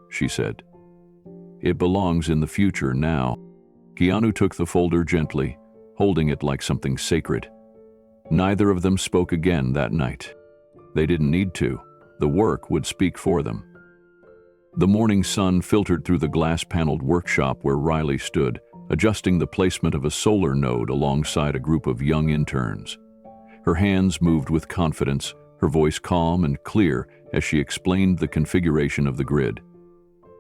she said. "It belongs in the future now." Keanu took the folder gently, holding it like something sacred. Neither of them spoke again that night. They didn't need to. The work would speak for them. The morning sun filtered through the glass-paneled workshop where Riley stood, adjusting the placement of a solar node alongside a group of young interns. Her hands moved with confidence, her voice calm and clear as she explained the configuration of the grid.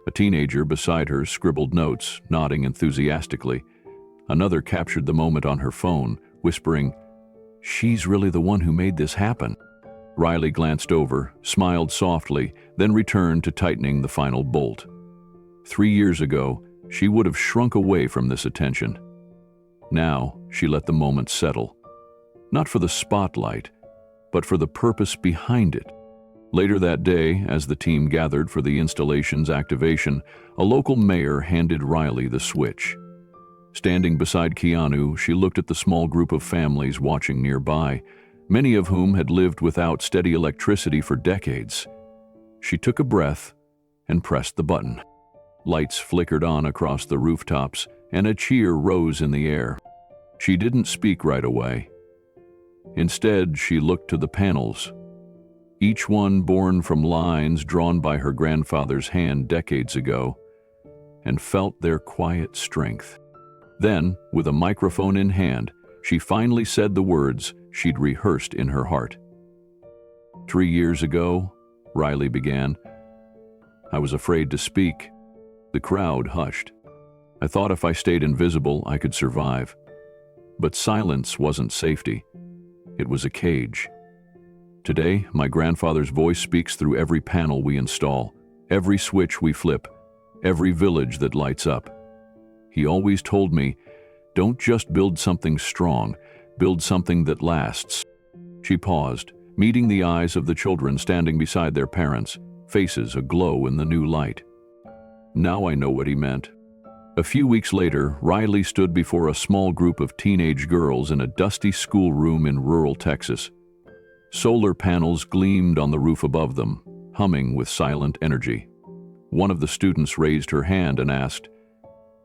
A teenager beside her scribbled notes, nodding enthusiastically. Another captured the moment on her phone, whispering, "She's really the one who made this happen." Riley glanced over, smiled softly, then returned to tightening the final bolt. 3 years ago, she would have shrunk away from this attention. Now, she let the moment settle. Not for the spotlight, but for the purpose behind it. Later that day, as the team gathered for the installation's activation, a local mayor handed Riley the switch. Standing beside Keanu, she looked at the small group of families watching nearby, many of whom had lived without steady electricity for decades. She took a breath and pressed the button. Lights flickered on across the rooftops, and a cheer rose in the air. She didn't speak right away. Instead, she looked to the panels, each one born from lines drawn by her grandfather's hand decades ago, and felt their quiet strength. Then, with a microphone in hand, she finally said the words she'd rehearsed in her heart. 3 years ago, Riley began, I was afraid to speak. The crowd hushed. I thought if I stayed invisible, I could survive. But silence wasn't safety. It was a cage. Today, my grandfather's voice speaks through every panel we install, every switch we flip, every village that lights up. He always told me, don't just build something strong, build something that lasts. She paused, meeting the eyes of the children standing beside their parents, faces aglow in the new light. Now I know what he meant. A few weeks later, Riley stood before a small group of teenage girls in a dusty schoolroom in rural Texas. Solar panels gleamed on the roof above them, humming with silent energy. One of the students raised her hand and asked,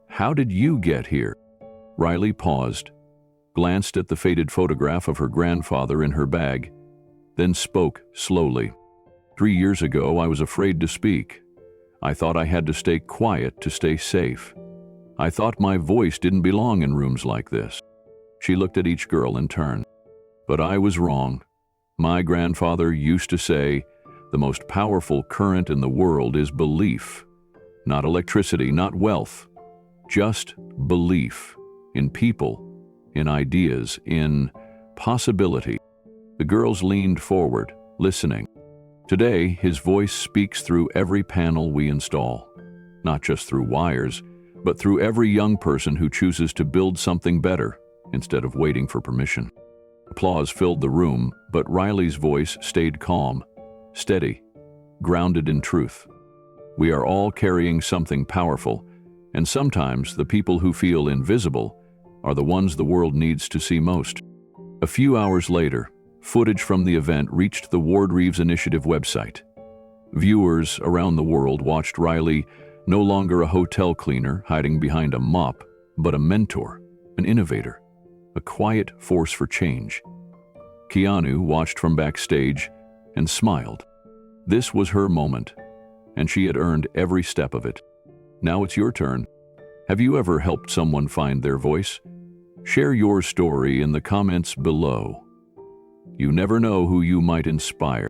"How did you get here?" Riley paused, glanced at the faded photograph of her grandfather in her bag, then spoke slowly. 3 years ago, I was afraid to speak. I thought I had to stay quiet to stay safe. I thought my voice didn't belong in rooms like this. She looked at each girl in turn. But I was wrong. My grandfather used to say, the most powerful current in the world is belief. Not electricity, not wealth. Just belief. In people, in ideas, in possibility. The girls leaned forward, listening. Today, his voice speaks through every panel we install. Not just through wires, but through every young person who chooses to build something better instead of waiting for permission. Applause filled the room, but Riley's voice stayed calm, steady, grounded in truth. We are all carrying something powerful, and sometimes the people who feel invisible are the ones the world needs to see most. A few hours later, footage from the event reached the Ward Reeves Initiative website. Viewers around the world watched Riley, no longer a hotel cleaner hiding behind a mop, but a mentor, an innovator, a quiet force for change. Keanu watched from backstage and smiled. This was her moment, and she had earned every step of it. Now it's your turn. Have you ever helped someone find their voice? Share your story in the comments below. You never know who you might inspire.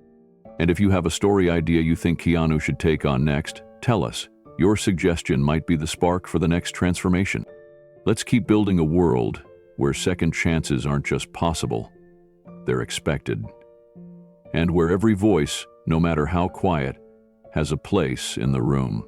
And if you have a story idea you think Keanu should take on next, tell us. Your suggestion might be the spark for the next transformation. Let's keep building a world where second chances aren't just possible, they're expected. And where every voice, no matter how quiet, has a place in the room.